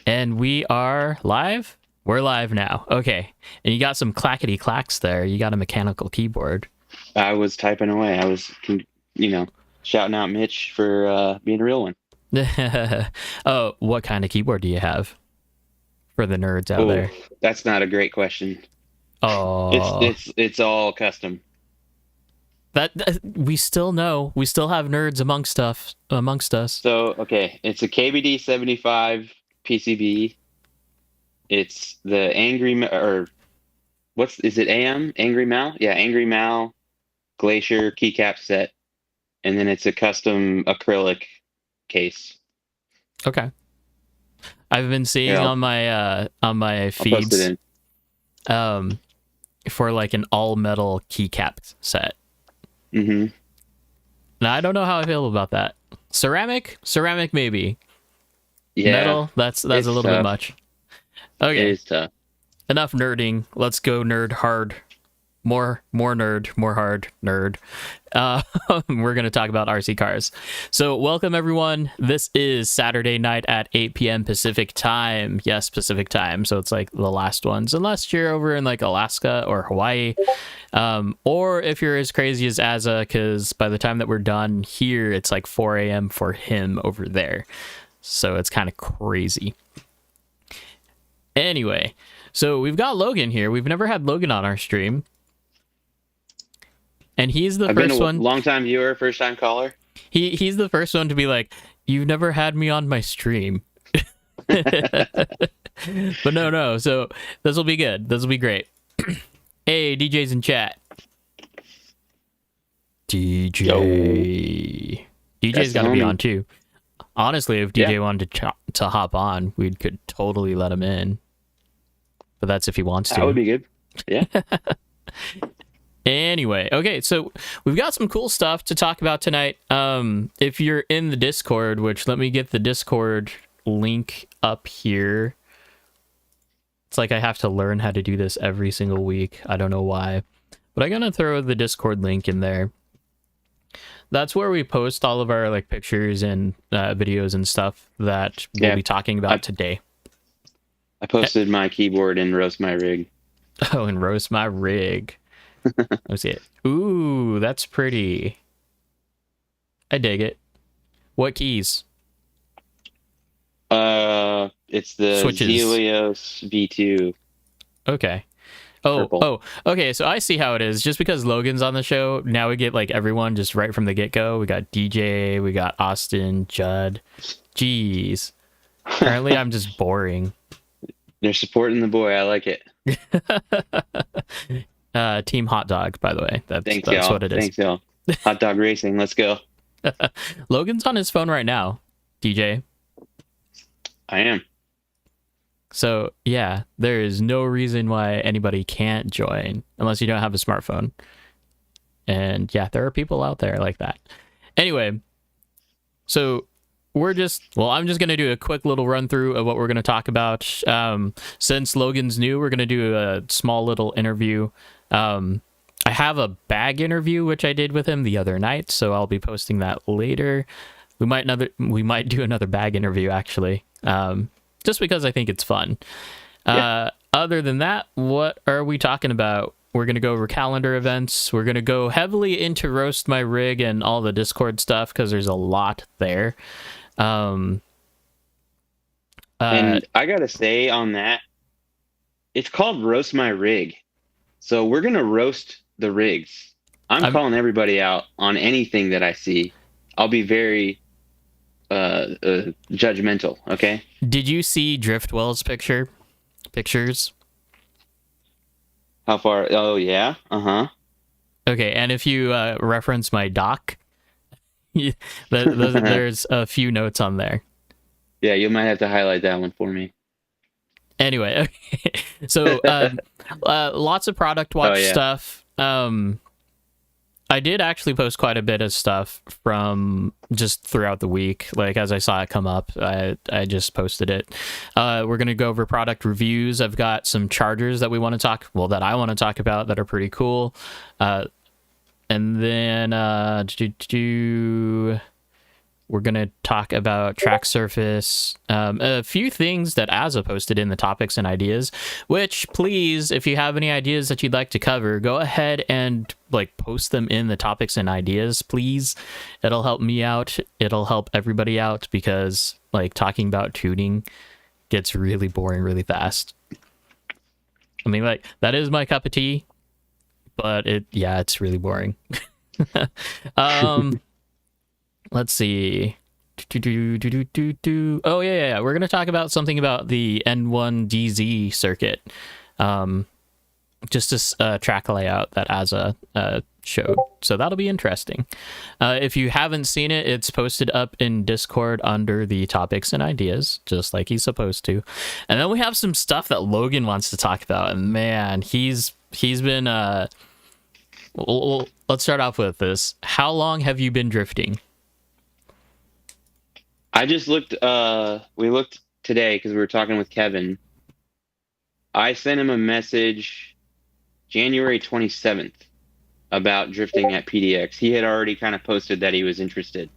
And we are live? We're live now. Okay. And you got some clackety clacks there. You got a mechanical keyboard. I was typing away. I was, shouting out Mitch for being a real one. Oh, what kind of keyboard do you have for the nerds out Oh, there? that's not a great question. Oh, It's all custom. that we still know. We still have nerds amongst us. So, okay, it's a KBD 75 PCB. It's the is it AM? Angry Mal? Yeah, Angry Mal Glacier keycap set. And then it's a custom acrylic case. Okay. I've been seeing on my I'll post feeds it in. for like an all metal keycap set. Mm-hmm. Now I don't know how I feel about that. Ceramic maybe. Yeah. Metal, that's a little bit much. Okay. It is tough. Enough nerding. Let's go nerd hard. More nerd, more hard nerd. We're going to talk about RC cars. So welcome everyone. This is Saturday night at 8 p.m. Pacific time. Yes, Pacific time. So it's like the last ones, unless you're over in like Alaska or Hawaii. Or if you're as crazy as Azza, because by the time that we're done here, it's like 4 a.m. for him over there. So it's kind of crazy. Anyway, so we've got Logan here. We've never had Logan on our stream. And he's the first one. Long-time viewer, first-time caller. He's the first one to be like, "You've never had me on my stream." But no. So this will be good. This will be great. Hey, DJ's in chat. DJ. Yo. DJ's got to be on too. Honestly, if DJ wanted to hop on, we could totally let him in. But that's if he wants to. That would be good. Yeah. Anyway, okay, so we've got some cool stuff to talk about tonight. If you're in the Discord, which let me get the Discord link up here. It's like I have to learn how to do this every single week. I don't know why. But I'm going to throw the Discord link in there. That's where we post all of our like pictures and videos and stuff that we'll be talking about today. I posted my keyboard in Roast My Rig. Oh, and Roast My Rig. Let's see it. Ooh, that's pretty. I dig it. What keys? It's the Switches. Helios V2. Okay. Purple. Okay, so I see how it is. Just because Logan's on the show, now we get like everyone just right from the get-go. We got DJ, we got Austin, Judd. Jeez. Apparently I'm just boring. They're supporting the boy. I like it. Team Hot Dog, by the way. That's y'all. what it is. Thanks, y'all. Hot dog racing. Let's go. Logan's on his phone right now, DJ. I am. So, yeah, there is no reason why anybody can't join unless you don't have a smartphone. And yeah, there are people out there like that. Anyway, so I'm just going to do a quick little run through of what we're going to talk about. Since Logan's new, we're going to do a small little interview. I have a bag interview, which I did with him the other night, so I'll be posting that later. We might do another bag interview, actually. Just because I think it's fun. Yeah. Other than that, what are we talking about? We're going to go over calendar events. We're going to go heavily into Roast My Rig and all the Discord stuff because there's a lot there. And I got to say on that, it's called Roast My Rig. So we're going to roast the rigs. I'm calling everybody out on anything that I see. I'll be very judgmental, okay? Did you see Driftwell's pictures? How far? Oh, yeah. Uh-huh. Okay, and if you reference my doc, there's a few notes on there. Yeah, you might have to highlight that one for me. Anyway, okay. So lots of product watch stuff. I did actually post quite a bit of stuff from just throughout the week. Like, as I saw it come up, I just posted it. We're going to go over product reviews. I've got some chargers that I want to talk about that are pretty cool. And then We're going to talk about track surface, a few things that Azza posted in the topics and ideas, which please, if you have any ideas that you'd like to cover, go ahead and like post them in the topics and ideas, please. It'll help me out. It'll help everybody out, because like talking about tuning gets really boring really fast. I mean, like, that is my cup of tea, but it's really boring. Let's see. Oh yeah. We're gonna talk about something about the N1DZ circuit, just a track layout that Azza showed. So that'll be interesting. If you haven't seen it, it's posted up in Discord under the topics and ideas, just like he's supposed to. And then we have some stuff that Logan wants to talk about, and man, he's been. Well, let's start off with this. How long have you been drifting? I just looked. We looked today because we were talking with Kevin. I sent him a message January 27th about drifting at PDX. He had already kind of posted that he was interested.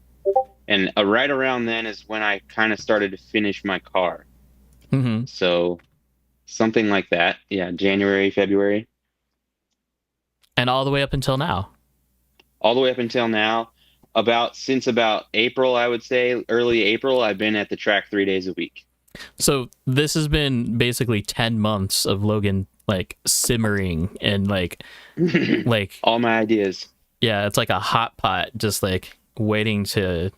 And right around then is when I kind of started to finish my car. Mm-hmm. So something like that. Yeah, January, February. And all the way up until now? All the way up until now. Since about April, I would say, early April, I've been at the track 3 days a week. So this has been basically 10 months of Logan like simmering and like all my ideas. Yeah, it's like a hot pot just like waiting to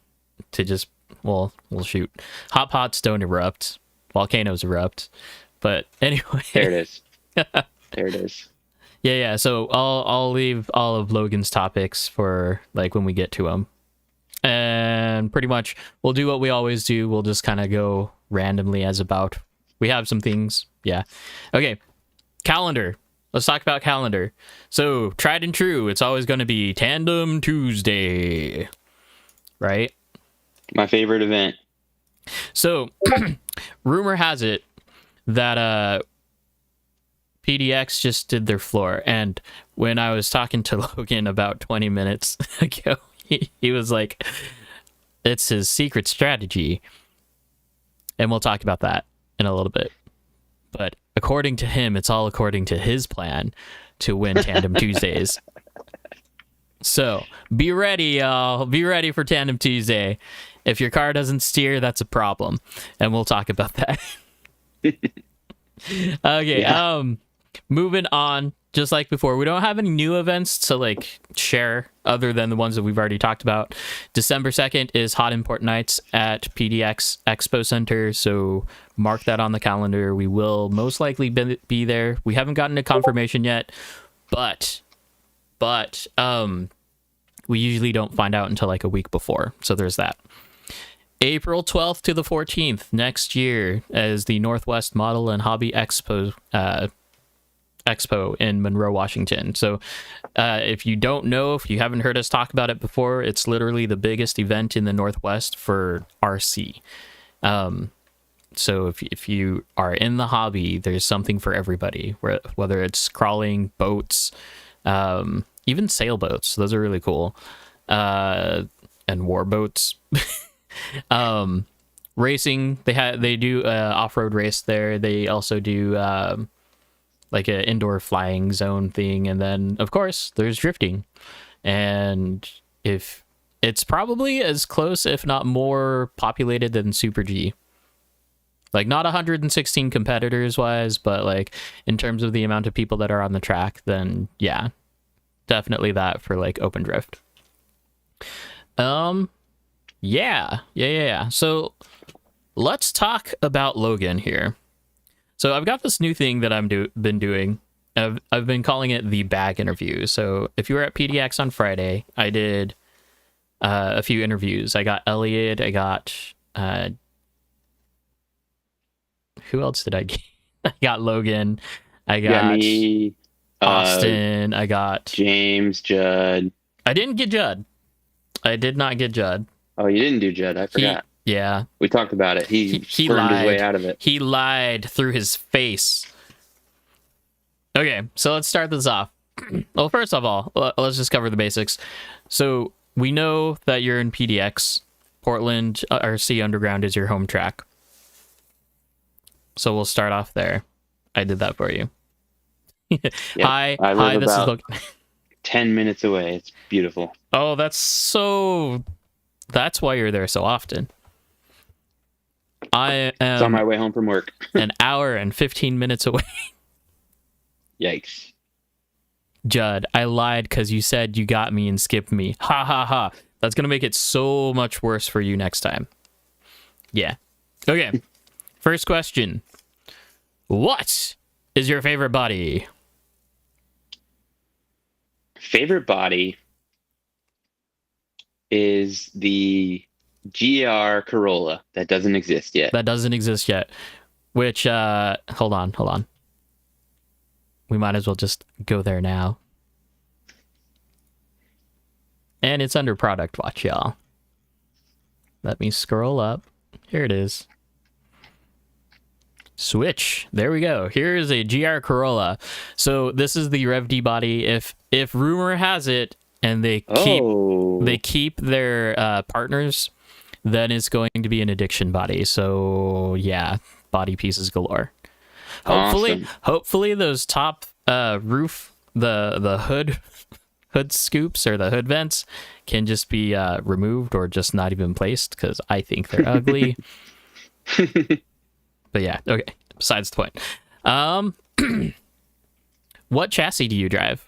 just well shoot. Hot pots don't erupt, volcanoes erupt. But anyway. There it is. There it is. Yeah. So I'll leave all of Logan's topics for like when we get to them, and pretty much we'll do what we always do. We'll just kind of go randomly as about. We have some things. Yeah. Okay. Calendar. Let's talk about calendar. So tried and true. It's always going to be Tandem Tuesday, right? My favorite event. So rumor has it that PDX just did their floor, and when I was talking to Logan about 20 minutes ago, he was like, it's his secret strategy, and we'll talk about that in a little bit. But according to him, it's all according to his plan to win Tandem Tuesdays. So be ready, y'all. Be ready for Tandem Tuesday. If your car doesn't steer, that's a problem, and we'll talk about that. Okay. Yeah. Moving on, just like before, we don't have any new events to like share other than the ones that we've already talked about. December 2nd is Hot Import Nights at PDX Expo Center, so mark that on the calendar. We will most likely be there. We haven't gotten a confirmation yet, but we usually don't find out until like a week before, so there's that. April 12th to the 14th next year as the Northwest Model and Hobby Expo in Monroe, Washington. So if you don't know, if you haven't heard us talk about it before, it's literally the biggest event in the Northwest for RC. So if you are in the hobby, there's something for everybody, whether it's crawling, boats, even sailboats. Those are really cool. And war boats. Racing, they do off-road race there. They also do like an indoor flying zone thing, and then of course there's drifting, and if it's probably as close if not more populated than Super G, like not 116 competitors wise, but like in terms of the amount of people that are on the track, then yeah, definitely that for like open drift. Yeah. So let's talk about Logan here. So I've got this new thing that been doing. I've been calling it the bag interview. So if you were at PDX on Friday, I did a few interviews. I got Elliot. I got who else did I get? I got Logan. I got me, Austin. I got James, Judd. I didn't get Judd. I did not get Judd. Oh, you didn't do Judd. I forgot. Yeah. We talked about it. He burned his way out of it. He lied through his face. Okay, so let's start this off. Well, first of all, let's just cover the basics. So we know that you're in PDX. Portland RC Underground is your home track. So we'll start off there. I did that for you. Yep, Hi, I live this is about Logan. 10 minutes away. It's beautiful. Oh, that's why you're there so often. I It's on my am way home from work. an hour and 15 minutes away. Yikes. Judd, I lied because you said you got me and skipped me. Ha ha ha. That's going to make it so much worse for you next time. Yeah. Okay. First question. What is your favorite body? Favorite body is the GR Corolla that doesn't exist yet. That doesn't exist yet. Which, hold on. We might as well just go there now. And it's under product watch, y'all. Let me scroll up. Here it is. Switch. There we go. Here is a GR Corolla. So this is the Rev D body. If rumor has it, and they keep their partners, then it's going to be an addiction body. So yeah, body pieces galore. Hopefully those top roof, the hood scoops or the hood vents can just be removed or just not even placed, because I think they're ugly. But yeah, okay. Besides the point. What chassis do you drive?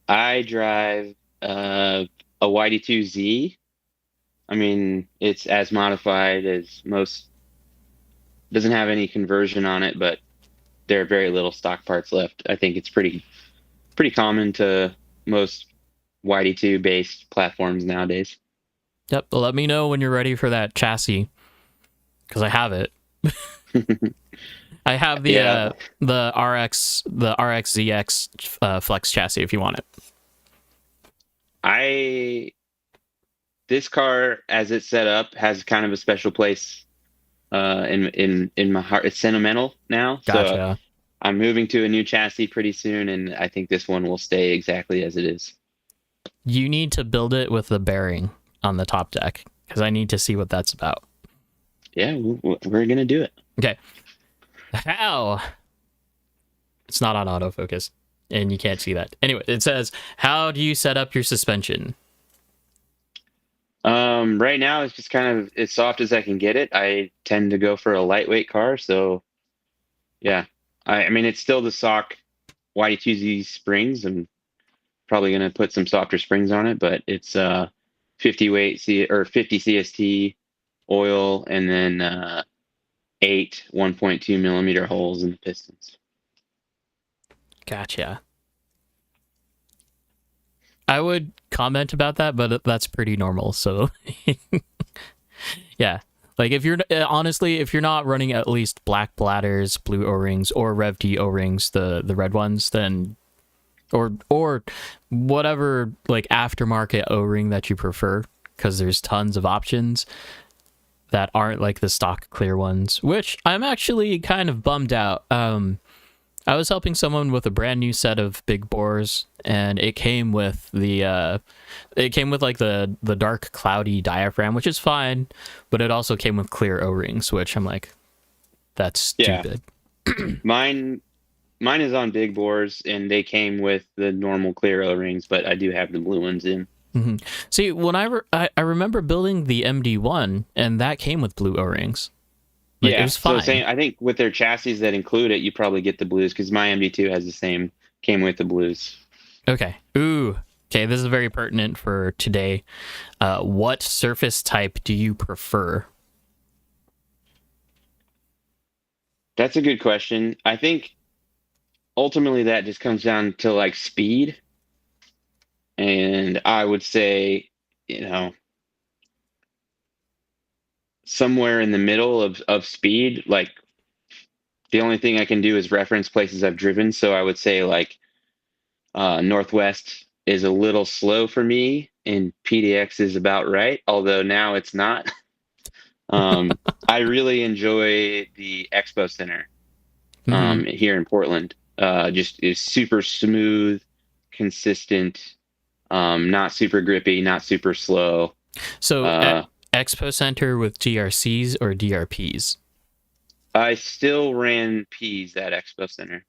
I drive a YD2Z. I mean, it's as modified as most. Doesn't have any conversion on it, but there are very little stock parts left. I think it's pretty common to most YD2 based platforms nowadays. Yep. Well, let me know when you're ready for that chassis, because I have it. I have the RXZX Flex chassis if you want it. This car, as it's set up, has kind of a special place in my heart. It's sentimental now. Gotcha. So I'm moving to a new chassis pretty soon, and I think this one will stay exactly as it is. You need to build it with the bearing on the top deck, because I need to see what that's about. Yeah, we're gonna do it. Okay. How? It's not on autofocus, and you can't see that. Anyway, it says, how do you set up your suspension? Right now it's just kind of as soft as I can get it. I tend to go for a lightweight car, so yeah. I mean, it's still the stock YD2Z springs. I'm probably gonna put some softer springs on it, but it's 50 CST oil, and then 8 1.2 millimeter holes in the pistons. Gotcha. I would comment about that, but that's pretty normal. So yeah, like if you're not running at least black bladders, blue O-rings, or Rev D O-rings, the red ones, then or whatever like aftermarket O-ring that you prefer, because there's tons of options that aren't like the stock clear ones, which I'm actually kind of bummed out. I was helping someone with a brand new set of big bores, and it came with the dark cloudy diaphragm, which is fine, but it also came with clear O-rings, which I'm like, that's stupid. Yeah. Mine is on big bores, and they came with the normal clear O-rings, but I do have the blue ones in. Mm-hmm. See, when I remember building the MD1, and that came with blue O-rings. Like, yeah, it was fine. So I think with their chassis that include it, you probably get the blues, because my MD2 has the same, came with the blues. Okay. Ooh. Okay, this is very pertinent for today. What surface type do you prefer? That's a good question. I think ultimately that just comes down to like speed. And I would say, somewhere in the middle of speed. Like, the only thing I can do is reference places I've driven. So I would say like Northwest is a little slow for me, and PDX is about right, although now it's not. I really enjoy the Expo Center here in Portland. Just is super smooth, consistent, not super grippy, not super slow. So Uh, Expo Center with DRCs or DRPs? I still ran P's at Expo Center.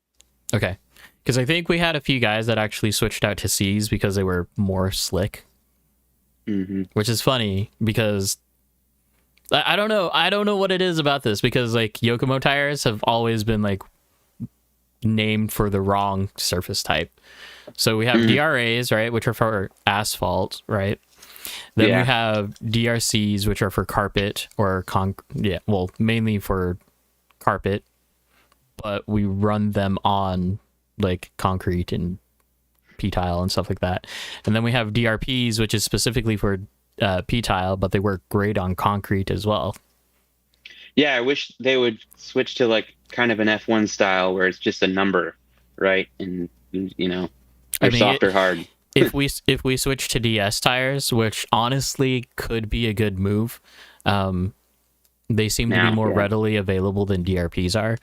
Okay. Because I think we had a few guys that actually switched out to C's because they were more slick, Hmm. which is funny because I don't know. I don't know what it is about this because like Yokomo tires have always been like named for the wrong surface type. So we have Mm, DRAs, right, which are for asphalt, right? Then we yeah. have DRCs, which are for carpet or well, mainly for carpet, but we run them on like concrete and p-tile and stuff like that. And then we have DRPs, which is specifically for p-tile, but they work great on concrete as well. Yeah, I wish they would switch to like kind of an F1 style where it's just a number, right? And I they're mean, soft or hard. if we switch to DS tires, which honestly could be a good move, they seem to be Now, more yeah. readily available than DRPs are.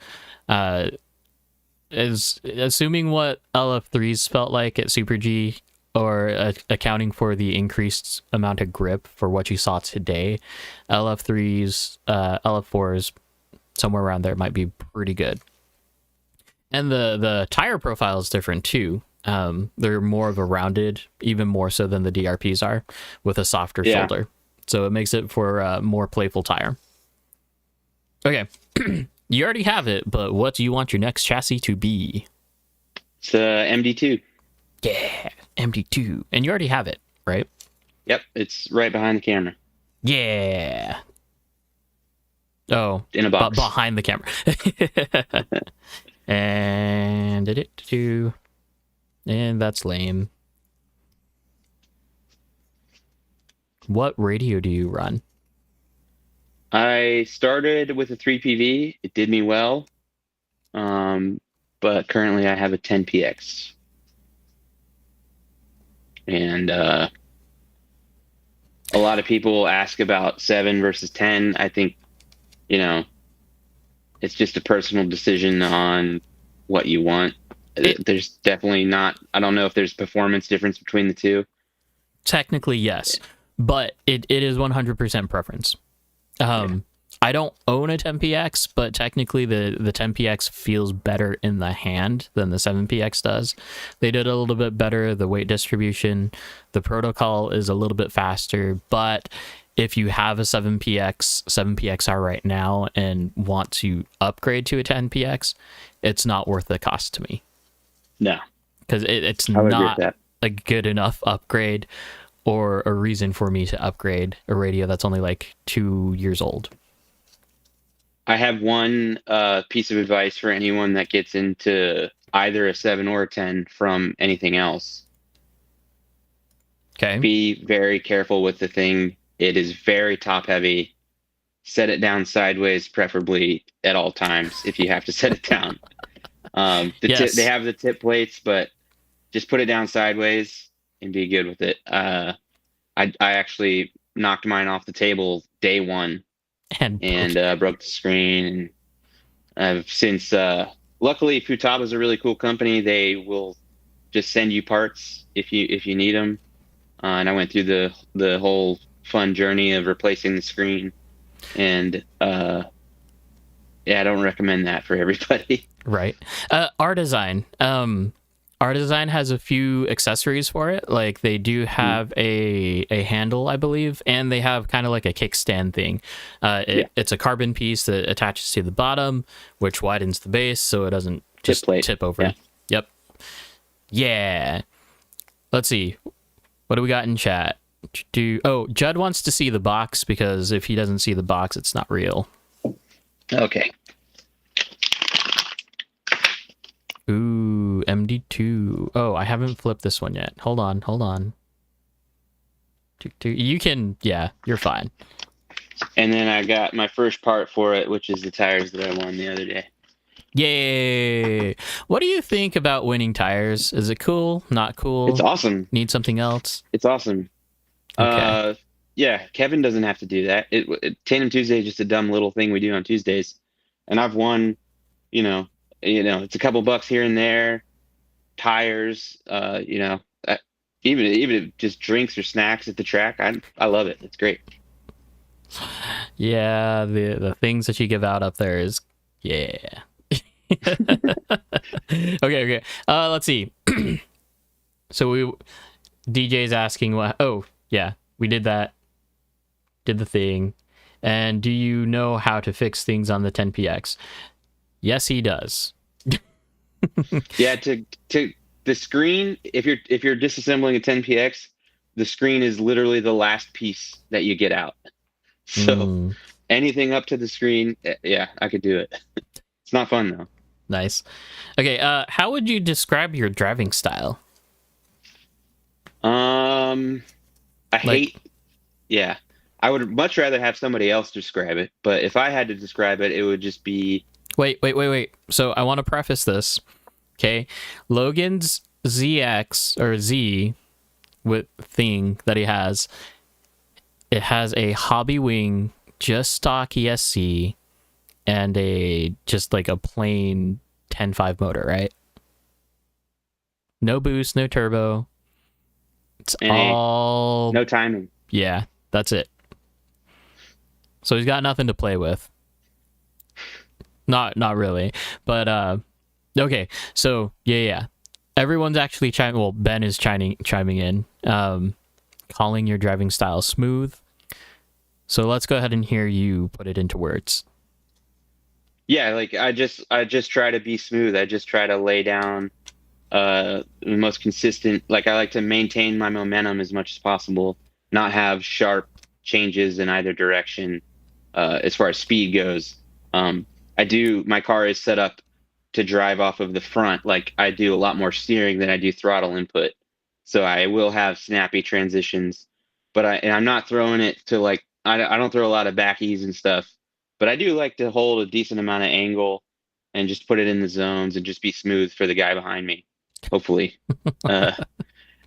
Is assuming what LF3s felt like at Super G, or accounting for the increased amount of grip for what you saw today, LF3s, LF4s, somewhere around there might be pretty good. And the tire profile is different too. They're more of a rounded, even more so than the DRPs are, with a softer Yeah. shoulder. So it makes it for a more playful tire. Okay. You already have it, but what do you want your next chassis to be? It's MD2. Yeah, MD2. And you already have it, right? Yep, it's right behind the camera Yeah. Oh, in a but box. behind the camera. And and that's lame. What radio do you run? I started with a 3PV. It did me well. But currently I have a 10PX. And a lot of people ask about 7 versus 10. I think, it's just a personal decision on what you want. There's definitely not, I don't know if there's performance difference between the two. Technically, yes, but it is 100% preference. I don't own a 10PX, but technically the 10PX feels better in the hand than the 7PX does. They did a little bit better, the weight distribution. The protocol is a little bit faster, but if you have a 7PXR right now and want to upgrade to a 10PX, it's not worth the cost to me. No, Because it's I would agree with not that. a good enough upgrade or a reason for me to upgrade a radio that's only like 2 years old. I have one piece of advice for anyone that gets into either a 7 or a 10 from anything else. Okay. Be very careful with the thing. It is very top heavy. Set it down sideways, preferably at all times if you have to set it down. Yes. They have the tip plates, but just put it down sideways and be good with it. I actually knocked mine off the table day one And broke the screen. And I've since, luckily, Futaba is a really cool company. They will just send you parts if you need them. And I went through the whole fun journey of replacing the screen. And yeah, I don't recommend that for everybody. right. R-Design. R-Design has a few accessories for it. Like they do have a handle, I believe, and they have kind of like a kickstand thing. It's a carbon piece that attaches to the bottom, which widens the base so it doesn't just tip over. Yeah. Yep. Yeah. Let's see. What do we got in chat? Judd wants to see the box because if he doesn't see the box, it's not real. Okay. Ooh, MD2. Oh, I haven't flipped this one yet. Hold on. You can, yeah, you're fine. And then I got my first part for it, which is the tires that I won the other day. Yay! What do you think about winning tires? Is it cool? Not cool? It's awesome. Need something else? It's awesome. Okay. Yeah, Kevin doesn't have to do that. Tandem Tuesday is just a dumb little thing we do on Tuesdays. And I've won, it's a couple bucks here and there, tires, Even just drinks or snacks at the track. I love it. It's great. Yeah, the things that you give out up there is yeah. Okay. Let's see. So DJ's asking what. Oh yeah, we did that. Did the thing. And do you know how to fix things on the 10px? Yes, he does. Yeah, to the screen, if you're disassembling a 10px, the screen is literally the last piece that you get out. So Mm, anything up to the screen, yeah, I could do it. It's not fun though. nice. Okay, how would you describe your driving style? Um, I Like, hate, yeah. I would much rather have somebody else describe it, but if I had to describe it, it would just be, wait. So I want to preface this. Okay, Logan's ZX or Z with thing that he has, it has a hobby wing, just stock ESC, and a just like a plain 10.5 motor, right? No boost, no turbo. It's and all no timing. yeah, that's it. So he's got nothing to play with. Not really. But okay. So yeah. Everyone's actually chiming, well, Ben is chiming in. Calling your driving style smooth. So let's go ahead and hear you put it into words. Yeah, like I just try to be smooth. I just try to lay down the most consistent, like I like to maintain my momentum as much as possible, not have sharp changes in either direction as far as speed goes. My car is set up to drive off of the front. Like I do a lot more steering than I do throttle input. So I will have snappy transitions, but I'm not throwing it to like, I don't throw a lot of backies and stuff, but I do like to hold a decent amount of angle and just put it in the zones and just be smooth for the guy behind me, hopefully. Uh,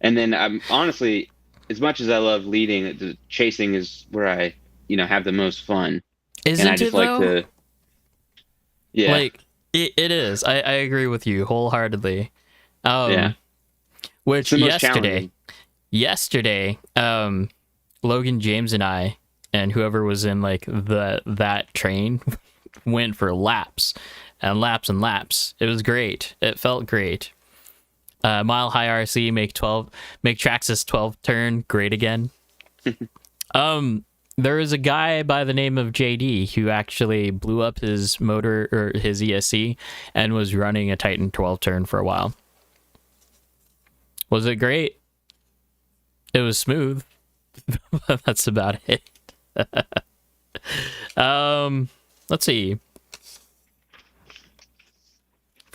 and then I'm honestly, as much as I love leading, the chasing is where I have the most fun. And I Isn't just it like though? to, yeah, Like it is. I agree with you wholeheartedly. yeah. Um, It's which the most challenging. yesterday, Logan, James, and I, and whoever was in like that train, went for laps and laps and laps. It was great. It felt great. Mile High RC make Traxxas 12 turn great again. There is a guy by the name of JD who actually blew up his motor or his ESC and was running a Titan 12 turn for a while. Was it great? It was smooth. That's about it. Let's see.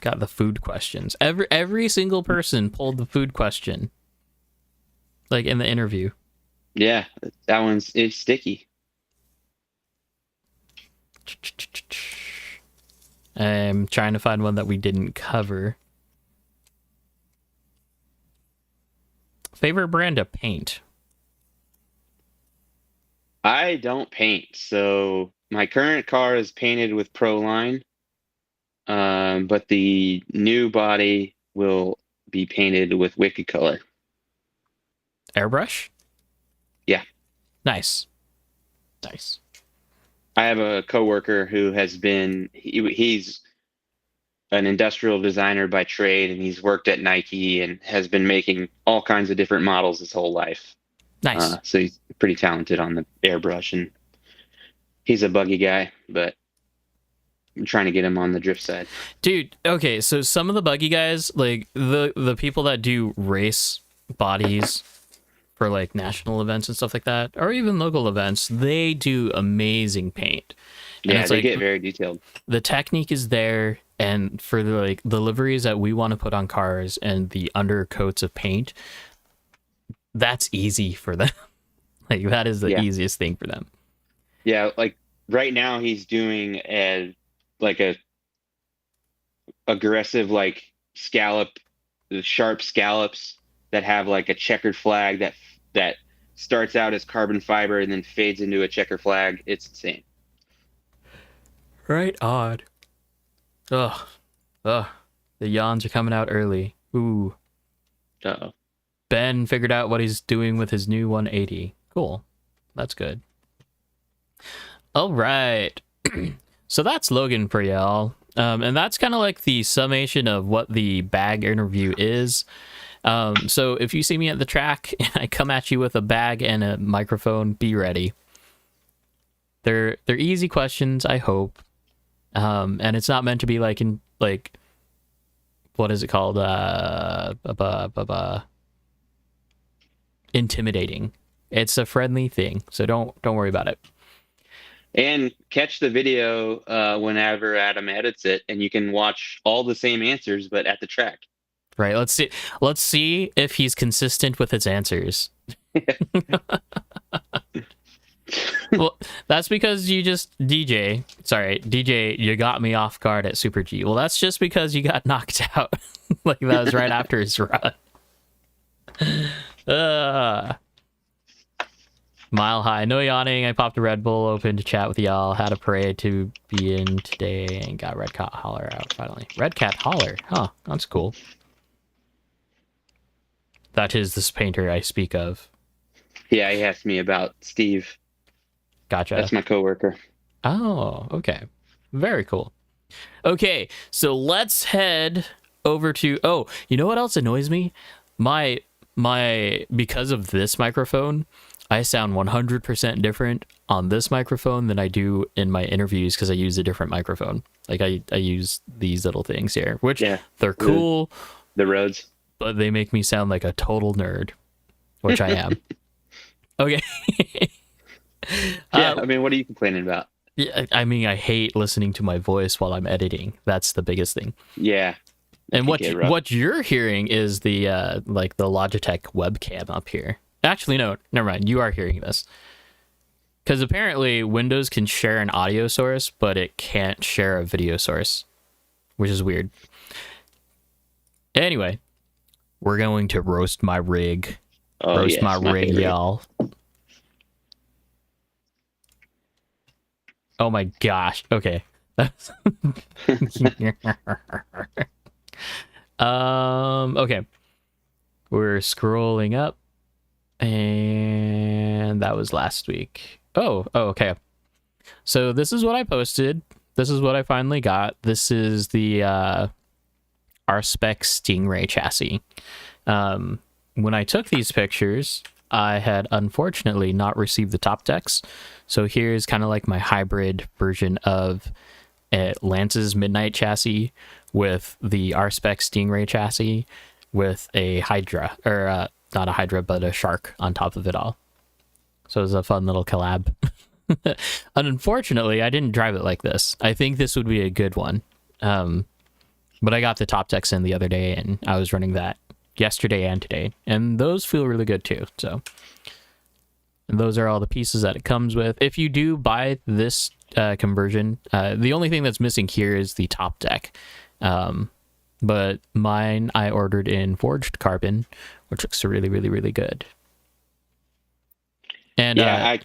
Got the food questions. Every single person pulled the food question, like in the interview. Yeah, it's sticky. I'm trying to find one that we didn't cover. Favorite brand of paint? I don't paint, so my current car is painted with Proline, but the new body will be painted with Wicked Color. Airbrush? Yeah, Nice. I have a coworker who he's an industrial designer by trade, and he's worked at Nike and has been making all kinds of different models his whole life. Nice. So he's pretty talented on the airbrush, and he's a buggy guy, but I'm trying to get him on the drift side. Dude, okay, so some of the buggy guys, like the people that do race bodies for like national events and stuff like that, or even local events, they do amazing paint. And Yeah, it's they like get very detailed. the technique is there, and for the liveries that we want to put on cars and the undercoats of paint, that's easy for them. Like that is the Yeah. easiest thing for them. Yeah, like right now he's doing a aggressive like scallop, the sharp scallops that have like a checkered flag that starts out as carbon fiber and then fades into a checker flag. It's insane. Right, odd. Ugh. The yawns are coming out early. Ooh. Uh-oh. Ben figured out what he's doing with his new 180. Cool. That's good. All right. So that's Logan for y'all. And that's kind of like the summation of what the bag interview is. So if you see me at the track and I come at you with a bag and a microphone, be ready. They're easy questions, I hope. And it's not meant to be like what is it called? Intimidating. It's a friendly thing, so don't worry about it. And catch the video whenever Adam edits it, and you can watch all the same answers, but at the track. Right. Let's see if he's consistent with his answers. Well, that's because you just DJ, you got me off guard at Super G. Well, that's just because you got knocked out. Like that was right after his run. Mile high, no yawning. I popped a Red Bull open to chat with y'all. Had a parade to be in today and got Red Cat Holler out finally. Red Cat Holler, huh? That's cool. That is this painter I speak of. Yeah, he asked me about Steve. Gotcha. That's my coworker. Oh, okay. Very cool. Okay, so let's head over to... Oh, you know what else annoys me? My because of this microphone, I sound 100% different on this microphone than I do in my interviews because I use a different microphone. Like I use these little things here, which they're cool. The Rhodes. But they make me sound like a total nerd, which I am. Okay. Yeah, I mean, what are you complaining about? Yeah, I mean, I hate listening to my voice while I'm editing. That's the biggest thing. Yeah. And what you're hearing is the like the Logitech webcam up here. Actually, no, never mind. You are hearing this. Because apparently Windows can share an audio source, but it can't share a video source, which is weird. Anyway, we're going to roast my rig. Roast my rig, y'all. Oh my gosh. Okay. Okay. We're scrolling up. And that was last week. Oh, okay. So this is what I posted. This is what I finally got. This is the RSpec Stingray chassis. When I took these pictures, I had unfortunately not received the top decks. So here's kind of like my hybrid version of Lance's Midnight chassis with the RSpec Stingray chassis with a Hydra, or not a Hydra, but a shark on top of it all. So it was a fun little collab. Unfortunately, I didn't drive it like this. I think this would be a good one. But I got the top decks in the other day, and I was running that yesterday and today, and those feel really good too. So, and those are all the pieces that it comes with. If you do buy this conversion, the only thing that's missing here is the top deck. But mine I ordered in forged carbon, which looks really, really, really good. And yeah,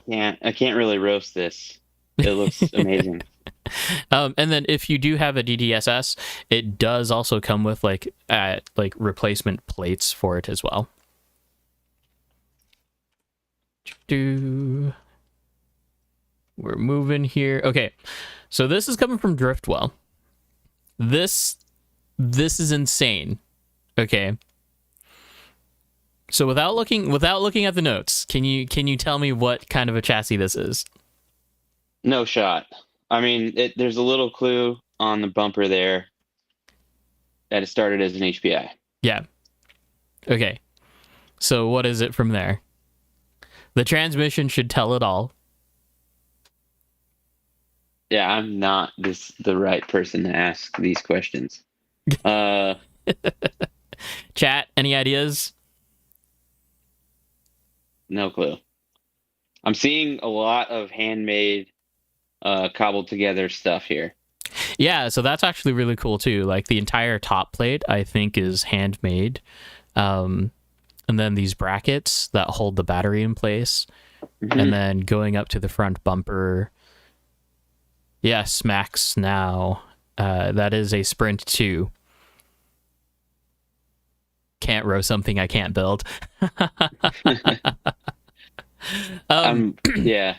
I can't really roast this. It looks amazing. And then if you do have a DDSS, it does also come with like replacement plates for it as well. We're moving here. Okay, so this is coming from Driftwell. This is insane. Okay. So without looking at the notes, can you tell me what kind of a chassis this is? No shot. I mean, there's a little clue on the bumper there that it started as an HPI. Yeah. Okay. So what is it from there? The transmission should tell it all. Yeah, I'm not the right person to ask these questions. Chat, any ideas? No clue. I'm seeing a lot of handmade, cobbled together stuff here. Yeah, so that's actually really cool too. Like the entire top plate, I think, is handmade. And then these brackets that hold the battery in place. Mm-hmm. And then going up to the front bumper. Yeah, smacks now. That is a Sprint 2. can't roast something I can't build. Yeah.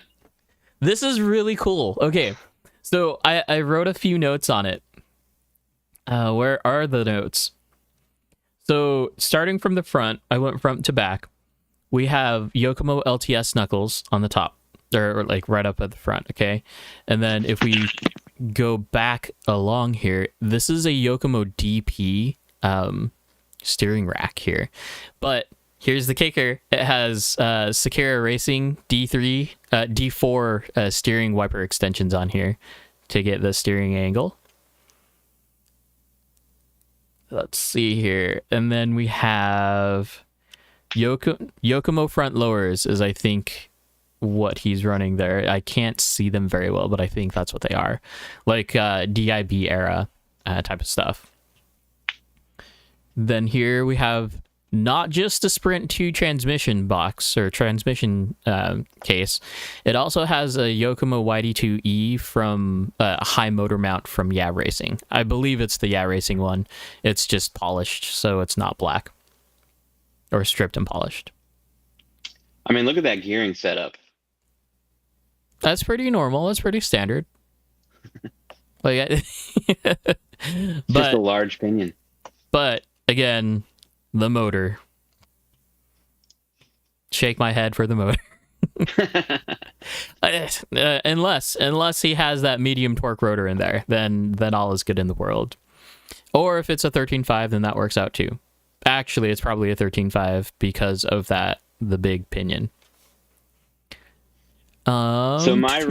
This is really cool. Okay, so I wrote a few notes on it. Where are the notes? So starting from the front, I went front to back. We have Yokomo LTS knuckles on the top, or like right up at the front, okay? And then if we go back along here, this is a Yokomo DP steering rack here. But here's the kicker. It has Sakura Racing D4 steering wiper extensions on here to get the steering angle. Let's see here. And then we have Yokomo front lowers is, I think, what he's running there. I can't see them very well, but I think that's what they are. Like DIB era type of stuff. Then here we have not just a Sprint 2 transmission box or transmission case. It also has a Yokomo YD2E from a high motor mount from Yeah Racing. I believe it's the Yeah Racing one. It's just polished, so it's not black. Or stripped and polished. I mean, look at that gearing setup. That's pretty normal. That's pretty standard. Like, It's just a large pinion. But again, the motor. Shake my head for the motor. Unless he has that medium torque rotor in there, then all is good in the world. Or if it's a 13.5, then that works out too. Actually, it's probably a 13.5 because of the big pinion. So my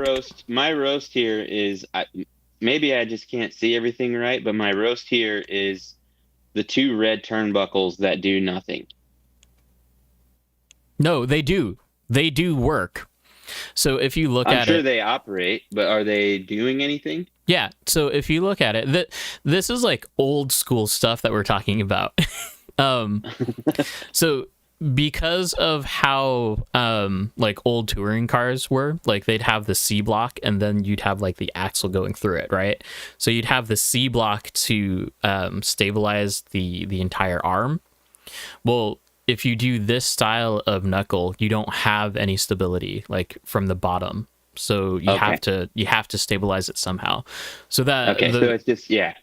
roast here is, maybe I just can't see everything right, but my roast here is the 2 red turnbuckles that do nothing. No, they do. They do work. So if you look at it... I'm sure they operate, but are they doing anything? Yeah, so if you look at it, this is like old school stuff that we're talking about. So because of how like old touring cars were, like they'd have the C block and then you'd have like the axle going through it, right? So you'd have the C block to stabilize the entire arm. Well, if you do this style of knuckle, you don't have any stability like from the bottom. So you have to stabilize it somehow. So that so it's just the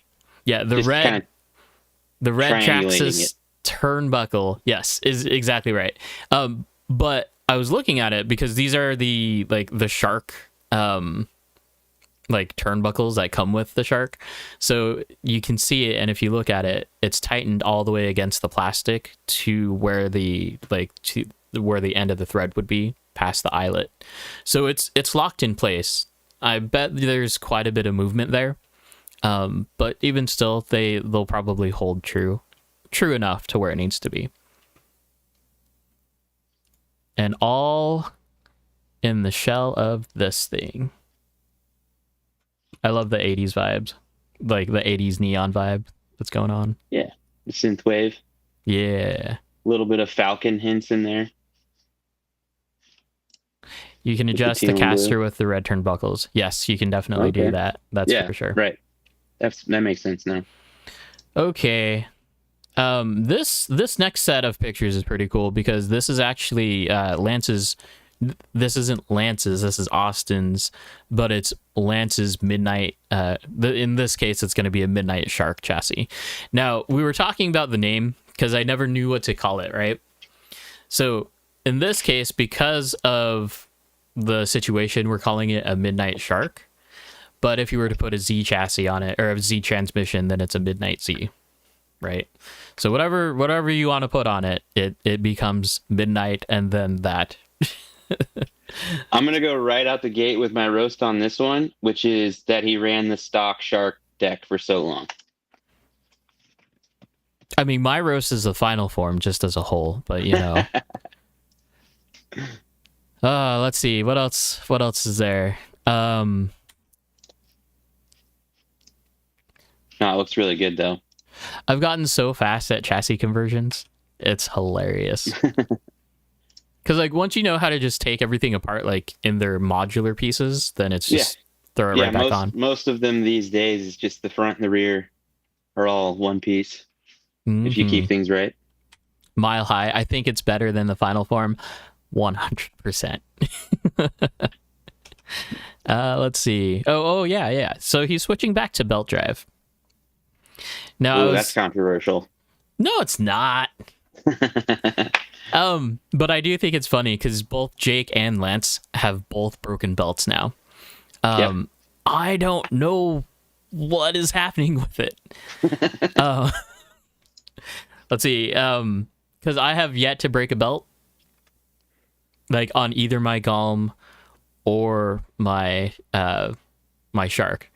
just red Traxxas it. turnbuckle, yes, is exactly right. But I was looking at it because these are the Shark like turnbuckles that come with the Shark. So you can see it, and if you look at it, it's tightened all the way against the plastic to where the end of the thread would be past the eyelet. So it's locked in place. I bet there's quite a bit of movement there. But even still, they'll probably hold true enough to where it needs to be. And all in the shell of this thing. I love the 80s vibes. Like the 80s neon vibe that's going on. Yeah. The synthwave. Yeah. A little bit of Falcon hints in there. You can adjust the caster with the red turnbuckles. Yes, you can definitely do that. That's for sure. Right. That makes sense now. Okay. This next set of pictures is pretty cool because this is actually Lance's. This isn't Lance's. This is Austin's, but it's Lance's Midnight. In this case, it's going to be a Midnight Shark chassis. Now, we were talking about the name because I never knew what to call it, right? So in this case, because of the situation, we're calling it a Midnight Shark. But if you were to put a Z chassis on it or a Z transmission, then it's a Midnight Z, right? So whatever you want to put on it, it becomes Midnight and then that. I'm going to go right out the gate with my roast on this one, which is that he ran the stock Shark deck for so long. I mean, my roast is the final form just as a whole, but you know. Let's see. What else is there? No, it looks really good though. I've gotten so fast at chassis conversions. It's hilarious. Because like once you know how to just take everything apart like in their modular pieces, then it's just throw it right back on. Most of them these days is just the front and the rear are all one piece. Mm-hmm. If you keep things right. Mile High. I think it's better than the final form, 100%. Let's see. Oh, yeah. So he's switching back to belt drive. Now, that's controversial. No, it's not. But I do think it's funny because both Jake and Lance have both broken belts now. Yep. I don't know what is happening with it. Let's see. Because I have yet to break a belt, like on either my Galm or my my Shark.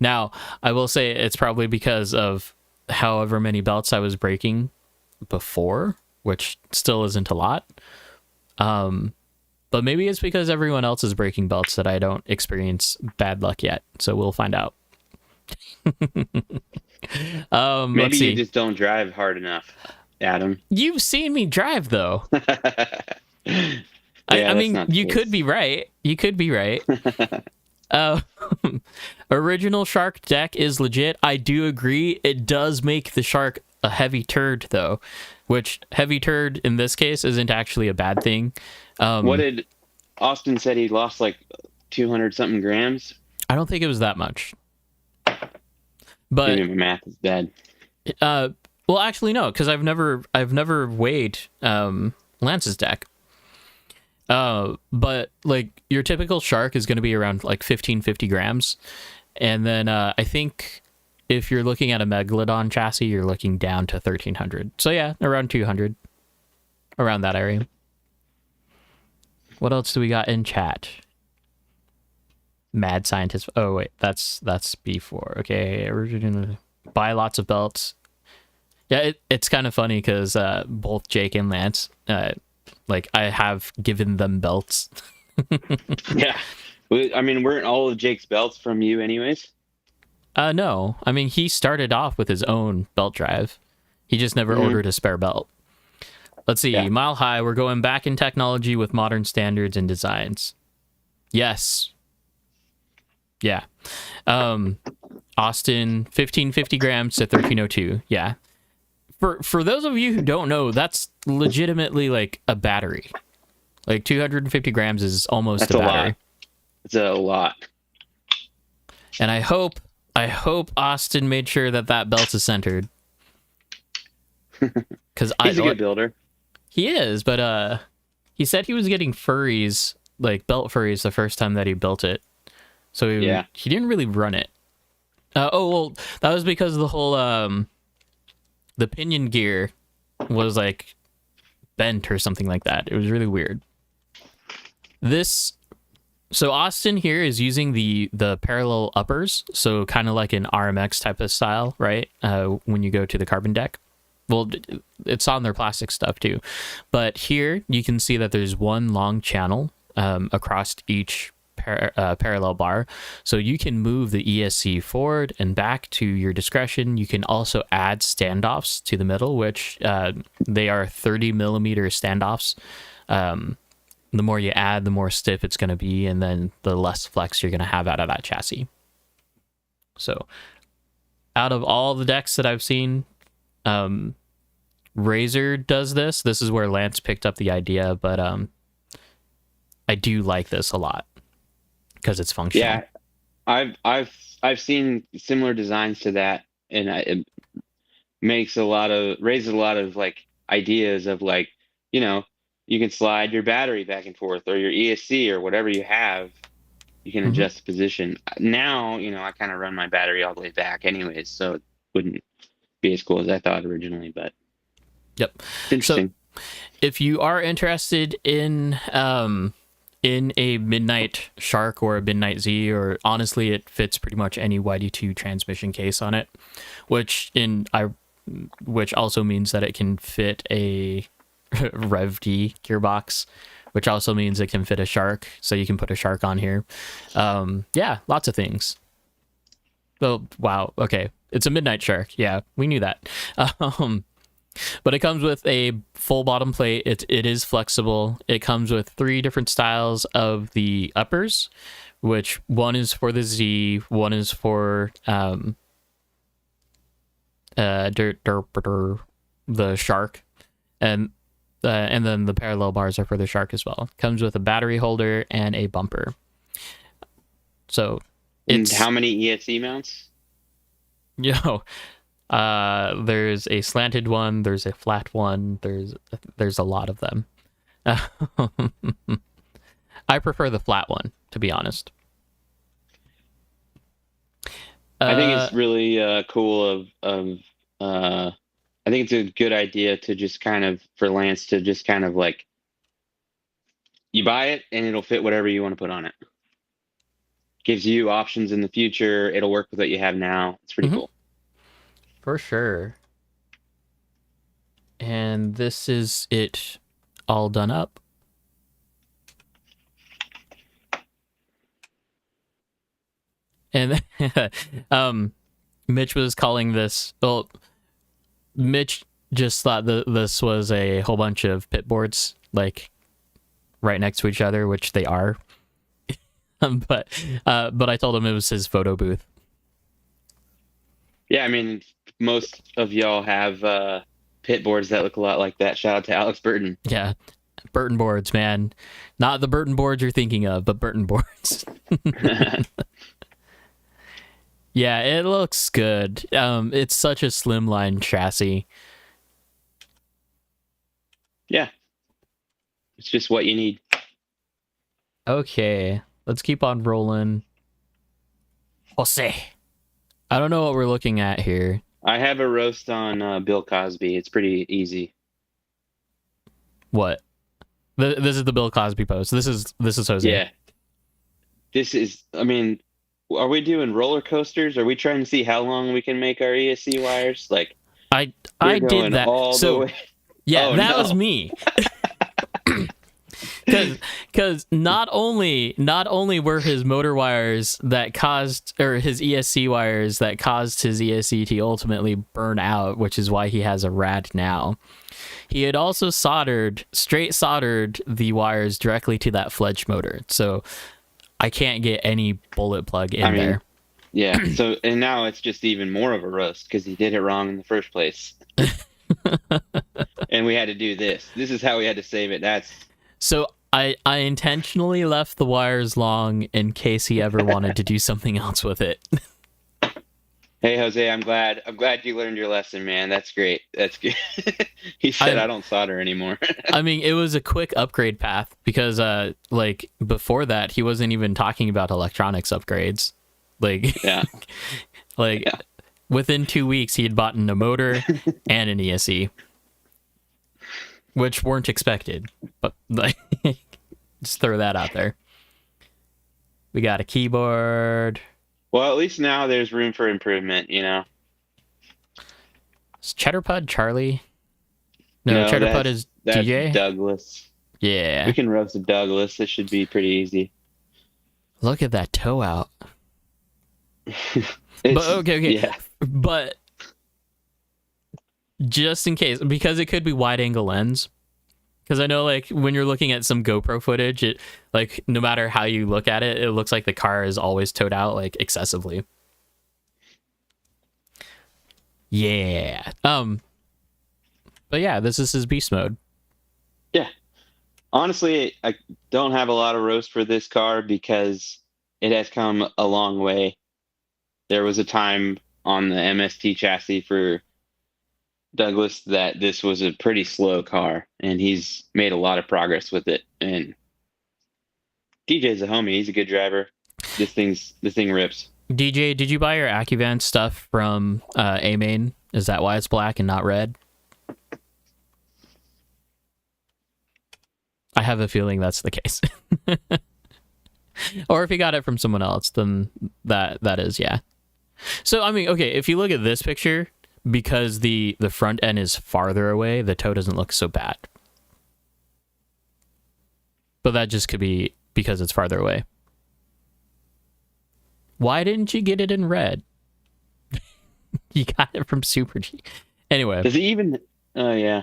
Now, I will say it's probably because of however many belts I was breaking before, which still isn't a lot. But maybe it's because everyone else is breaking belts that I don't experience bad luck yet. So we'll find out. Maybe you just don't drive hard enough, Adam. You've seen me drive, though. I mean, you could be right. You could be right. Original Shark deck is legit. I do agree. It does make the Shark a heavy turd, though, which heavy turd in this case isn't actually a bad thing. What did Austin said he lost like 200 something grams? I don't think it was that much. But maybe my math is bad. Well, actually, no, because I've never weighed Lance's deck. But like your typical Shark is going to be around like 1550 grams, and then I think if you're looking at a Megalodon chassis, you're looking down to 1300. So yeah, around 200, around that area. What else do we got in chat? Mad scientist. Oh wait, that's B4. Okay, original. Buy lots of belts. Yeah, it's kind of funny because both Jake and Lance, like I have given them belts. Yeah, I mean, weren't all of Jake's belts from you, anyways? No, I mean he started off with his own belt drive. He just never ordered a spare belt. Let's see, yeah. Mile High. We're going back in technology with modern standards and designs. Yes. Yeah. Austin, 1550 grams to 1302. Yeah. For those of you who don't know, that's legitimately like a battery. Like 250 grams is almost a battery. Lot. It's a lot. And I hope Austin made sure that belt is centered. Because he's a good builder. He is, but he said he was getting furries, like belt furries, the first time that he built it. So he didn't really run it. Well, that was because of the whole the pinion gear was like bent or something like that. It was really weird. So Austin here is using the parallel uppers, so kind of like an RMX type of style, right? When you go to the carbon deck. Well, it's on their plastic stuff too. But here you can see that there's one long channel across each parallel bar. So you can move the ESC forward and back to your discretion. You can also add standoffs to the middle, which they are 30 millimeter standoffs. The more you add, the more stiff it's going to be, and then the less flex you're going to have out of that chassis. So out of all the decks that I've seen, Razor does this. This is where Lance picked up the idea, but I do like this a lot because it's functional. Yeah, I've seen similar designs to that, and it raises a lot of like ideas of like, you know, you can slide your battery back and forth or your ESC or whatever you have. You can adjust the position. Now, you know, I kind of run my battery all the way back anyways, so it wouldn't be as cool as I thought originally, but yep. Interesting. So if you are interested in a Midnight Shark or a Midnight Z, or honestly, it fits pretty much any YD2 transmission case on it, which also means that it can fit a Rev D gearbox, which also means it can fit a Shark, so you can put a Shark on here. Yeah, lots of things. Oh, wow. Okay. It's a Midnight Shark. Yeah, we knew that. But it comes with a full bottom plate. It is flexible. It comes with 3 different styles of the uppers, which one is for the Z, one is for the Shark, and then the parallel bars are for the shark as well. Comes with a battery holder and a bumper. So and how many ESC mounts? There's a slanted one, there's a flat one, there's a lot of them. I prefer the flat one, to be honest. I think it's really cool I think it's a good idea to just kind of, for Lance to just kind of like, you buy it and it'll fit whatever you want to put on it. Gives you options in the future. It'll work with what you have now. It's pretty cool. For sure. And this is it all done up. And Mitch was calling this, well, Mitch just thought this was a whole bunch of pit boards, like, right next to each other, which they are. But I told him it was his photo booth. Yeah, I mean, most of y'all have pit boards that look a lot like that. Shout out to Alex Burton. Yeah, Burton boards, man. Not the Burton boards you're thinking of, but Burton boards. Yeah, it looks good. It's such a slimline chassis. Yeah. It's just what you need. Okay, let's keep on rolling. Jose. I don't know what we're looking at here. I have a roast on Bill Cosby. It's pretty easy. What? This is the Bill Cosby post. This is Jose. Yeah. This is, I mean, are we doing roller coasters? Are we trying to see how long we can make our ESC wires? Like, I did that. So yeah, that was me. Because not only were his motor wires that caused, or his ESC wires that caused his ESC to ultimately burn out, which is why he has a rad now, he had also straight soldered the wires directly to that Fledge motor. So I can't get any bullet plug in there. Yeah. So, and now it's just even more of a roast because he did it wrong in the first place. And we had to do this. This is how we had to save it. So I intentionally left the wires long in case he ever wanted to do something else with it. Hey, Jose, I'm glad you learned your lesson, man. That's great. That's good. He said I don't solder anymore. I mean, it was a quick upgrade path because like before that he wasn't even talking about electronics upgrades. Like yeah. Within 2 weeks he had bought a motor and an ESC, which weren't expected. But like just throw that out there. We got a keyboard. Well, at least now there's room for improvement, you know. Is Cheddarpud Charlie? No, Cheddarpud is DJ? Douglas. Yeah. We can roast a Douglas. This should be pretty easy. Look at that toe out. But okay. Yeah. But just in case, because it could be wide angle lens. Because I know, like, when you're looking at some GoPro footage, it, like, no matter how you look at it, it looks like the car is always towed out, like, excessively. Yeah. But yeah, this is his beast mode. Yeah. Honestly, I don't have a lot of roast for this car because it has come a long way. There was a time on the MST chassis for Douglas that this was a pretty slow car, and he's made a lot of progress with it. And DJ's a homie. He's a good driver. This thing rips. DJ, did you buy your AccuVan stuff from A-Main? Is that why it's black and not red? I have a feeling that's the case. Or if you got it from someone else, then that is, yeah. So, I mean, okay, if you look at this picture, because the front end is farther away, the toe doesn't look so bad. But that just could be because it's farther away. Why didn't you get it in red? You got it from Super G. Anyway. Does he even... Oh, yeah.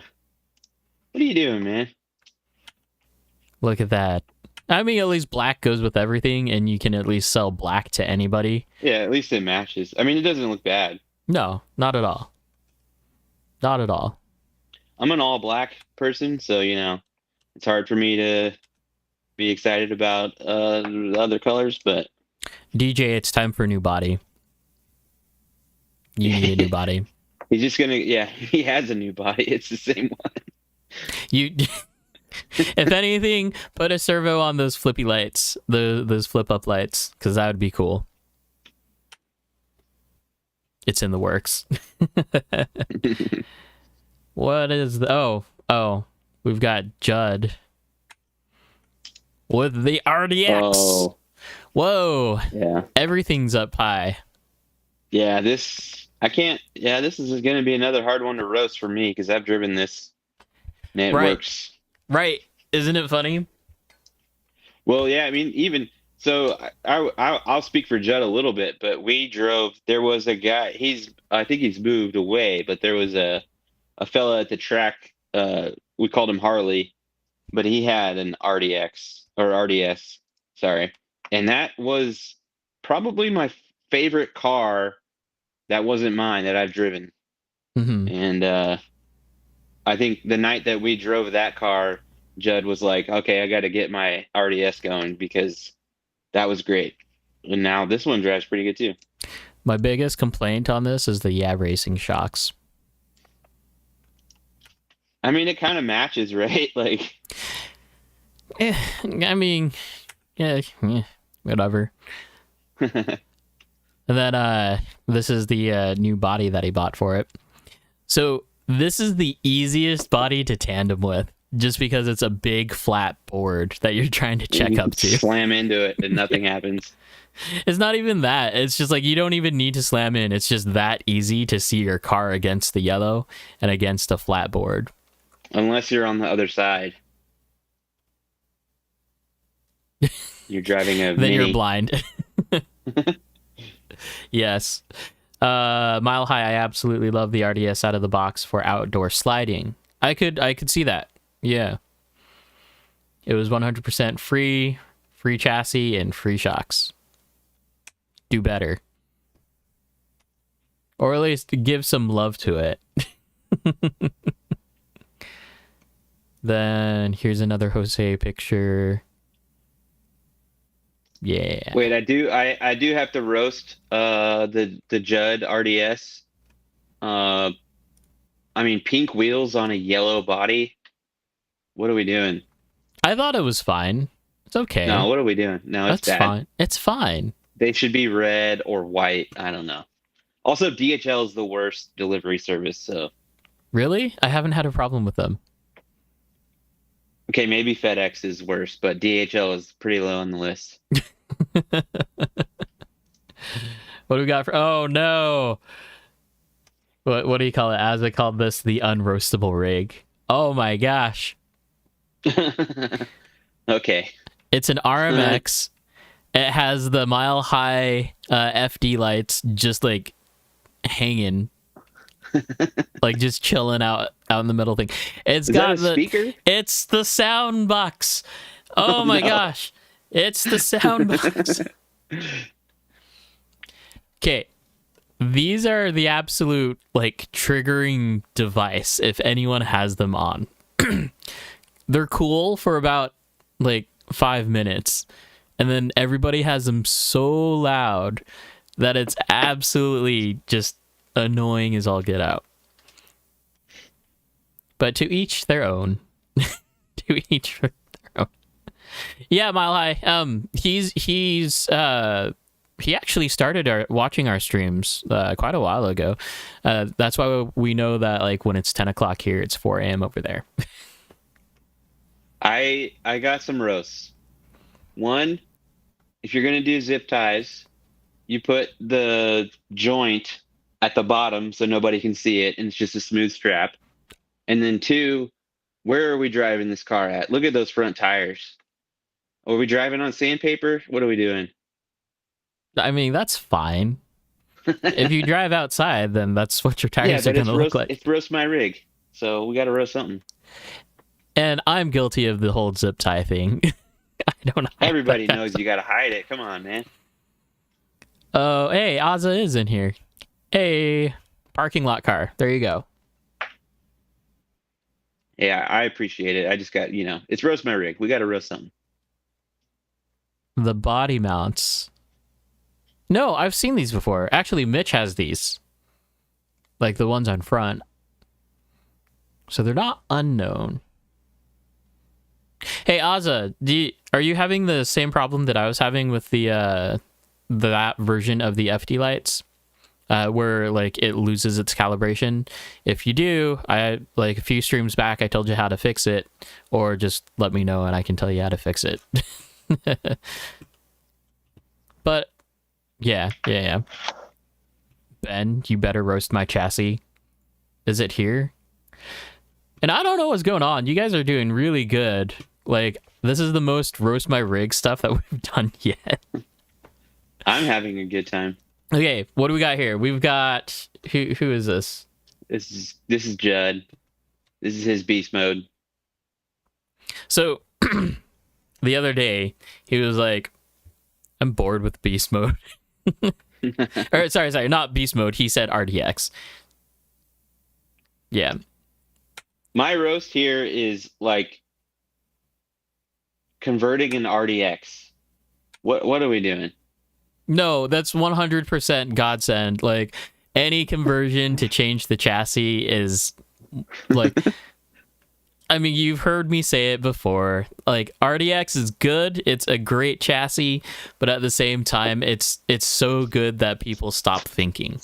What are you doing, man? Look at that. I mean, at least black goes with everything, and you can at least sell black to anybody. Yeah, at least it matches. I mean, it doesn't look bad. No, not at all. Not at all. I'm an all black person, so it's hard for me to be excited about the other colors, but DJ, it's time for a new body. You need a new body. he's just gonna, yeah, he has a new body. It's the same one. You, if anything, put a servo on those flippy lights, those flip up lights, because that would be cool. It's in the works. What is the, oh, we've got Judd with the RDX. Oh, Whoa. yeah. Everything's up high. Yeah, this is going to be another hard one to roast for me because I've driven this and it Right. works. Right. Isn't it funny? Well, yeah, I mean, even so, I'll speak for Judd a little bit, but we drove. There was a guy. I think he's moved away, but there was a fella at the track. We called him Harley, but he had an RDX or RDS, sorry, and that was probably my favorite car that wasn't mine that I've driven. Mm-hmm. And I think the night that we drove that car, Judd was like, "Okay, I got to get my RDS going because that was great." And now this one drives pretty good too. My biggest complaint on this is the racing shocks. I mean, it kind of matches, right? Like, I mean, yeah, whatever. And then this is the new body that he bought for it. So this is the easiest body to tandem with, just because it's a big flat board that you're trying to check up to. Slam into it and nothing happens. It's not even that. It's just like you don't even need to slam in. It's just that easy to see your car against the yellow and against a flat board. Unless you're on the other side. You're driving a Then Mini. you're blind. Yes. Mile High, I absolutely love the RDS out of the box for outdoor sliding. I could see that. Yeah. It was 100% free chassis, and free shocks. Do better. Or at least give some love to it. Then here's another Jose picture. Yeah. Wait, I do have to roast the Judd RDS. I mean, pink wheels on a yellow body. What are we doing? I thought it was fine. It's okay. No, what are we doing? No, it's That's bad. fine. It's fine. They should be red or white. I don't know. Also, DHL is the worst delivery service, so Really? I haven't had a problem with them. okay, maybe FedEx is worse, but DHL is pretty low on the list. What do we got for... Oh, no. What do you call it? As I called this, the Unroastable Rig. Oh, my gosh. Okay. It's an RMX. It has the Mile High FD lights just, like, hanging. Like, just chilling out in the middle thing. It's Is got that a speaker? It's the sound box. Oh, my gosh. It's the sound box. Okay. These are the absolute, like, triggering device if anyone has them on. They're cool for about, like, 5 minutes. And then everybody has them so loud that it's absolutely just annoying as all get out. But to each their own. To each their own. Yeah, Mile High. He actually started watching our streams quite a while ago. That's why we know that, like, when it's 10 o'clock here, it's 4 a.m. over there. I got some roasts. One, if you're gonna do zip ties, you put the joint at the bottom so nobody can see it, and it's just a smooth strap. And then two, where are we driving this car at? Look at those front tires. Are we driving on sandpaper? What are we doing? I mean, that's fine. If you drive outside, then that's what your tires are going to look like. It's roast my rig, so we got to roast something. And I'm guilty of the whole zip tie thing. I don't. Everybody knows you got to hide it. Come on, man. Oh, hey, Ozza is in here. Hey, parking lot car. There you go. Yeah, I appreciate it. I just got, it's roast my rig. We got to roast something. The body mounts. No, I've seen these before. Actually, Mitch has these. Like the ones on front. So they're not unknown. Hey, Azza, are you having the same problem that I was having with the that version of the FD lights? Where like it loses its calibration. If you do, I like a few streams back I told you how to fix it, or just let me know and I can tell you how to fix it. But yeah. Ben, you better roast my chassis. Is it here? And I don't know what's going on. You guys are doing really good. Like, this is the most roast my rig stuff that we've done yet. I'm having a good time. Okay, what do we got here? We've got who is this? This is Judd. This is his beast mode. So the other day he was like, I'm bored with beast mode. Or sorry, not beast mode. He said RDX. Yeah. My roast here is like converting an RDX. What are we doing? No, that's 100% godsend. Like, any conversion to change the chassis is like, I mean, you've heard me say it before. Like, RDX is good. It's a great chassis, but at the same time, it's so good that people stop thinking.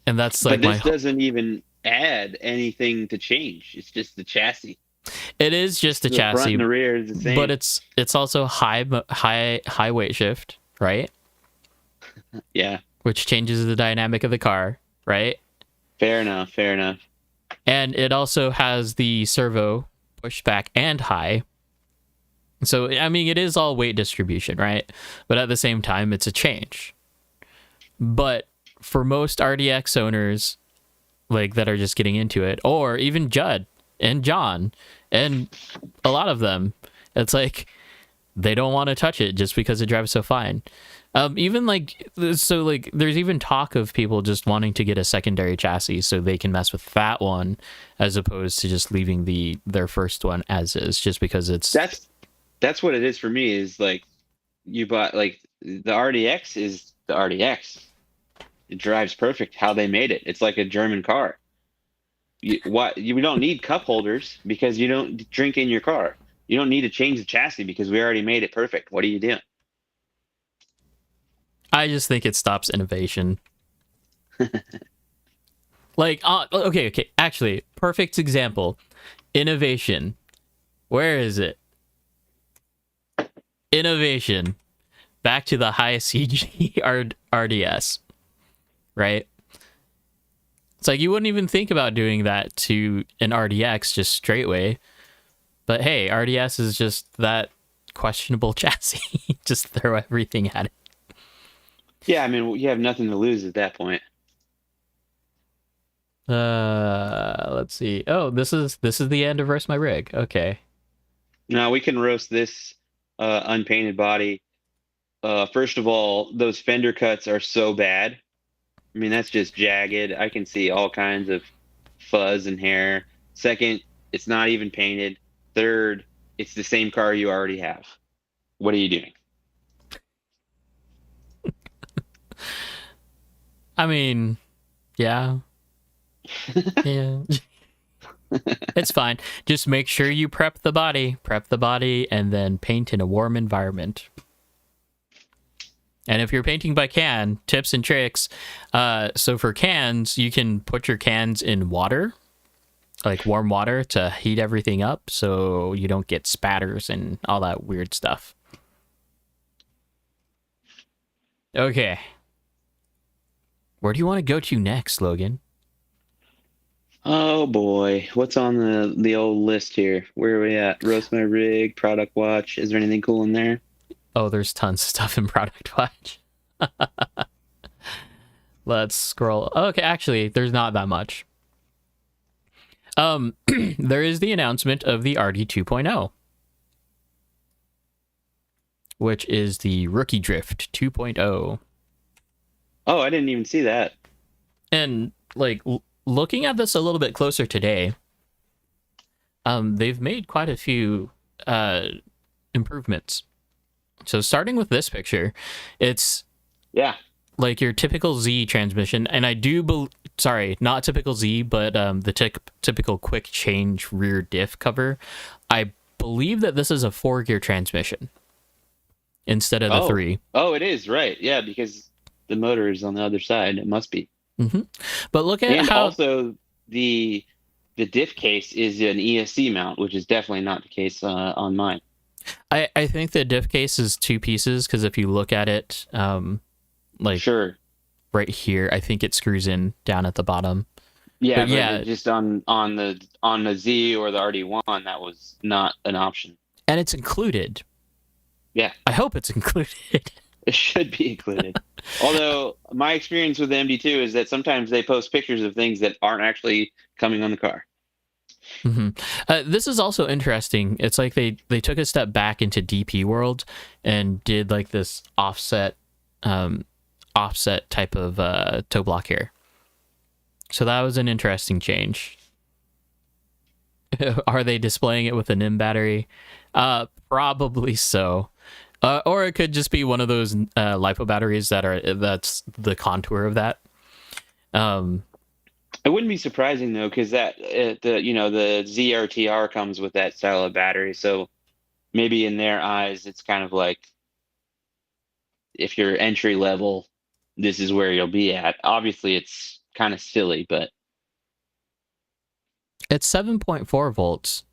And that's like, but this doesn't even add anything to change. It's just the chassis. It is just a the chassis. Front and the rear is the same. But it's also high weight shift, right? Yeah. Which changes the dynamic of the car, right? Fair enough. And it also has the servo pushback and high. So, I mean, it is all weight distribution, right? But at the same time, it's a change. But for most RDX owners, like, that are just getting into it, or even Judd and John and a lot of them, it's like they don't want to touch it just because it drives so fine. Even like, so like there's even talk of people just wanting to get a secondary chassis so they can mess with that one as opposed to just leaving their first one as is, just because it's that's what it is for me. Is like, you bought, like, the RDX is the RDX. It drives perfect how they made it. It's like a German car. You don't need cup holders because you don't drink in your car. You don't need to change the chassis because we already made it perfect. What are you doing? I just think it stops innovation. Like, okay. Actually, perfect example. Innovation. Where is it? Innovation. Back to the high CG RDS. Right? It's like you wouldn't even think about doing that to an RDX just straightway. But hey, RDS is just that questionable chassis. Just throw everything at it. Yeah, I mean, you have nothing to lose at that point. Let's see. Oh, this is the end of Roast My Rig. Okay. Now we can roast this unpainted body. First of all, those fender cuts are so bad. I mean, that's just jagged. I can see all kinds of fuzz and hair. Second, it's not even painted. Third, it's the same car you already have. What are you doing? I mean, yeah. Yeah. It's fine. Just make sure you prep the body, and then paint in a warm environment. And if you're painting by can, tips and tricks. So for cans, you can put your cans in water, like warm water, to heat everything up so you don't get spatters and all that weird stuff. Okay. Where do you want to go to next, Logan? Oh boy, what's on the old list here? Where are we at? Roast My Rig, Product Watch. Is there anything cool in there? Oh, there's tons of stuff in Product Watch. Let's scroll. Okay, actually, there's not that much. There is the announcement of the RD 2.0, which is the Rookie Drift 2.0. Oh, I didn't even see that. And like, looking at this a little bit closer today, they've made quite a few improvements. So starting with this picture, it's like your typical Z transmission, and I do sorry, not typical Z, but the typical quick change rear diff cover. I believe that this is a 4-gear transmission instead of the 3. Oh, it is, right? Yeah, because the motor is on the other side. It must be. Mm-hmm. But look at and how also the diff case is an ESC mount, which is definitely not the case on mine. I think the diff case is 2 pieces, because if you look at it, like sure, right here, I think it screws in down at the bottom. Yeah, but yeah, just on the Z or the RD1, that was not an option. And it's included. Yeah, I hope it's included. It should be included. Although my experience with the MD2 is that sometimes they post pictures of things that aren't actually coming on the car. Mm-hmm. This is also interesting. It's like they took a step back into DP world and did like this offset type of toe block here. So that was an interesting change. Are they displaying it with a NIM battery? Probably so. Or it could just be one of those LiPo batteries that's the contour of that. It wouldn't be surprising though, because that the ZRTR comes with that style of battery. So maybe in their eyes, it's kind of like, if you're entry level, this is where you'll be at. Obviously, it's kind of silly, but it's 7.4 volts.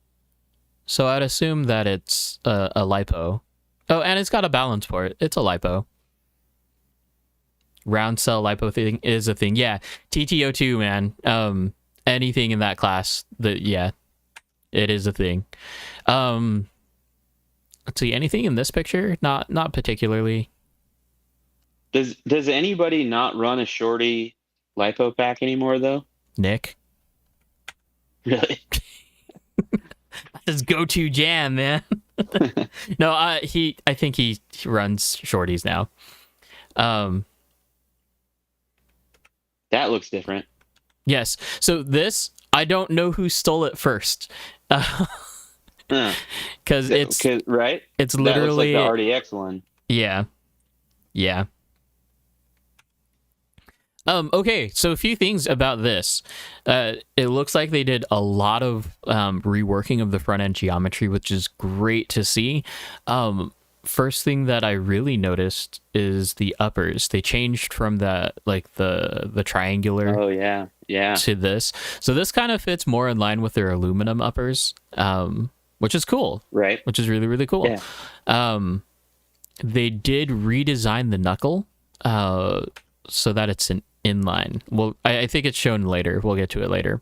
So I'd assume that it's a LiPo. Oh, and it's got a balance port. It's a LiPo. Round cell LiPo thing is a thing. Yeah, TTO2, man. Anything in that class, it is a thing. Let's see, anything in this picture? Not particularly. Does anybody not run a shorty LiPo pack anymore though? Nick. Really? His go-to jam, man. No, I think he runs shorties now. That looks different. Yes. So this, I don't know who stole it first. Because it's right. It's literally that looks like the RDX one. Yeah. Okay, so a few things about this. It looks like they did a lot of reworking of the front end geometry, which is great to see. First thing that I really noticed is the uppers. They changed from the triangular. Oh yeah. To this, so this kind of fits more in line with their aluminum uppers, which is cool. Right. Which is really, really cool. Yeah. They did redesign the knuckle, so that it's an inline. Well, I think it's shown later. We'll get to it later.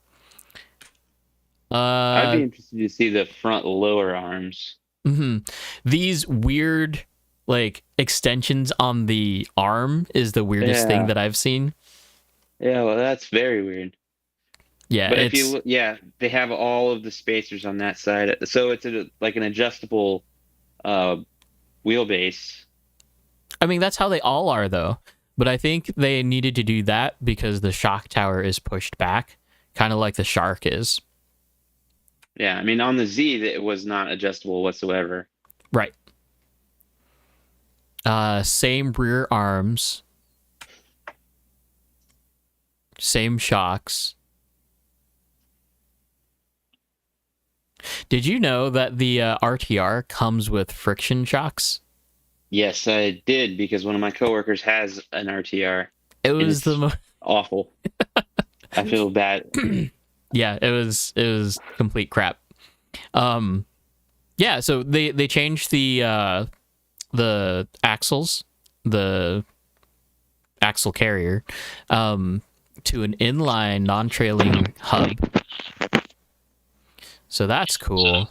I'd be interested to see the front lower arms. Mm-hmm. These weird like extensions on the arm is the weirdest thing that I've seen. Yeah, well, that's very weird. Yeah, but if you they have all of the spacers on that side, so it's like an adjustable wheelbase. I mean, that's how they all are, though. But I think they needed to do that because the shock tower is pushed back, kind of like the Shark is. Yeah, I mean, on the Z, it was not adjustable whatsoever. Right. Same rear arms. Same shocks. Did you know that the RTR comes with friction shocks? Yes, I did, because one of my coworkers has an RTR. It was awful. I feel bad. Yeah, it was complete crap. Yeah, so they changed the axles, the axle carrier, to an inline non-trailing hub. So that's cool.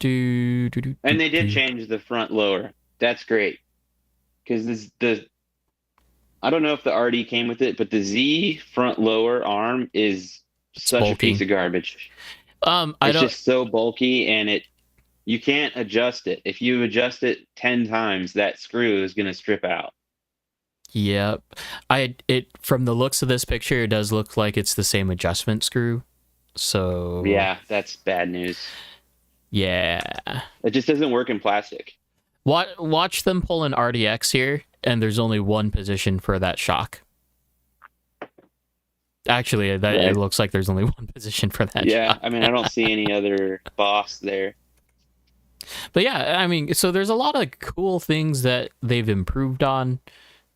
And they did change the front lower. That's great. Because I don't know if the RD came with it, but the Z front lower arm is such a piece of garbage. It's just so bulky, and you can't adjust it. If you adjust it 10 times, that screw is going to strip out. Yep. It from the looks of this picture, it does look like it's the same adjustment screw. So Yeah, that's bad news. yeah. It just doesn't work in plastic. Watch them pull an RDX here, and there's only one position for that shock. Actually, that Right. it looks like there's only one position for that Yeah, shock. I mean, I don't see any other boss there. But yeah, I mean, so there's a lot of cool things that they've improved on,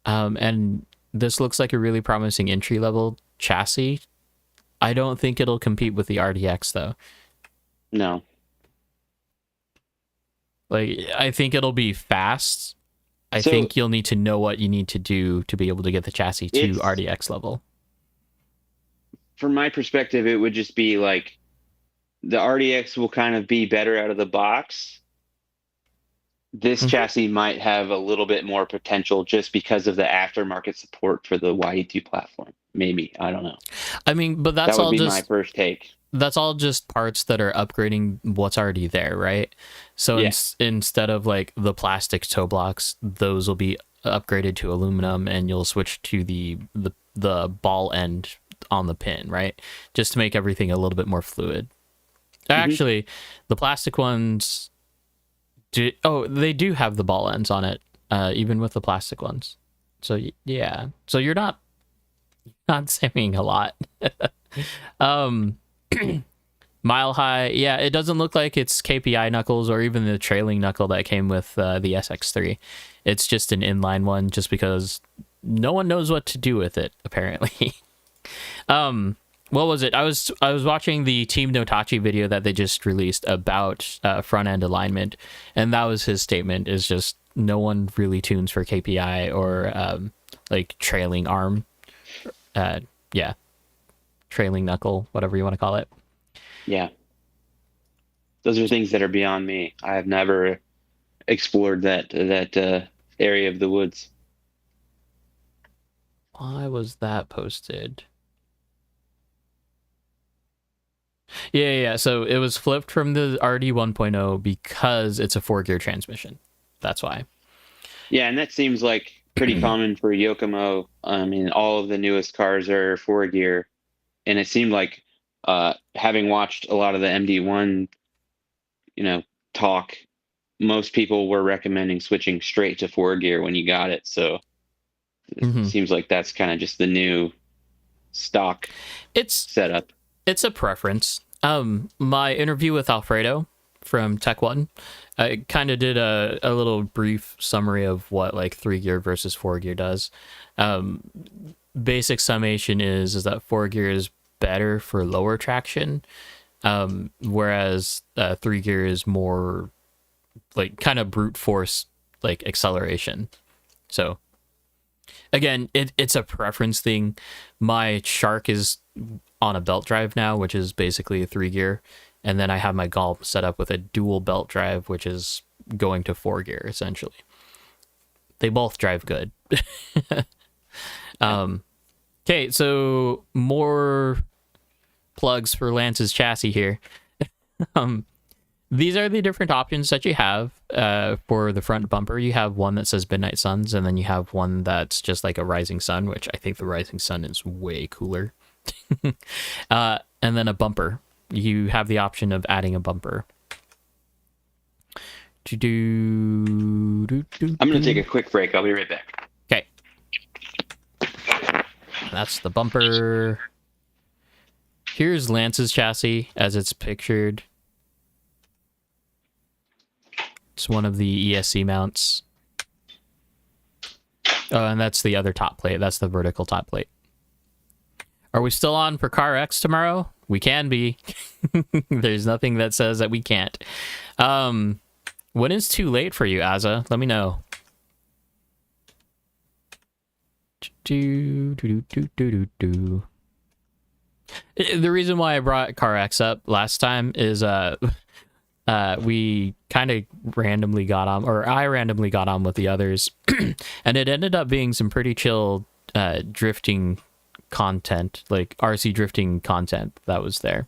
and this looks like a really promising entry level chassis. I don't think it'll compete with the RDX though. No. Like, I think it'll be fast. I So think you'll need to know what you need to do to be able to get the chassis to it's, RDX level. from my perspective, it would just be like the RDX will kind of be better out of the box. This Mhm. chassis might have a little bit more potential just because of the aftermarket support for the YE2 platform. Maybe. I don't know. I mean, but That would be my first take. that's all just parts that are upgrading what's already there, right? So Yeah. instead of like the plastic toe blocks, those will be upgraded to aluminum, and you'll switch to the ball end on the pin, right? Just to make everything a little bit more fluid. Actually, the plastic ones they do have the ball ends on it, even with the plastic ones. So yeah, so you're not saving a lot. Mile High, yeah, it doesn't look like it's KPI knuckles or even the trailing knuckle that came with the SX3. It's just an inline one, just because no one knows what to do with it, apparently. What was it? I was watching the Team Notachi video that they just released about front end alignment, and that was his statement: is just no one really tunes for KPI or like trailing arm, yeah, trailing knuckle, whatever you want to call it. Yeah. Those are things that are beyond me. I have never explored that area of the woods. Why was that posted? Yeah. So it was flipped from the RD 1.0 because it's a 4-gear transmission. That's why. Yeah, and that seems like pretty common for Yokomo. I mean, all of the newest cars are 4-gear, and it seemed like having watched a lot of the MD1, talk, most people were recommending switching straight to 4-gear when you got it. So it seems like that's kind of just the new stock setup. It's a preference. My interview with Alfredo from Tech One, I kind of did a little brief summary of what like 3-gear versus 4-gear does. Basic summation is that 4-gear is better for lower traction, whereas 3-gear is more like kind of brute force, like acceleration. So again, it's a preference thing. My Shark is on a belt drive now, which is basically a 3-gear, and then I have my Golf set up with a dual belt drive, which is going to 4-gear essentially. They both drive good. Okay, so more plugs for Lance's chassis here. These are the different options that you have for the front bumper. You have one that says Midnight Suns, and then you have one that's just like a Rising Sun, which I think the Rising Sun is way cooler. And then a bumper. You have the option of adding a bumper. I'm going to take a quick break. I'll be right back. Okay. That's the bumper. Here's Lance's chassis as it's pictured. It's one of the ESC mounts. Oh, and that's the other top plate. That's the vertical top plate. Are we still on for Car X tomorrow? We can be. There's nothing that says that we can't. When is too late for you, Azza? Let me know. The reason why I brought Car X up last time is we kind of randomly got on, or I randomly got on with the others, and it ended up being some pretty chill drifting content, like RC drifting content that was there.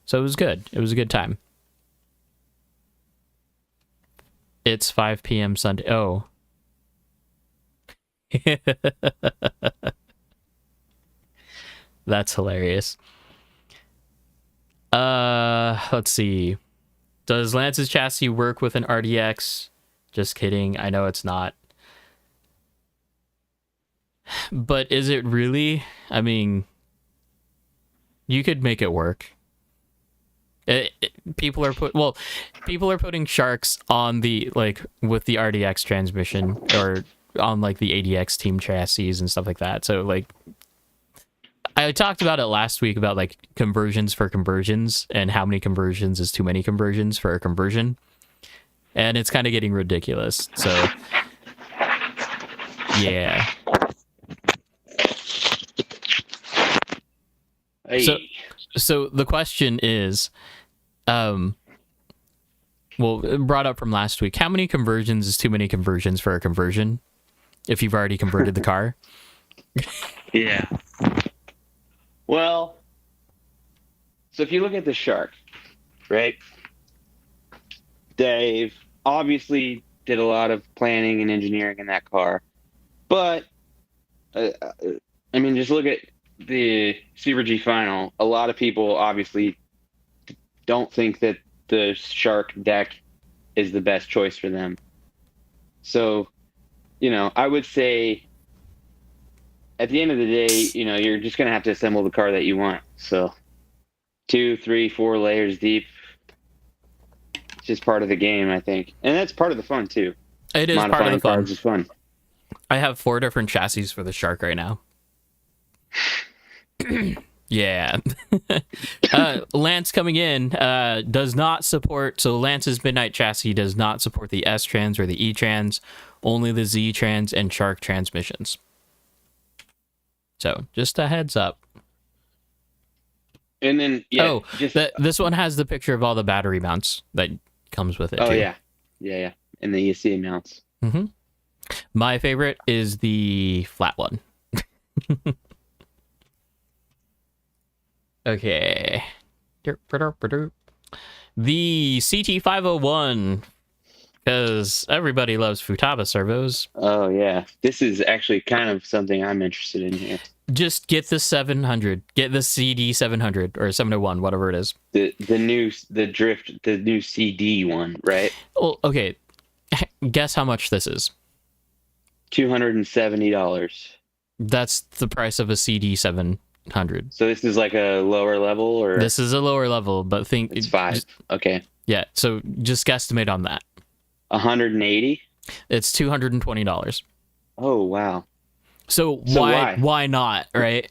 So it was good. It was a good time. It's 5 p.m. Sunday. Oh. That's hilarious. Let's see. Does Lance's chassis work with an RDX? Just kidding. I know it's not. But is it really? I mean, you could make it work. People are putting Sharks on the with the RDX transmission or on the ADX team chassis and stuff like that. So I talked about it last week about conversions for conversions and how many conversions is too many conversions for a conversion, and it's kind of getting ridiculous. So yeah. Hey. So the question is, brought up from last week, how many conversions is too many conversions for a conversion if you've already converted the car? Yeah. Well, so if you look at the Shark, right? Dave obviously did a lot of planning and engineering in that car, but I mean, just look at the Super G final. A lot of people obviously don't think that the Shark deck is the best choice for them. So, I would say at the end of the day, you're just going to have to assemble the car that you want. So 2, 3, 4 layers deep. It's just part of the game, I think. And that's part of the fun too. It is part of the fun. Cars is fun. I have 4 different chassis for the Shark right now. Yeah. Lance coming in does not support, so Lance's Midnight chassis does not support the S-Trans or the E-Trans, only the Z-Trans and Shark transmissions. So just a heads up. And then, this one has the picture of all the battery mounts that comes with it too. Yeah. And the ESC mounts. Mm-hmm. My favorite is the flat one. Okay. The CT501, because everybody loves Futaba servos. Oh, yeah. This is actually kind of something I'm interested in here. Just get the 700. Get the CD 700 or 701, whatever it is. The new CD one, right? Well, okay. Guess how much this is? $270. That's the price of a CD 700. So this is like a lower level, or this is a lower level, but think it's 5. Okay. Yeah, so just guesstimate on that. 180. It's $220. Oh wow. So why not, right?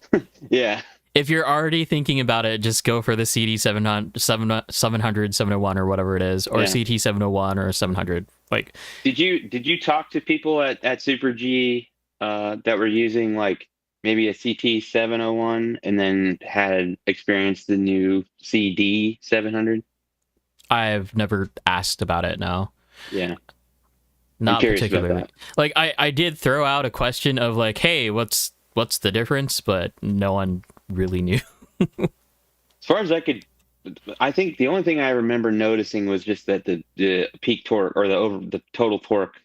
Yeah. If you're already thinking about it, just go for the CD 700, 701 or whatever it is, or CT 701 or 700. Did you talk to people at Super G that were using maybe a CT 701 and then had experienced the new CD 700? I've never asked about it, no. Yeah. Not particularly. I did throw out a question of hey, what's the difference? But no one really knew. As far as I think the only thing I remember noticing was just that the peak torque or the total torque,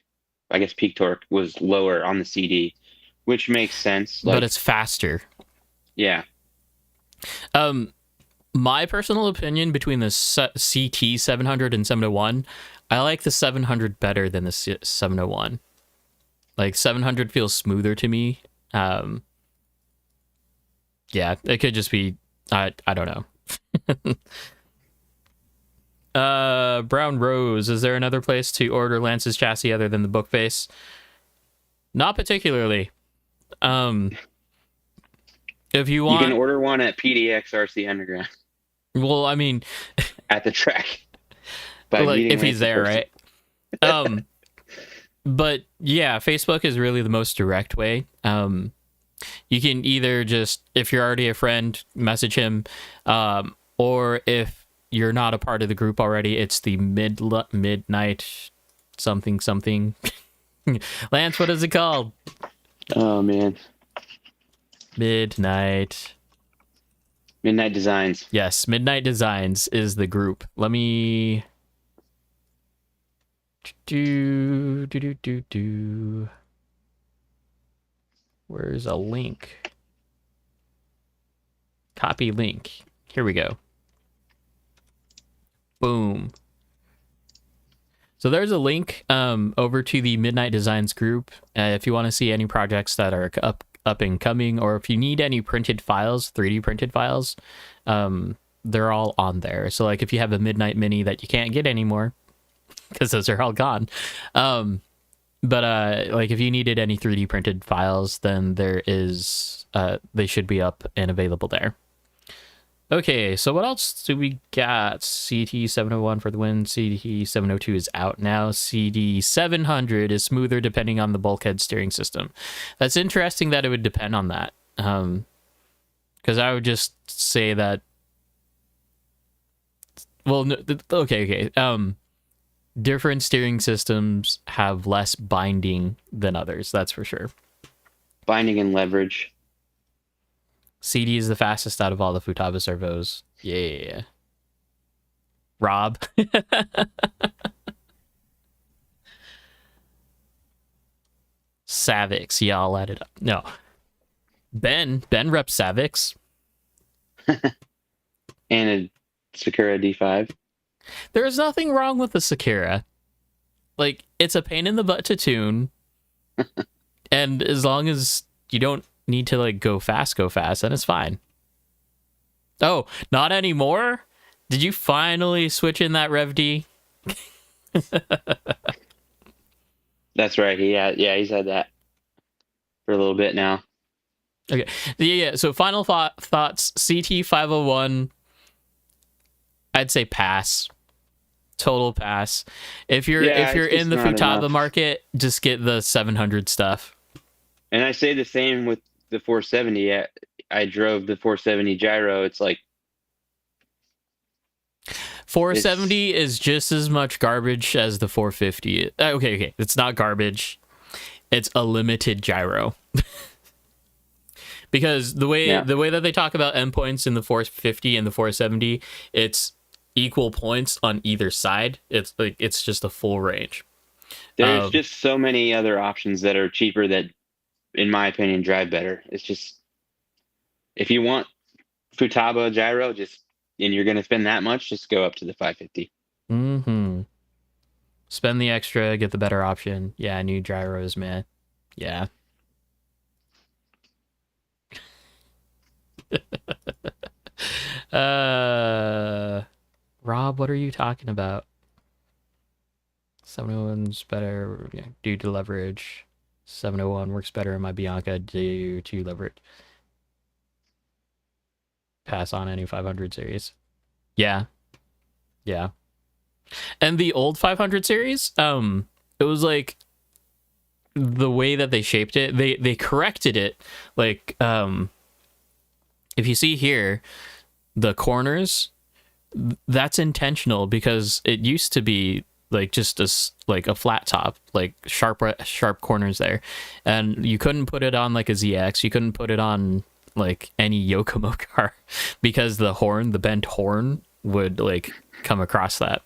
I guess peak torque, was lower on the CD. Which makes sense. But it's faster. Yeah. My personal opinion between the CT 700 and 701, I like the 700 better than the 701. 700 feels smoother to me. Yeah, it could just be, I don't know. Brown Rose, is there another place to order Lance's chassis other than the book face? Not particularly. If you want, you can order one at PDX RC Underground. Well, I mean, at the track. If he's there, right? But yeah, Facebook is really the most direct way. You can either just, if you're already a friend, message him, or if you're not a part of the group already, it's the midnight something. Lance, what is it called? Oh man, Midnight Designs. Yes, Midnight Designs is the group. Let me do. Where's a link? Copy link. Here we go. Boom. So there's a link over to the Midnight Designs group if you want to see any projects that are up and coming, or if you need any printed files, 3D printed files, they're all on there. So like if you have a Midnight Mini that you can't get anymore because those are all gone, but like if you needed any 3D printed files, then there is they should be up and available there. Okay, so what else do we got? CT701 for the win. CT702 is out now. CD700 is smoother depending on the bulkhead steering system. That's interesting that it would depend on that. Because I would just say that... Well, no, okay. Different steering systems have less binding than others, that's for sure. Binding and leverage. CD is the fastest out of all the Futaba servos. Yeah. Rob. Savix. Yeah, I'll add it up. No. Ben reps Savix. And a Sakura D5. There is nothing wrong with the Sakura. Like, it's a pain in the butt to tune. And as long as you don't need to like go fast, and it's fine. Oh, not anymore? Did you finally switch in that Rev D? That's right. He's had that for a little bit now. Okay. Yeah. So final thoughts. CT501. I'd say pass. Total pass. If you're in the Futaba market, just get the 700 stuff. And I say the same with the 470. I drove the 470 gyro. It's like 470 is just as much garbage as the 450. Okay. It's not garbage. It's a limited gyro. Because the way that they talk about endpoints in the 450 and the 470, it's equal points on either side. It's like it's just a full range. There's just so many other options that are cheaper that, in my opinion, drive better. It's just, if you want Futaba gyro, and you're going to spend that much, just go up to the 550. Mm-hmm. Spend the extra, get the better option. Yeah, new gyros, man. Yeah. Rob, what are you talking about? 701's better due to leverage. 701 works better in my Bianca due to leverage. Pass on any 500 series. Yeah. And the old 500 series, it was like the way that they shaped it, they corrected it. Like, if you see here, the corners, that's intentional because it used to be like just a flat top, like sharp corners there, and you couldn't put it on like a ZX. You couldn't put it on like any Yokomo car because the bent horn would like come across that.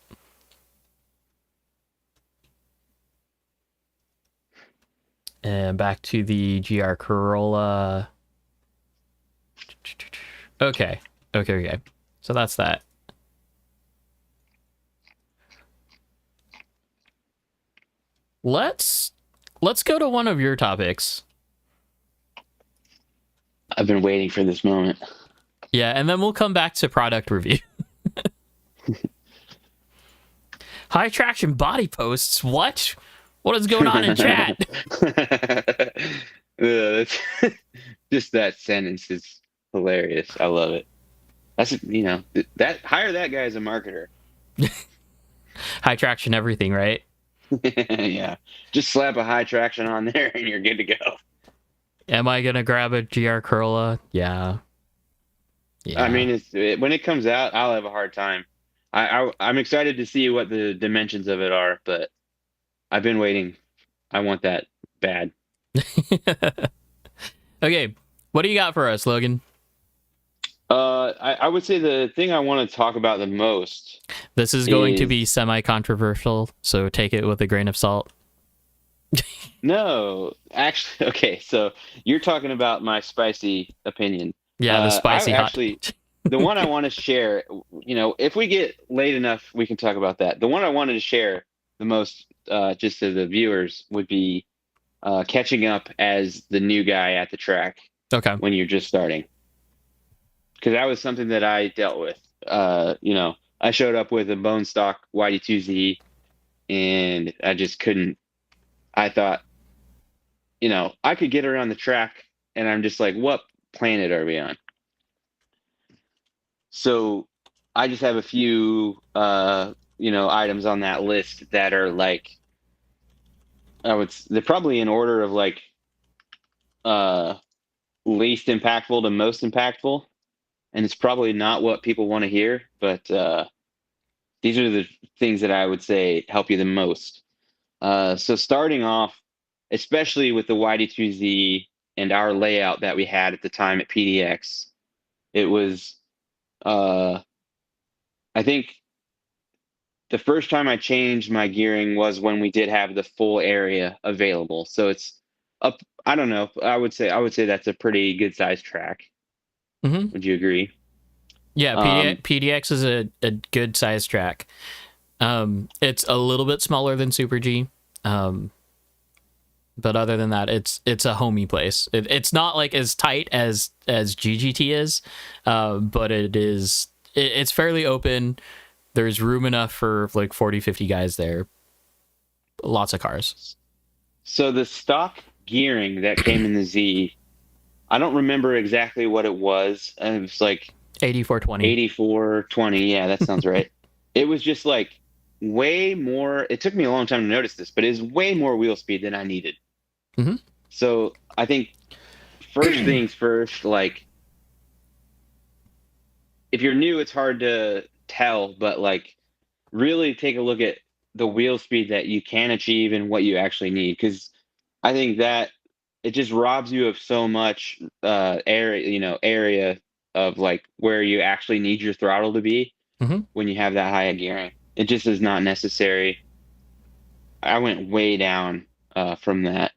And back to the GR Corolla. Okay. So that's that. Let's go to one of your topics. I've been waiting for this moment. Yeah, and then we'll come back to product review. High traction body posts. What? What is going on in chat? Just that sentence is hilarious. I love it. That's that hire that guy as a marketer. High traction everything, right? Yeah. Just slap a high traction on there and you're good to go. Am I gonna grab a GR Corolla? Yeah. I mean, when it comes out, I'll have a hard time. I'm excited to see what the dimensions of it are, but I've been waiting. I want that bad. Okay, what do you got for us, Logan? I would say the thing I want to talk about the most. This is going to be semi-controversial, so take it with a grain of salt. No, actually, okay. So you're talking about my spicy opinion. Yeah, the I spicy hot actually, take. the one I want to share, if we get late enough, we can talk about that. The one I wanted to share the most, just to the viewers, would be catching up as the new guy at the track Okay. when you're just starting. Because that was something that I dealt with. I showed up with a bone stock YD2Z, and I just couldn't. I thought, I could get around the track, and I'm just like, what planet are we on? So I just have a few, items on that list that are like, they're probably in order of like, uh, least impactful to most impactful. And it's probably not what people want to hear, but these are the things that I would say help you the most. So starting off, especially with the YD2Z and our layout that we had at the time at PDX, it was, I think the first time I changed my gearing was when we did have the full area available. So it's up, I don't know. I would say that's a pretty good sized track. Hmm. Would you agree? Yeah, Um, PDX is a good size track. It's a little bit smaller than Super G. Um, but other than that, it's a homey place. It's not like as tight as GGT is, but it's fairly open. There's room enough for like 40, 50 guys there. Lots of cars. so the stock gearing that came in the Z, I don't remember exactly what it was. It was like 8420. 8420. Yeah, that sounds right. It was just like way more. It took me a long time to notice this, but it was way more wheel speed than I needed. Hmm. So I think first things first, like if you're new, it's hard to tell, but like really take a look at the wheel speed that you can achieve and what you actually need. Because I think that it just robs you of so much area of like where you actually need your throttle to be Hmm. when you have that high a gearing. It just is not necessary. I went way down from that,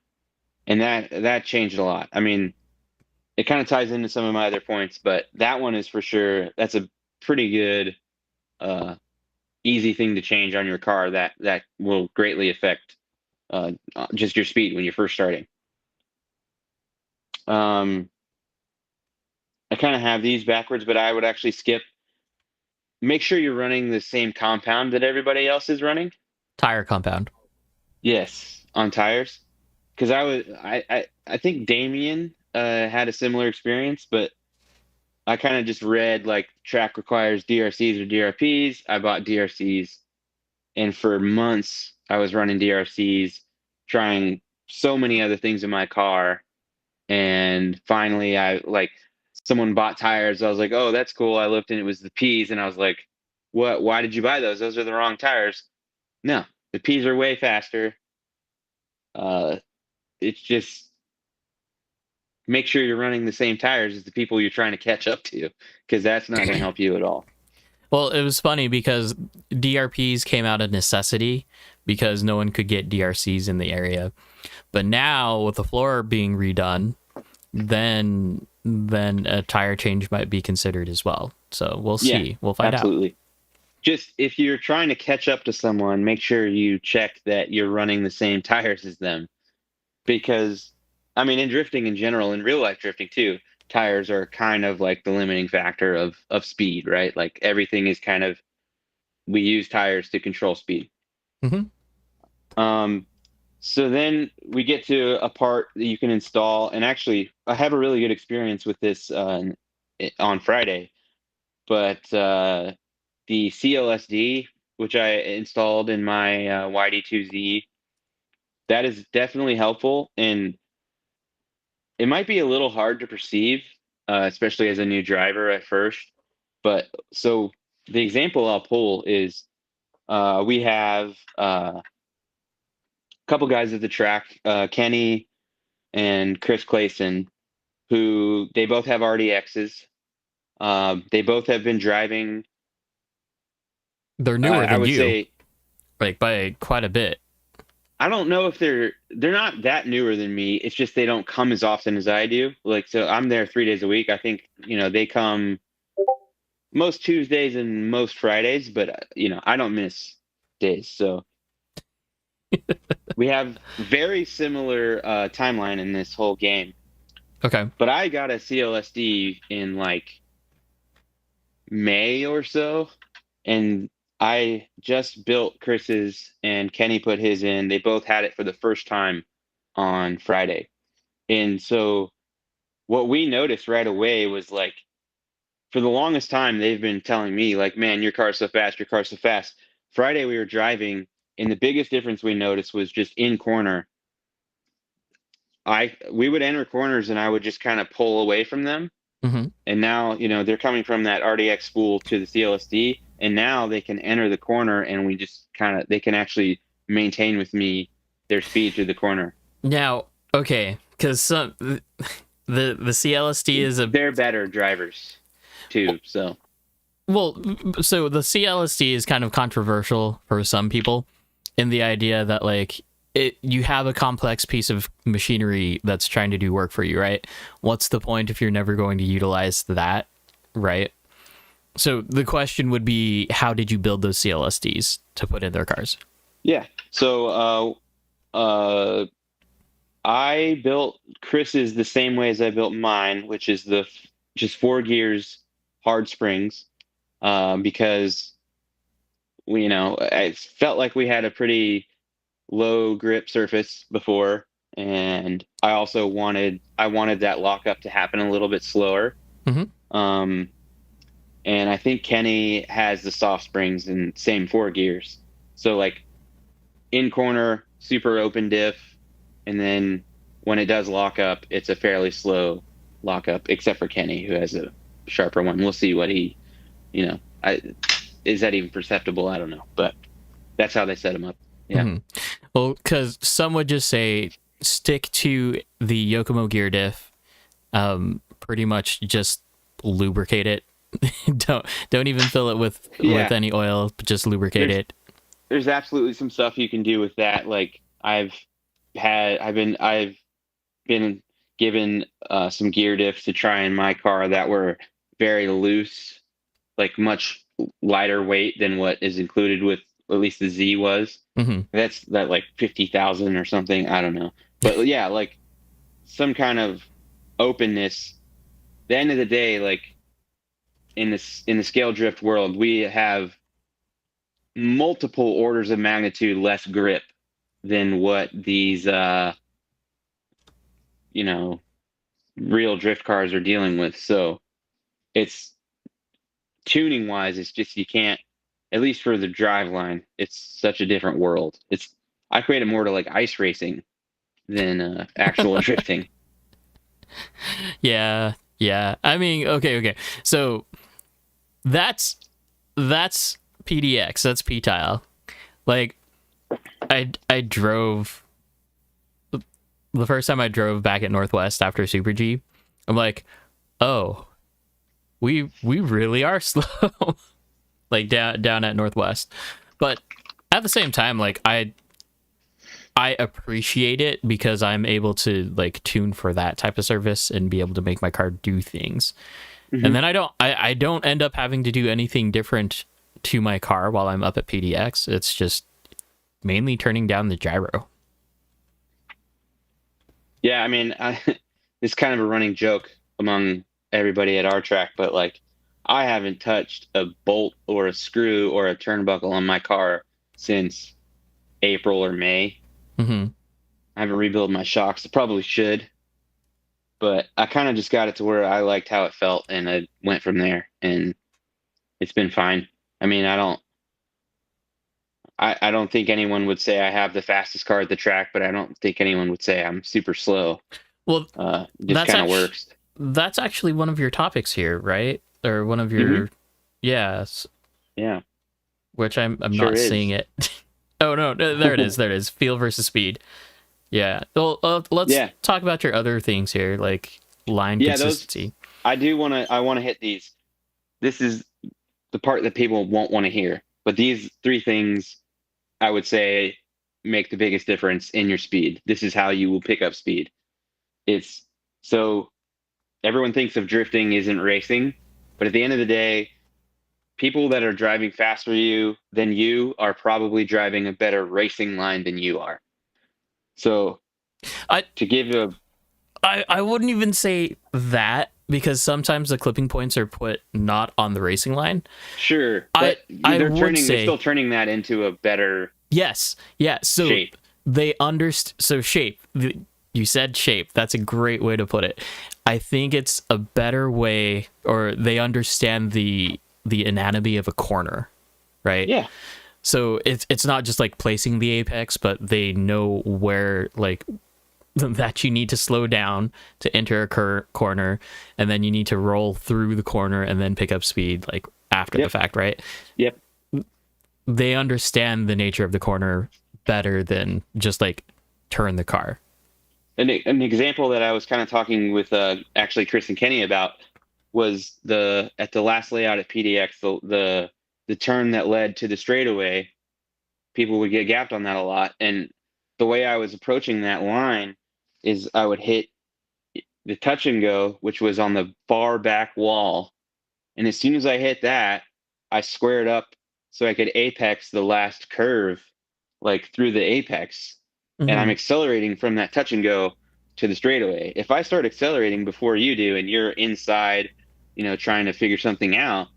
and that changed a lot. I mean, it kind of ties into some of my other points, but that one is for sure. That's a pretty good, uh, easy thing to change on your car that will greatly affect just your speed when you're first starting. Um, I kind of have these backwards, but I would actually skip. Make sure you're running the same compound that everybody else is running. Tire compound. Yes, on tires. Because I think Damien had a similar experience, but I kind of just read like track requires DRCs or DRPs. I bought DRCs, and for months I was running DRCs, trying so many other things in my car, and finally I like someone bought tires. I was like, oh, that's cool. I looked and it was the P's, and I was like, what? Why did you buy those? Those are the wrong tires. No, the P's are way faster. Uh, it's just make sure you're running the same tires as the people you're trying to catch up to, because that's not going to help you at all. Well, it was funny because DRPs came out of necessity because no one could get DRCs in the area. But now with the floor being redone, then a tire change might be considered as well. So we'll Yeah, see. We'll find out. absolutely. Just if you're trying to catch up to someone, make sure you check that you're running the same tires as them. Because, I mean, in drifting in general, in real life drifting too, tires are kind of like the limiting factor of speed, right? Like everything is kind of, we use tires to control speed. Hmm. Um, so then we get to a part that you can install, and actually, I have a really good experience with this on Friday. But the CLSD, which I installed in my YD2Z, that is definitely helpful, and it might be a little hard to perceive, especially as a new driver at first. But so the example I'll pull is we have a couple guys at the track, Kenny and Chris Clayson, who they both have RDXs. They both have been driving. They're newer I than would you, say like by quite a bit. I don't know if they're not that newer than me. It's just they don't come as often as I do. Like, so I'm there 3 days a week. I think, they come most Tuesdays and most Fridays, but I don't miss days. So we have very similar timeline in this whole game. Okay. But I got a CLSD in like May or so, and I just built Chris's and Kenny put his in. They both had it for the first time on Friday. And so what we noticed right away was like, for the longest time, they've been telling me, like, man, your car's so fast, your car's so fast. Friday, we were driving, and the biggest difference we noticed was just in corner. We would enter corners, and I would just kind of pull away from them. Mm-hmm. And now, they're coming from that RDX spool to the CLSD, and now they can enter the corner, and we just they can actually maintain with me their speed through the corner. Now, okay, because the CLSD is they're better drivers too. So so the CLSD is kind of controversial for some people in the idea that like you have a complex piece of machinery that's trying to do work for you, right? What's the point if you're never going to utilize that, right? So the question would be, how did you build those CLSDs to put in their cars? Yeah. So I built Chris's the same way as I built mine, which is just 4 gears, hard springs, because I felt like we had a pretty low grip surface before, and I also wanted that lockup to happen a little bit slower. Mm-hmm. And I think Kenny has the soft springs and same 4 gears. So like in corner, super open diff, and then when it does lock up, it's a fairly slow lockup, except for Kenny, who has a sharper one. We'll see what he, is that even perceptible? I don't know, but that's how they set him up. Yeah. Mm-hmm. Well, because some would just say stick to the Yokomo gear diff, pretty much just lubricate it. don't even fill it with any oil, but just lubricate it. There's absolutely some stuff you can do with that. Like I've been given some gear diffs to try in my car that were very loose, like much lighter weight than what is included with at least the Z was. Mm-hmm. That's that like 50,000 or something. I don't know, but yeah, like some kind of openness. At the end of the day, like in the scale drift world, we have multiple orders of magnitude less grip than what these real drift cars are dealing with. So it's tuning wise, it's just you can't, at least for the drive line, it's such a different world. I equate it more to like ice racing than actual drifting. Yeah. I mean, okay. So that's PDX. That's P-Tile. Like, I drove the first time I drove back at Northwest after Super G. I'm like, oh, we really are slow, like down at Northwest. But at the same time, like I appreciate it because I'm able to like tune for that type of service and be able to make my car do things. Mm-hmm. And then I don't end up having to do anything different to my car while I'm up at PDX. It's just mainly turning down the gyro. Yeah, I mean, it's kind of a running joke among everybody at our track, but like I haven't touched a bolt or a screw or a turnbuckle on my car since April or May. Mm-hmm. I haven't rebuilt my shocks. I probably should, but I kind of just got it to where I liked how it felt, and I went from there, and it's been fine. I mean, I don't think anyone would say I have the fastest car at the track, but I don't think anyone would say I'm super slow. Well, just kind of works. That's actually one of your topics here, right? Or one of your, mm-hmm. Yes. Yeah. Which I'm sure not seeing it. Oh no, there it is. There it is. Feel versus speed. Yeah. Well, let's talk about your other things here, like line consistency. I want to hit these. This is the part that people won't want to hear, but these three things, I would say, make the biggest difference in your speed. This is how you will pick up speed. It's so everyone thinks of drifting isn't racing, but at the end of the day, people that are driving faster than you are probably driving a better racing line than you are. So to give I wouldn't even say that, because sometimes the clipping points are put not on the racing line. Sure, but they're still turning that into a better so shape. They so shape. You said shape. That's a great way to put it. I think it's a better way, or they understand the anatomy of a corner, right? Yeah. So it's not just like placing the apex, but they know where, like, that you need to slow down to enter a corner, and then you need to roll through the corner and then pick up speed, like, after the fact, right? Yep. They understand the nature of the corner better than just like turn the car. An example that I was kind of talking with actually Chris and Kenny about was at the last layout at PDX, the turn that led to the straightaway. People would get gapped on that a lot, and the way I was approaching that line is I would hit the touch and go, which was on the far back wall, and as soon as I hit that, I squared up so I could apex the last curve, like through the apex. And I'm accelerating from that touch and go to the straightaway. If I start accelerating before you do and you're inside, trying to figure something out,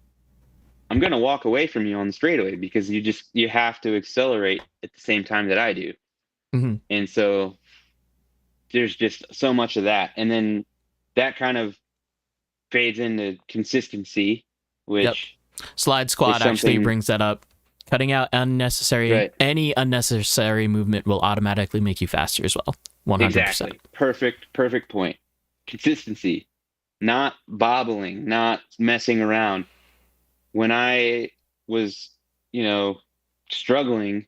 I'm going to walk away from you on the straightaway, because you have to accelerate at the same time that I do. And so there's just so much of that. And then that kind of fades into consistency, which Slide Squad actually brings that up. Cutting out any unnecessary movement will automatically make you faster as well. 100%. Exactly. Perfect point. Consistency, not bobbling, not messing around. When I was, struggling,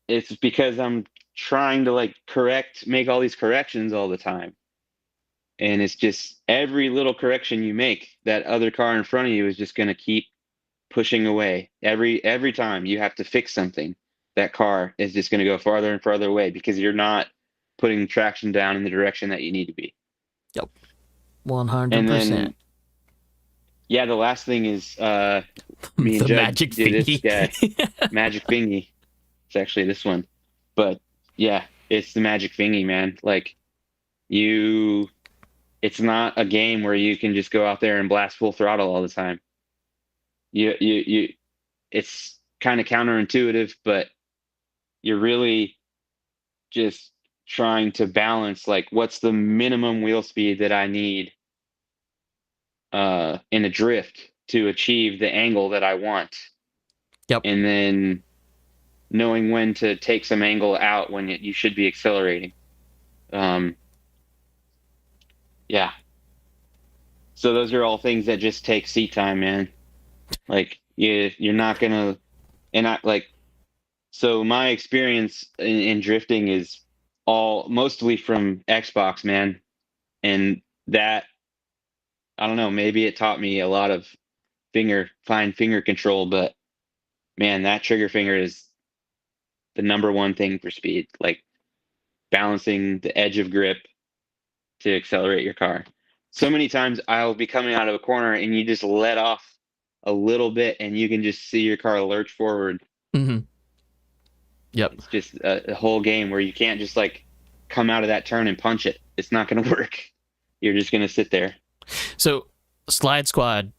it's because I'm trying to make all these corrections all the time. And it's just every little correction you make, that other car in front of you is just going to keep pushing away. Every time you have to fix something, that car is just going to go farther and farther away, because you're not putting traction down in the direction that you need to be. Yep. 100%. And then, the last thing is me and the Judd magic thingy. Magic thingy. It's actually this one. But yeah, it's the magic thingy, man. It's not a game where you can just go out there and blast full throttle all the time. It's kind of counterintuitive, but you're really just trying to balance, what's the minimum wheel speed that I need in a drift to achieve the angle that I want. Yep. And then knowing when to take some angle out when you should be accelerating. So those are all things that just take seat time, man. You're not gonna, so my experience in drifting is mostly from Xbox, man. And that, I don't know, maybe it taught me a lot of fine finger control, but man, that trigger finger is the number one thing for speed, balancing the edge of grip to accelerate your car. So many times I'll be coming out of a corner and you just let off a little bit and you can just see your car lurch forward. Yep. It's just a whole game where you can't just come out of that turn and punch it. It's not going to work. You're just going to sit there. So Slide Squad,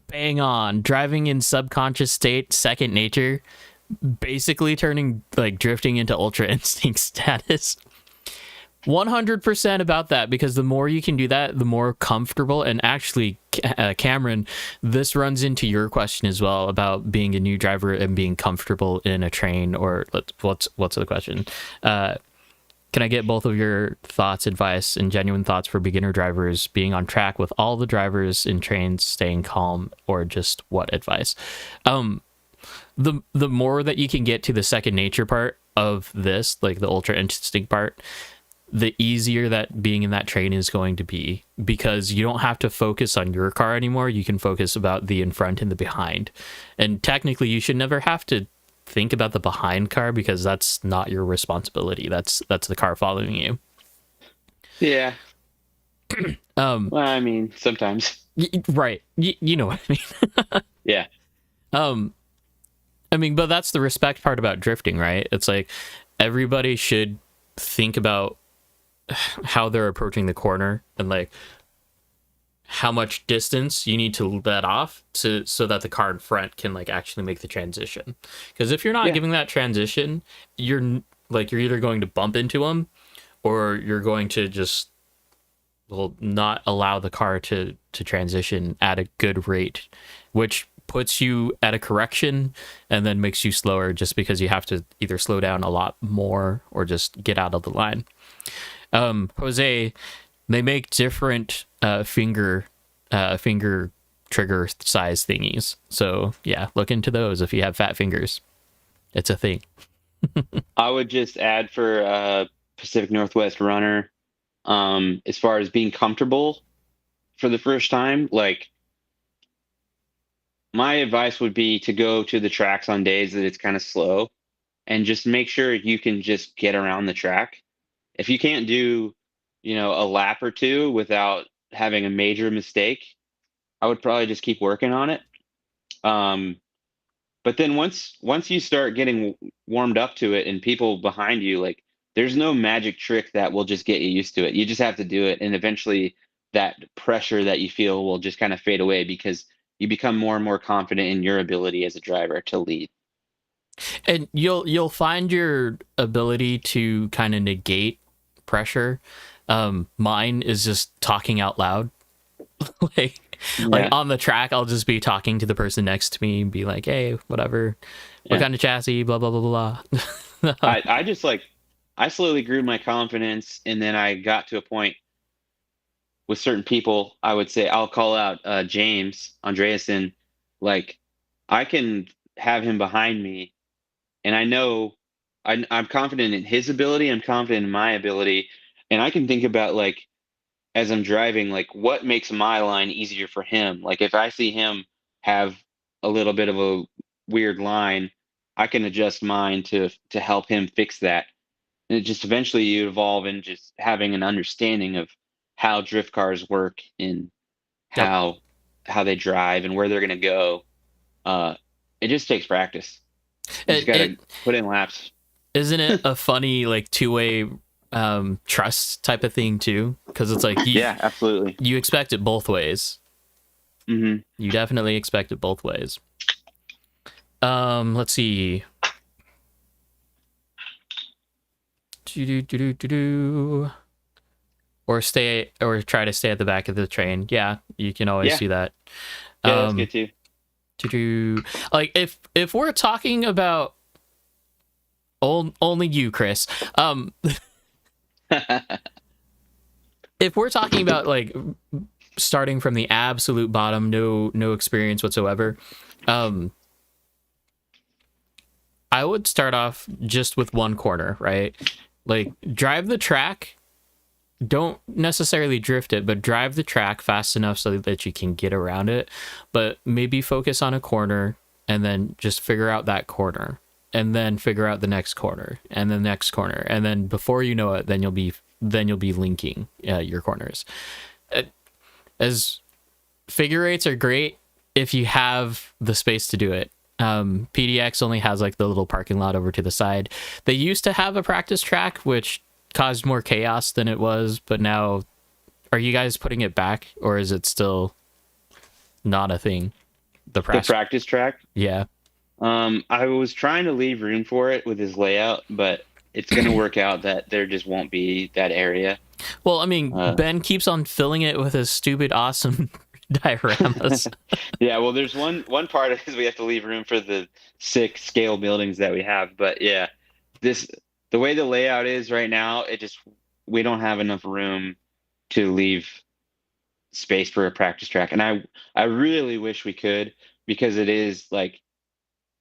bang on, driving in subconscious state, second nature, basically turning drifting into ultra instinct status. 100% about that, because the more you can do that, the more comfortable. And actually, Cameron, this runs into your question as well about being a new driver and being comfortable in a train, or what's the question? Can I get both of your thoughts, advice, and genuine thoughts for beginner drivers being on track with all the drivers in trains, staying calm, or just what advice? The more that you can get to the second nature part of this, the ultra instinct part, the easier that being in that train is going to be, because you don't have to focus on your car anymore. You can focus about the in front and the behind. And technically you should never have to think about the behind car, because that's not your responsibility. That's the car following you. Yeah. Um, Well, I mean, sometimes. right. You know what I mean. Yeah. Um, I mean, but that's the respect part about drifting, right? It's like everybody should think about how they're approaching the corner and like how much distance you need to let off so that the car in front can like actually make the transition. Because if you're not Yeah. giving that transition, you're either going to bump into them, or you're going to just not allow the car to transition at a good rate, which puts you at a correction and then makes you slower, just because you have to either slow down a lot more or just get out of the line. Jose, they make different finger trigger size thingies. So yeah, look into those if you have fat fingers. It's a thing. I would just add for Pacific Northwest runner, as far as being comfortable for the first time, like my advice would be to go to the tracks on days that it's kind of slow and just make sure you can just get around the track. If you can't do, a lap or two without having a major mistake, I would probably just keep working on it. But then once you start getting warmed up to it and people behind you, like there's no magic trick that will just get you used to it. You just have to do it, and eventually that pressure that you feel will just kind of fade away because you become more and more confident in your ability as a driver to lead. And you'll find your ability to kind of negate pressure. Mine is just talking out loud. like on the track, I'll just be talking to the person next to me and be like, hey, whatever, what kind of chassis, blah blah blah blah. I slowly grew my confidence, and then I got to a point with certain people. I would say I'll call out James Andreasen. Like I can have him behind me, and I know I'm confident in his ability. I'm confident in my ability, and I can think about like as I'm driving, like what makes my line easier for him. Like if I see him have a little bit of a weird line, I can adjust mine to help him fix that. And it just eventually you evolve in just having an understanding of how drift cars work and Yep. how they drive and where they're going to go. It just takes practice. You just got to put in laps. Isn't it a funny like two-way trust type of thing too? Because it's like yeah, absolutely. You expect it both ways. Mm-hmm. You definitely expect it both ways. Let's see. Or try to stay at the back of the train. Yeah, you can always do that. Yeah, that's good too. Like if we're talking about only you, Chris. If we're talking about like starting from the absolute bottom, no experience whatsoever, I would start off just with one corner, right? Like drive the track. Don't necessarily drift it, but drive the track fast enough so that you can get around it. But maybe focus on a corner and then just figure out that corner, and then figure out the next corner and the next corner, and then before you know it, then you'll be linking your corners. As figure eights are great if you have the space to do it. PDX only has like the little parking lot over to the side. They used to have a practice track, which caused more chaos than it was, but now are you guys putting it back, or is it still not a thing? The practice track? Yeah. I was trying to leave room for it with his layout, but it's going to work out that there just won't be that area. Well, I mean, Ben keeps on filling it with his stupid awesome dioramas. Yeah, well, there's one part is we have to leave room for the 6 scale buildings that we have, but yeah, the way the layout is right now, we don't have enough room to leave space for a practice track. And I really wish we could, because it is like,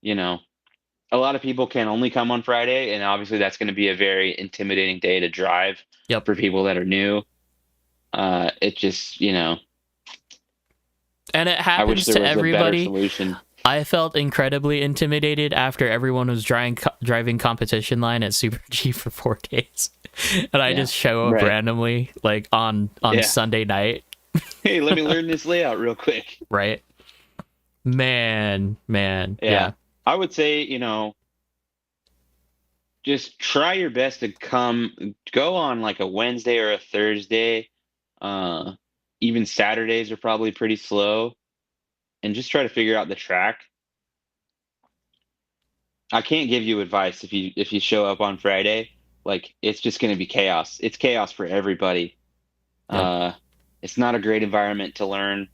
a lot of people can only come on Friday, and obviously that's going to be a very intimidating day to drive for people that are new. It just, and it happens to everybody. I felt incredibly intimidated after everyone was driving competition line at Super G for 4 days, and I just show up Right. randomly like on Sunday night. Hey, let me learn this layout real quick. Right, man, Yeah. yeah. I would say, just try your best to go on like a Wednesday or a Thursday. Uh, Even Saturdays are probably pretty slow, and just try to figure out the track. I can't give you advice if you show up on Friday. Like it's just going to be chaos. It's chaos for everybody. Yep. Uh, it's not a great environment to learn,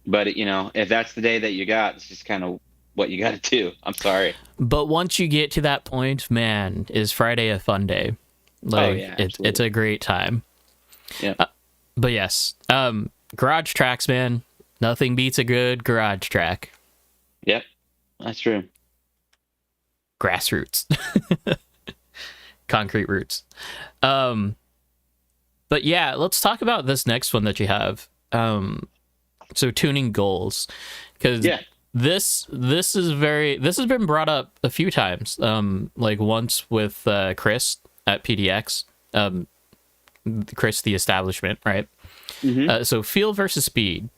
but if that's the day that you got, it's just kind of what you got to do. I'm sorry. But once you get to that point, man, is Friday a fun day? Oh Like yeah, it's a great time. yeah, But yes, garage tracks, man. Nothing beats a good garage track. yep, that's true. Grassroots, concrete roots. But yeah, let's talk about this next one that you have. So tuning goals, because this has been brought up a few times. Like once with Chris at PDX, Chris the establishment, right? Mm-hmm. So feel versus speed,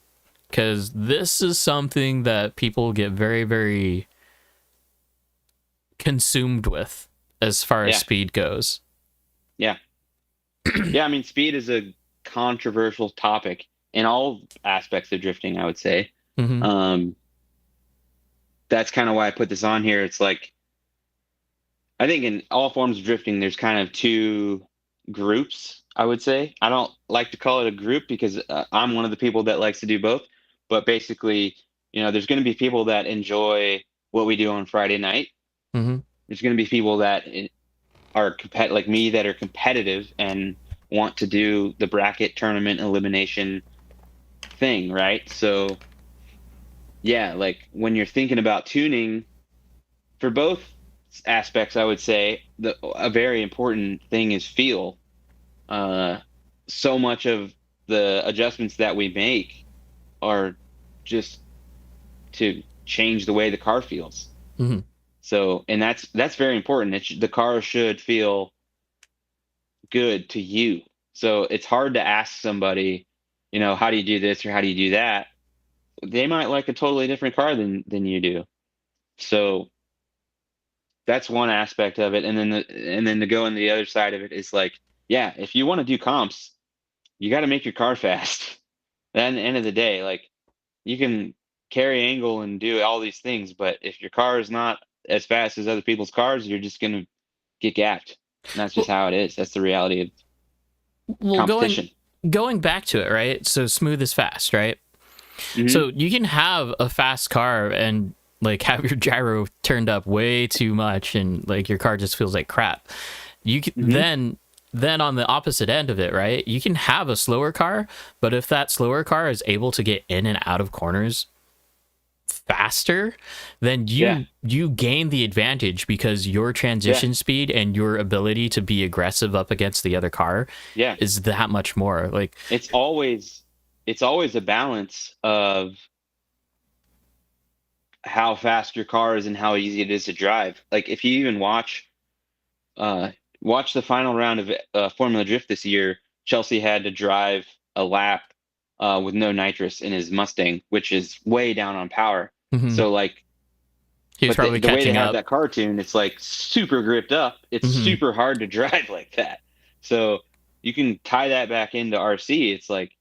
because this is something that people get very, very consumed with as far as speed goes. Yeah. Yeah, I mean, speed is a controversial topic in all aspects of drifting, I would say. Mm-hmm. That's kind of why I put this on here. It's like, I think in all forms of drifting, there's kind of two groups, I would say. I don't like to call it a group because I'm one of the people that likes to do both. But basically, there's going to be people that enjoy what we do on Friday night. Mm-hmm. There's going to be people that are like me that are competitive and want to do the bracket tournament elimination thing, right? So yeah, like when you're thinking about tuning for both aspects, I would say a very important thing is feel. So much of the adjustments that we make are just to change the way the car feels. Mm-hmm. So, and that's very important. The car should feel good to you. So it's hard to ask somebody, how do you do this or how do you do that? They might like a totally different car than you do. So that's one aspect of it. And then to go on the other side of it is like, yeah, if you want to do comps, you got to make your car fast. At the end of the day, like you can carry angle and do all these things, but if your car is not as fast as other people's cars, you're just going to get gapped. And that's just how it is. That's the reality of competition. Going back to it, right? So smooth is fast, right? Mm-hmm. So you can have a fast car and like have your gyro turned up way too much and like your car just feels like crap. You can then on the opposite end of it, right? You can have a slower car, but if that slower car is able to get in and out of corners faster, then you gain the advantage because your transition speed and your ability to be aggressive up against the other car is that much more. Like it's always a balance of how fast your car is and how easy it is to drive. Like if you even watch the final round of Formula Drift this year, Chelsea had to drive a lap with no nitrous in his Mustang, which is way down on power. So like, he's probably the way they have up. that car tuned, it's like super gripped up. It's super hard to drive like that. So you can tie that back into RC. It's like,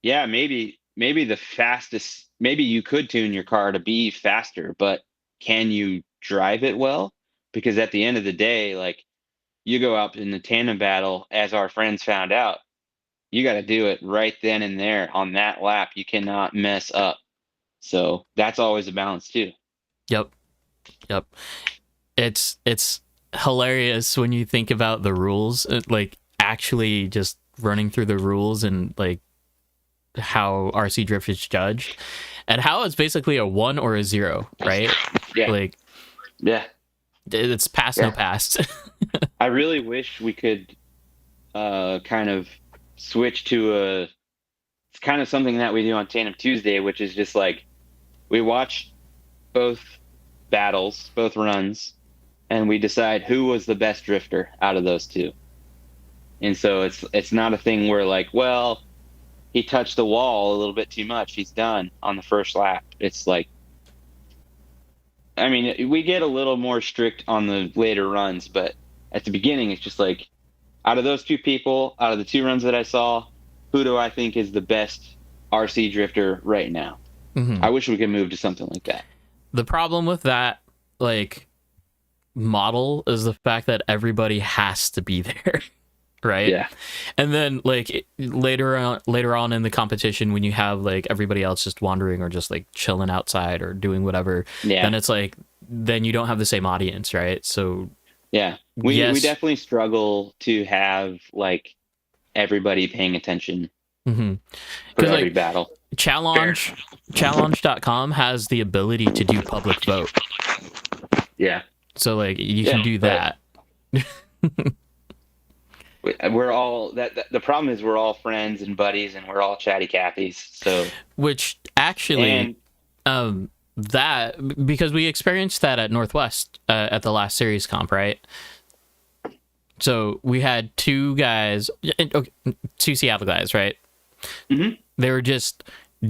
yeah, maybe the fastest, maybe you could tune your car to be faster, but can you drive it well? Because at the end of the day, like you go out in the tandem battle, as our friends found out, you got to do it right then and there on that lap. You cannot mess up. So that's always a balance too. Yep. It's hilarious when you think about the rules, like actually just running through the rules and like how RC drift is judged and how it's basically a 1 or a 0, right? Yeah. Like, yeah, it's pass, no pass. I really wish we could kind of switch to it's kind of something that we do on Tandem Tuesday, which is just like we watch both battles, both runs, and we decide who was the best drifter out of those two. And so it's not a thing where like, well, he touched the wall a little bit too much, he's done on the first lap. It's like, I mean, we get a little more strict on the later runs, but at the beginning, it's just like, out of those two people, out of the two runs that I saw, who do I think is the best RC drifter right now? I wish we could move to something like that. The problem with that, like, model is the fact that everybody has to be there, right? Yeah. And then, like, later on in the competition, when you have like everybody else just wandering or just like chilling outside or doing whatever, then it's like, then you don't have the same audience, right? So yeah, we definitely struggle to have like everybody paying attention for every like, battle. Challenge.com has the ability to do public vote. Yeah. So like you can do that. We're all the problem is we're all friends and buddies and we're all chatty Cathy's. So which actually that because we experienced that at Northwest at the last series comp, right? So we had two Seattle guys, right? Mm-hmm. They were just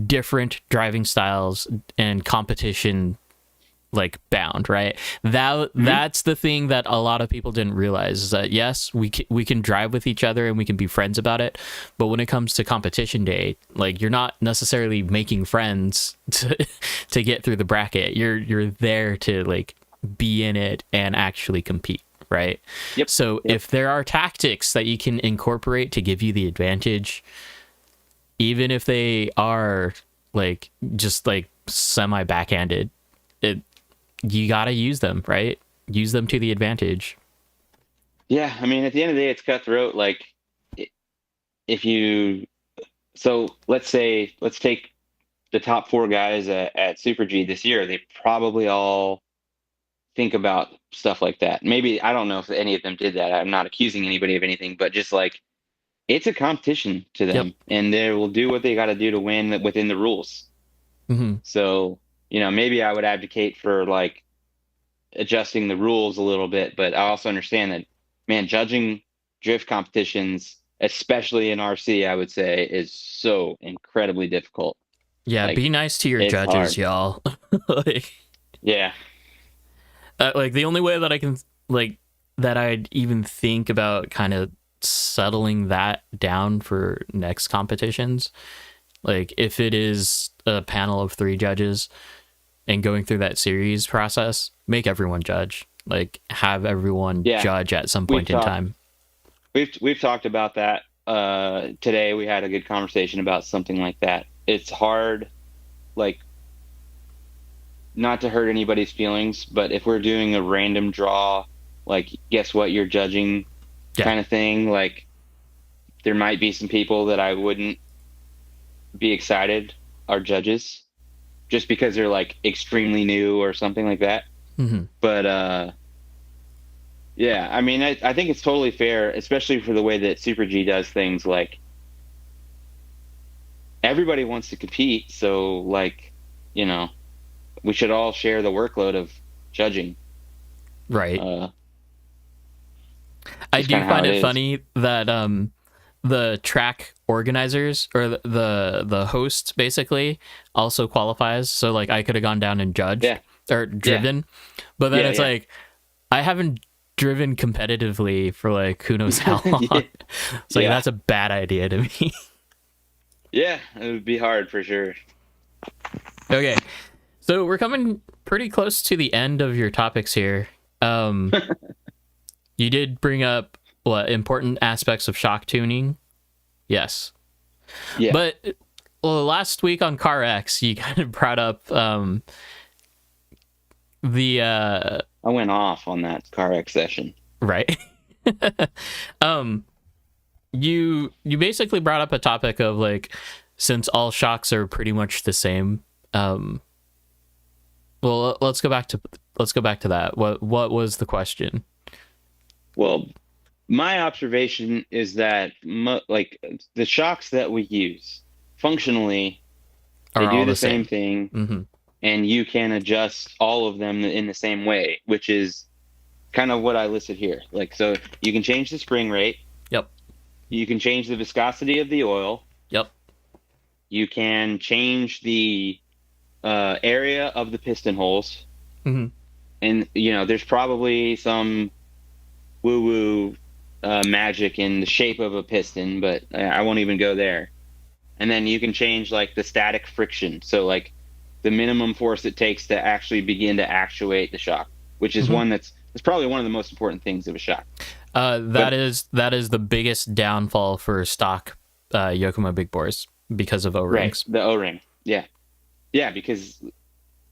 different driving styles and competition like bound, right? That's the thing that a lot of people didn't realize, is that yes, we can drive with each other and we can be friends about it, but when it comes to competition day, like you're not necessarily making friends to get through the bracket. You're there to like be in it and actually compete, right? Yep. So if there are tactics that you can incorporate to give you the advantage, even if they are like just like semi backhanded, you got to use them, right? Use them to the advantage. Yeah, I mean, at the end of the day, it's cutthroat. Like, if you, so let's take the top 4 guys at Super G this year. They probably all think about stuff like that. Maybe, I don't know if any of them did that. I'm not accusing anybody of anything, but just like, it's a competition to them, and they will do what they got to do to win within the rules. So, you know, maybe I would advocate for like adjusting the rules a little bit, but I also understand that, man, judging drift competitions, especially in RC, I would say is so incredibly difficult. Yeah, like, be nice to your judges, y'all. Like, yeah. Like the only way that I can like that I'd even think about kind of settling that down for next competitions, like if it is a panel of 3 judges and going through that series process, make everyone judge, like have everyone judge at some point in time. We've talked about that today. We had a good conversation about something like that. It's hard, like, not to hurt anybody's feelings, but if we're doing a random draw, like guess what you're judging kind of thing, like there might be some people that I wouldn't be excited are judges just because they're like extremely new or something like that. But yeah, I mean, I think it's totally fair, especially for the way that Super G does things. Like, everybody wants to compete, so like, you know, we should all share the workload of judging. Right. I do find it funny that the track organizers or the hosts basically also qualifies. So like I could have gone down and judged or driven, but then it's like I haven't driven competitively for like who knows how long. It's like that's a bad idea to me. Yeah, it would be hard for sure. Okay, so we're coming pretty close to the end of your topics here. You did bring up what important aspects of shock tuning. Yes. Yeah. But last week on CarX, you kind of brought up the I went off on that CarX session. Right. You basically brought up a topic of like, since all shocks are pretty much the same. Well, let's go back to that. What was the question? Well, my observation is that like the shocks that we use functionally, they do the same thing, and you can adjust all of them in the same way, which is kind of what I listed here. Like, so you can change the spring rate. Yep. You can change the viscosity of the oil. Yep. You can change the area of the piston holes. Mm-hmm. And, there's probably some woo-woo magic in the shape of a piston, but I won't even go there. And then you can change like the static friction. So like the minimum force it takes to actually begin to actuate the shock, which is that's probably one of the most important things of a shock. That is the biggest downfall for stock Yokomo big bores because of O-rings. Right, the O-ring. Yeah. Yeah, because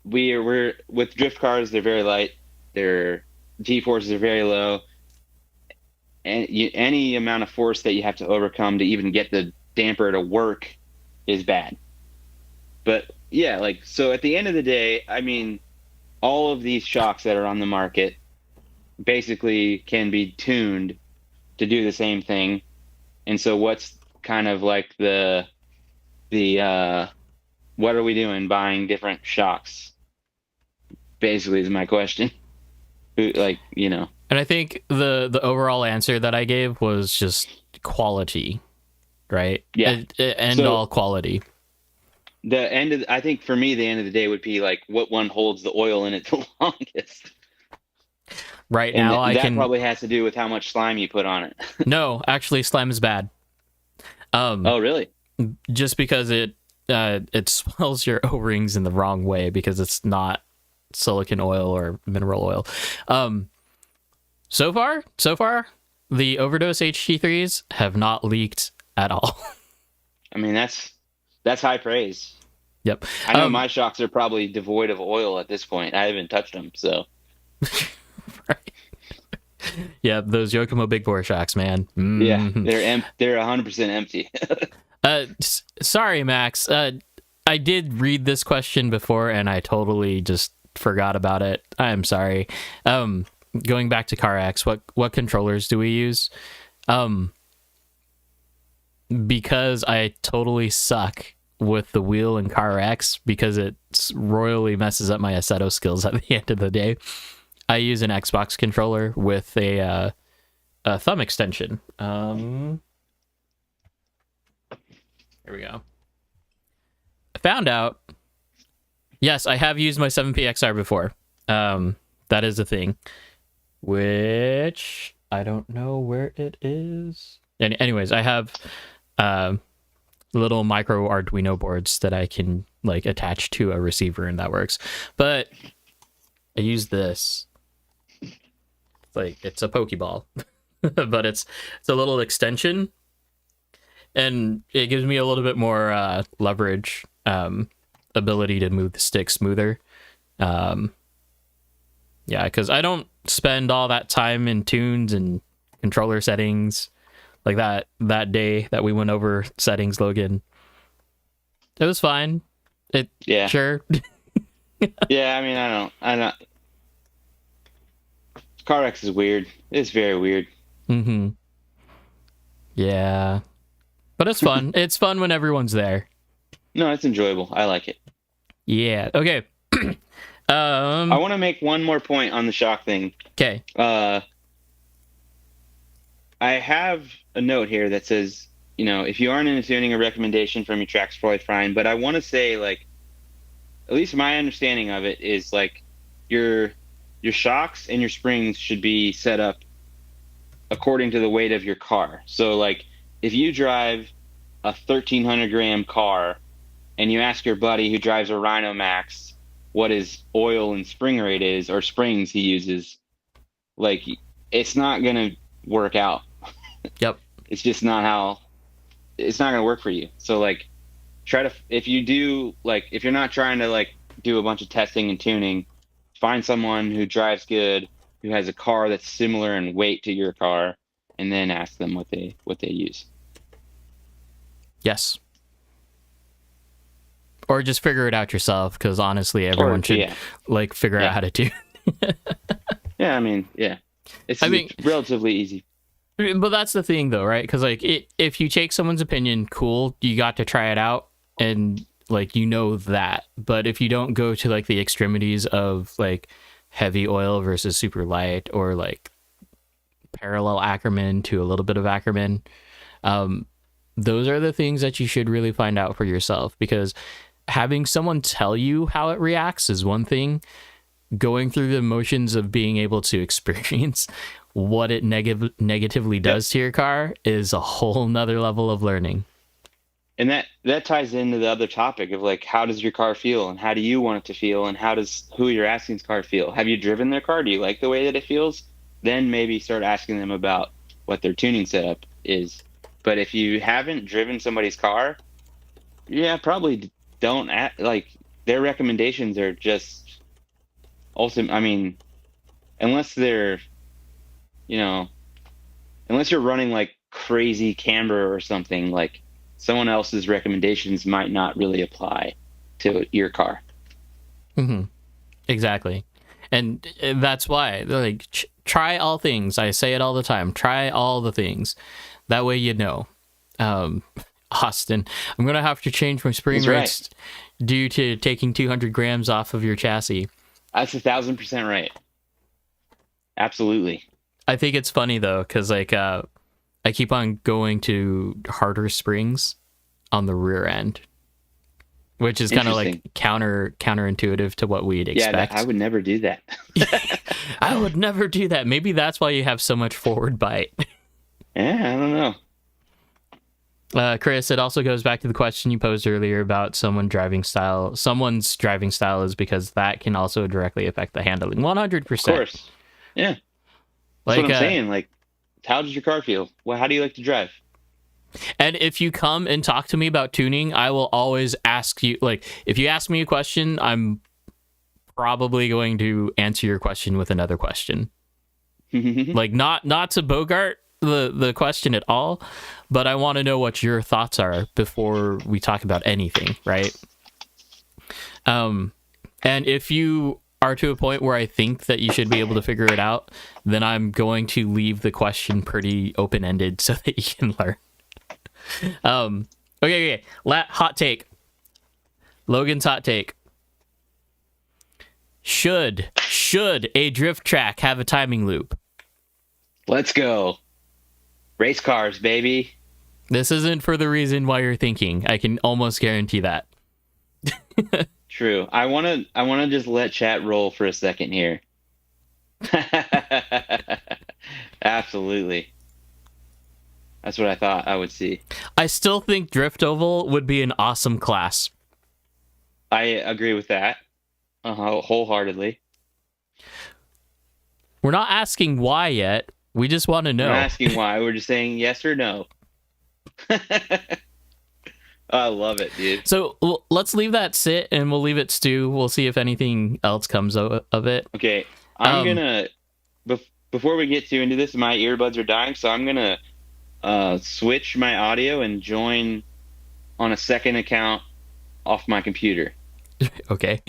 we're with drift cars, they're very light. Their G-forces are very low. And any amount of force that you have to overcome to even get the damper to work is bad. But yeah, like, so at the end of the day, I mean, all of these shocks that are on the market basically can be tuned to do the same thing. And so what's kind of like the what are we doing buying different shocks? Basically is my question. Like, And I think the overall answer that I gave was just quality, right? Yeah. All quality. I think for me, the end of the day would be like what one holds the oil in it the longest. Right and now, that probably has to do with how much slime you put on it. No, actually, slime is bad. Oh, really? Just because it swells your O-rings in the wrong way because it's not silicon oil or mineral oil. So far, the Overdose HT3s have not leaked at all. I mean, that's high praise. Yep. I know my shocks are probably devoid of oil at this point. I haven't touched them, so. Right. Yeah, those Yokomo big bore shocks, man. Mm-hmm. Yeah, they're 100% empty. Sorry, Max. I did read this question before, and I totally just forgot about it. I'm sorry. Going back to CarX, what controllers do we use? Because I totally suck with the wheel in CarX because it royally messes up my Assetto skills at the end of the day. I use an Xbox controller with a thumb extension. Here we go. I found out. Yes, I have used my 7PXR before. That is a thing. Which I don't know where it is. Anyways, I have little micro Arduino boards that I can like attach to a receiver, and that works. But I use this. Like, it's a Pokeball, but it's a little extension, and it gives me a little bit more leverage, ability to move the stick smoother. Yeah, because I don't spend all that time in tunes and controller settings like that day that we went over settings, Logan. It was fine. Yeah. Sure. Yeah, I mean, I don't. CarX is weird. It's very weird. Mm-hmm. Yeah. But it's fun. It's fun when everyone's there. No, it's enjoyable. I like it. Yeah. Okay. I want to make one more point on the shock thing. Okay. I have a note here that says, if you aren't into tuning, a recommendation from your track's probably fine. But I want to say, like, at least my understanding of it is, like, your shocks and your springs should be set up according to the weight of your car. So, like, if you drive a 1,300 gram car and you ask your buddy who drives a Rhino Max what his oil and spring rate is, or springs he uses, like, it's not going to work out. Yep. It's just not it's not going to work for you. So, like, if you're not trying to, like, do a bunch of testing and tuning, find someone who drives good, who has a car that's similar in weight to your car, and then ask them what they use. Yes. Or just figure it out yourself, because honestly, everyone should figure out how to do. Yeah, I mean, yeah, it's relatively easy. But that's the thing, though, right? Because like, if you take someone's opinion, cool, you got to try it out, and like you know that. But if you don't go to like the extremities of like heavy oil versus super light, or like parallel Ackerman to a little bit of Ackerman, those are the things that you should really find out for yourself, because having someone tell you how it reacts is one thing. Going through the motions of being able to experience what it negatively does to your car is a whole nother level of learning. And that ties into the other topic of like, how does your car feel, and how do you want it to feel, and how does who you're asking's car feel? Have you driven their car? Do you like the way that it feels? Then maybe start asking them about what their tuning setup is. But if you haven't driven somebody's car, yeah, probably don't like, their recommendations are just also, I mean, unless they're, unless you're running like crazy camber or something, like someone else's recommendations might not really apply to your car. Mm-hmm. Exactly. And that's why, like, try all things. I say it all the time. Try all the things. That way you know. Austin, I'm going to have to change my spring rates due to taking 200 grams off of your chassis. That's 1,000% right. Absolutely. I think it's funny though, because like I keep on going to harder springs on the rear end, which is kind of like counterintuitive to what we'd expect. Yeah, I would never do that. I would never do that. Maybe that's why you have so much forward bite. Yeah, I don't know. Chris, it also goes back to the question you posed earlier about someone's driving style is because that can also directly affect the handling. 100%. Of course. Yeah. That's what I'm saying. Like, how does your car feel? Well, how do you like to drive? And if you come and talk to me about tuning, I will always ask you, like, if you ask me a question, I'm probably going to answer your question with another question. Like, not to Bogart the question at all, but I want to know what your thoughts are before we talk about anything, right? And if you are to a point where I think that you should be able to figure it out, then I'm going to leave the question pretty open-ended so that you can learn. Okay. Hot take. Logan's hot take. Should a drift track have a timing loop? Let's go. Race cars, baby. This isn't for the reason why you're thinking. I can almost guarantee that. True. I wanna just let chat roll for a second here. Absolutely. That's what I thought I would see. I still think Drift Oval would be an awesome class. I agree with that. Wholeheartedly. We're not asking why yet. We just want to know. We're not asking why. We're just saying yes or no. I love it, dude. So let's leave that sit and we'll leave it stew. We'll see if anything else comes of it. Okay. I'm gonna, before we get too into this, my earbuds are dying, so I'm gonna switch my audio and join on a second account off my computer. Okay.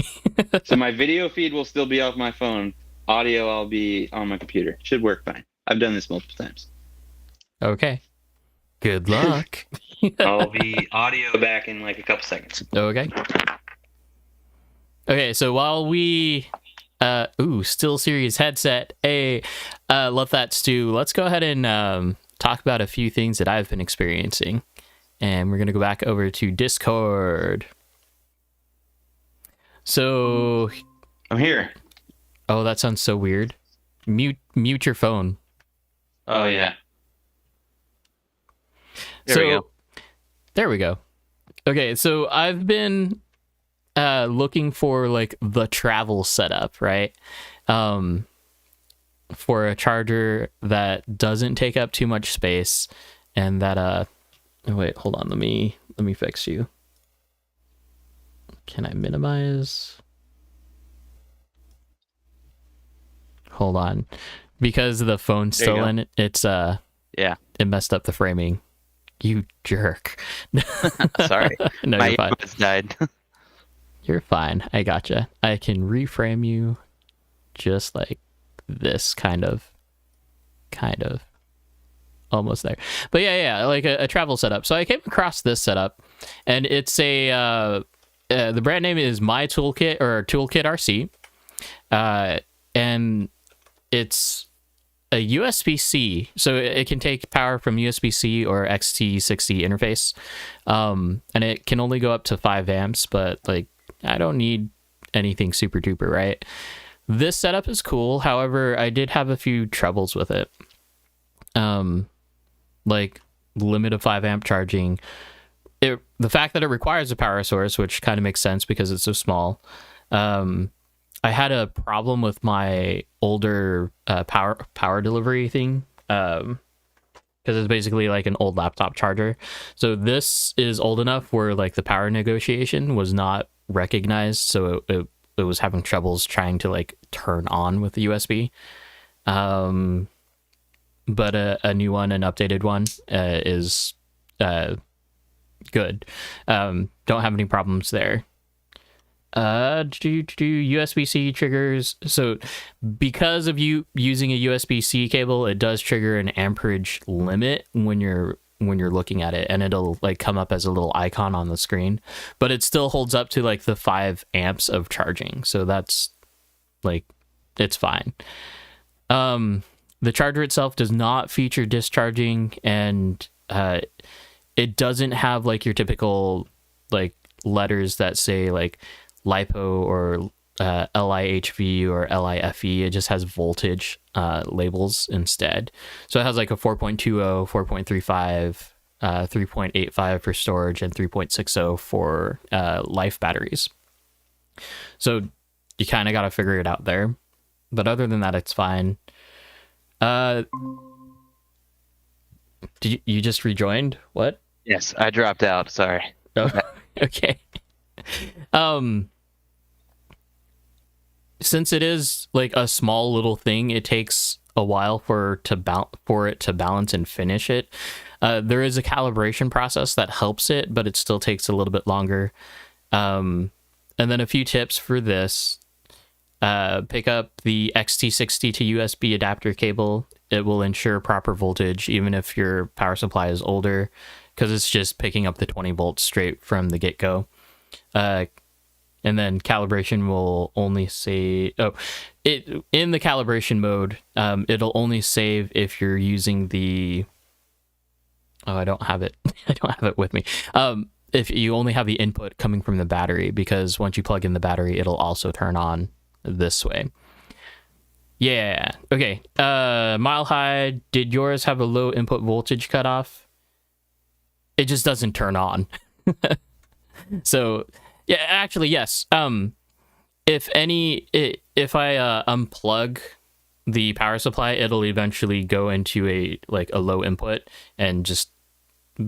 So my video feed will still be off my phone. Audio, I'll be on my computer. Should work fine. I've done this multiple times. Okay. Good luck. I'll be audio back in like a couple seconds. Okay. Okay, so while we SteelSeries headset, let that stew. Let's go ahead and talk about a few things that I've been experiencing. And we're gonna go back over to Discord. So I'm here. Oh, that sounds so weird. Mute your phone. Oh yeah. There we go. There we go. Okay, so I've been looking for like the travel setup, right? For a charger that doesn't take up too much space and that oh, wait, hold on, let me fix you. Can I minimize? Hold on. Because the phone's still in it, it's yeah. It messed up the framing. You jerk. Sorry. No, my you're fine. earbuds died. You're fine. I gotcha. I can reframe you just like this, kind of. Almost there. But yeah, like a travel setup. So I came across this setup, and it's a the brand name is My Toolkit or Toolkitrc, and it's a USB-C, so it can take power from USB-C or XT60 interface, and it can only go up to 5 amps, but like I don't need anything super duper, right? This setup is cool, however, I did have a few troubles with it. Like limit of 5 amp charging. The fact that it requires a power source, which kind of makes sense because it's so small. I had a problem with my older power delivery thing, because it's basically like an old laptop charger. So this is old enough where like the power negotiation was not recognized, so it was having troubles trying to like turn on with the USB. But a new one, an updated one, is good. Don't have any problems there. USB-C triggers. So because of you using a USB-C cable, it does trigger an amperage limit when you're looking at it, and it'll like come up as a little icon on the screen, but it still holds up to like the 5 amps of charging. So that's like, it's fine. The charger itself does not feature discharging, and it doesn't have like your typical like letters that say like LiPo or LIHV or LIFE. It just has voltage labels instead. So it has like a 4.20, 4.35, 3.85 for storage, and 3.60 for life batteries. So you kind of got to figure it out there. But other than that, it's fine. Did you just rejoined? What? Yes, I dropped out. Sorry. Oh, okay. Since it is like a small little thing, it takes a while for it to balance and finish it. There is a calibration process that helps it, but it still takes a little bit longer. And then a few tips for this. Pick up the XT60 to USB adapter cable. It will ensure proper voltage even if your power supply is older, because it's just picking up the 20 volts straight from the get-go. And then calibration will only say in the calibration mode, it'll only save if you're using the I don't have it with me. If you only have the input coming from the battery, because once you plug in the battery, it'll also turn on this way. Yeah. Okay. Mile High, did yours have a low input voltage cutoff? It just doesn't turn on. So yeah, actually, yes. If I unplug the power supply, it'll eventually go into a low input and just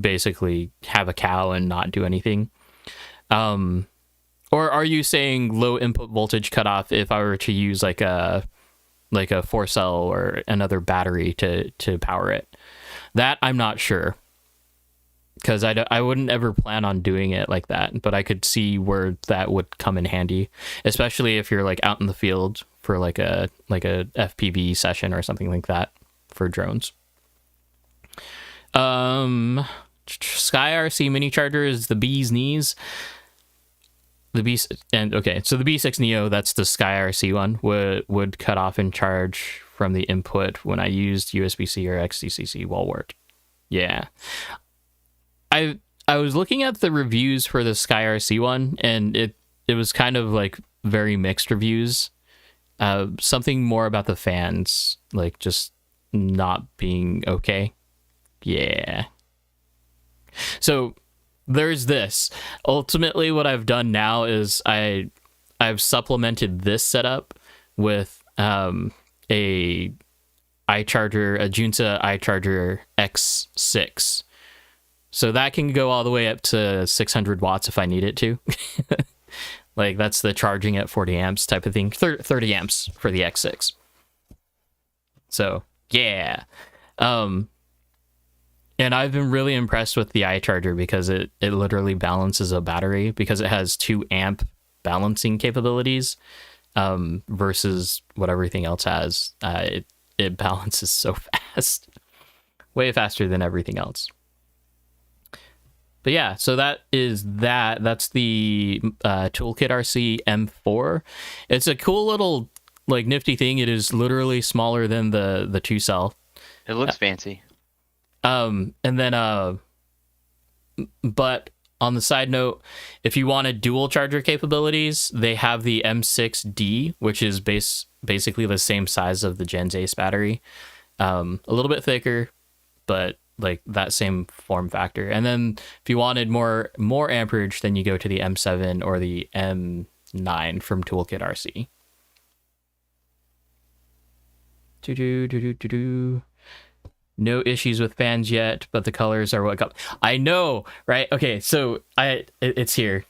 basically have a cow and not do anything. Or are you saying low input voltage cutoff if I were to use like a 4-cell or another battery to power it? That I'm not sure, because I wouldn't ever plan on doing it like that, but I could see where that would come in handy, especially if you're like out in the field for like a FPV session or something like that for drones. Sky RC mini charger is the bee's knees. So the B6 Neo, that's the Sky RC one, would cut off in charge from the input when I used USB-C or XTCC wall wart. Yeah. I was looking at the reviews for the Sky RC one, and it was kind of like very mixed reviews. Something more about the fans, like just not being okay. Yeah. So there's this. Ultimately, what I've done now is I've supplemented this setup with a Icharger, a Junsi Icharger X6. So that can go all the way up to 600 watts if I need it to. Like that's the charging at 40 amps type of thing. 30 amps for the X6. So yeah. And I've been really impressed with the Icharger because it literally balances a battery, because it has 2 amp balancing capabilities, versus what everything else has. It balances so fast. Way faster than everything else. But yeah, so that is that. That's the Toolkitrc M4. It's a cool little like nifty thing. It is literally smaller than the 2-cell. It looks fancy. And then but on the side note, if you wanted dual charger capabilities, they have the M6D, which is basically the same size of the Gens Ace battery. A little bit thicker, but like that same form factor. And then if you wanted more amperage, then you go to the M7 or the M9 from Toolkitrc. No issues with fans yet, but the colors are what got. I know, right? Okay, so it's here.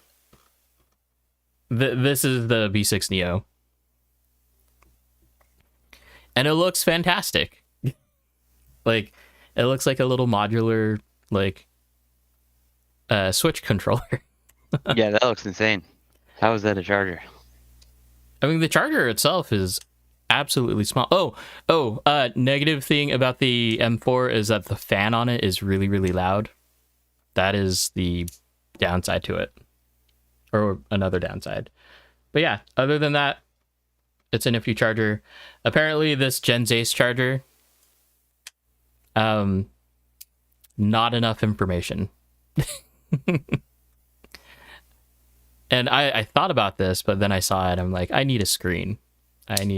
This is the B6 Neo, and it looks fantastic. Like, it looks like a little modular like switch controller. Yeah, that looks insane. How is that a charger? I mean, the charger itself is absolutely small. Negative thing about the M4 is that the fan on it is really, really loud. That is the downside to it, or another downside. But yeah, other than that, it's a nifty charger. Apparently this Gens Ace charger, not enough information. And I thought about this, but then I saw it. I'm like, I need a screen. Then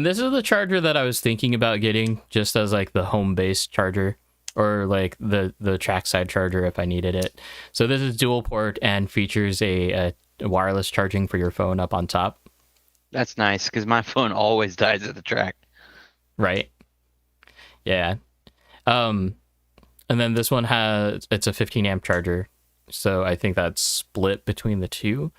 this is the charger that I was thinking about getting just as like the home base charger, or like the trackside charger if I needed it. So this is dual port and features a wireless charging for your phone up on top. That's nice, because my phone always dies at the track. Right. Yeah. And then this one it's a 15 amp charger. So I think that's split between the two.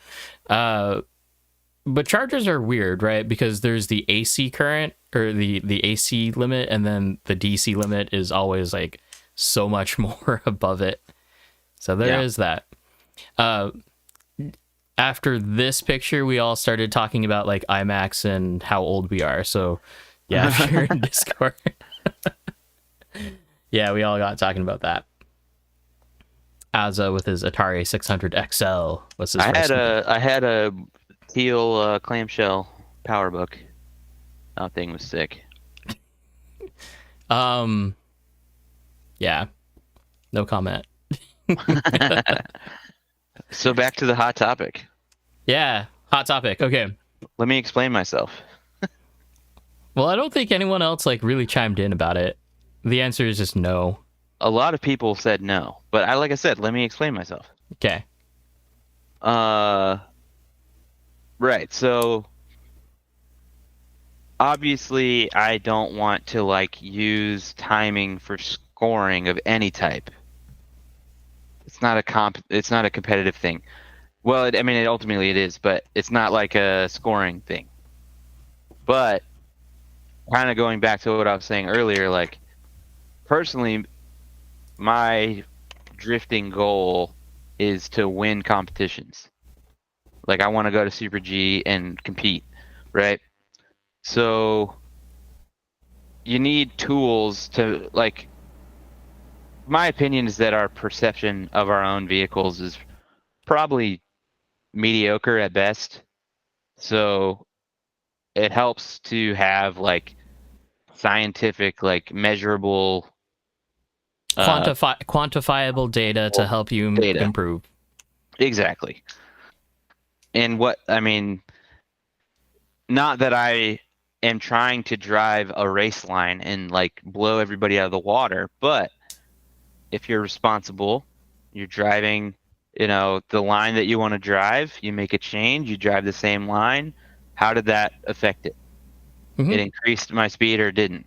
But chargers are weird, right? Because there's the AC current, or the AC limit, and then the DC limit is always like so much more above it. So there is that. After this picture, we all started talking about like iMacs and how old we are. So yeah, if you're in Discord. Yeah, we all got talking about that. Azza with his Atari 600 XL was his first. I had a teal clamshell PowerBook. That thing was sick. Yeah, no comment. So back to the hot topic. Yeah, hot topic. Okay. Let me explain myself. Well, I don't think anyone else like really chimed in about it. The answer is just no. A lot of people said no, but like I said, let me explain myself. Okay. Right. So obviously I don't want to like use timing for scoring of any type. It's not a competitive thing. Well, it ultimately it is, but it's not like a scoring thing. But kind of going back to what I was saying earlier, like personally, my drifting goal is to win competitions. Like I want to go to Super G and compete, right? So you need tools to like. My opinion is that our perception of our own vehicles is probably mediocre at best. So it helps to have like scientific, like measurable, quantifiable data to help you improve. Exactly. And not that I am trying to drive a race line and like blow everybody out of the water, but if you're responsible, you're driving, the line that you want to drive, you make a change, you drive the same line. How did that affect it? Mm-hmm. It increased my speed or didn't?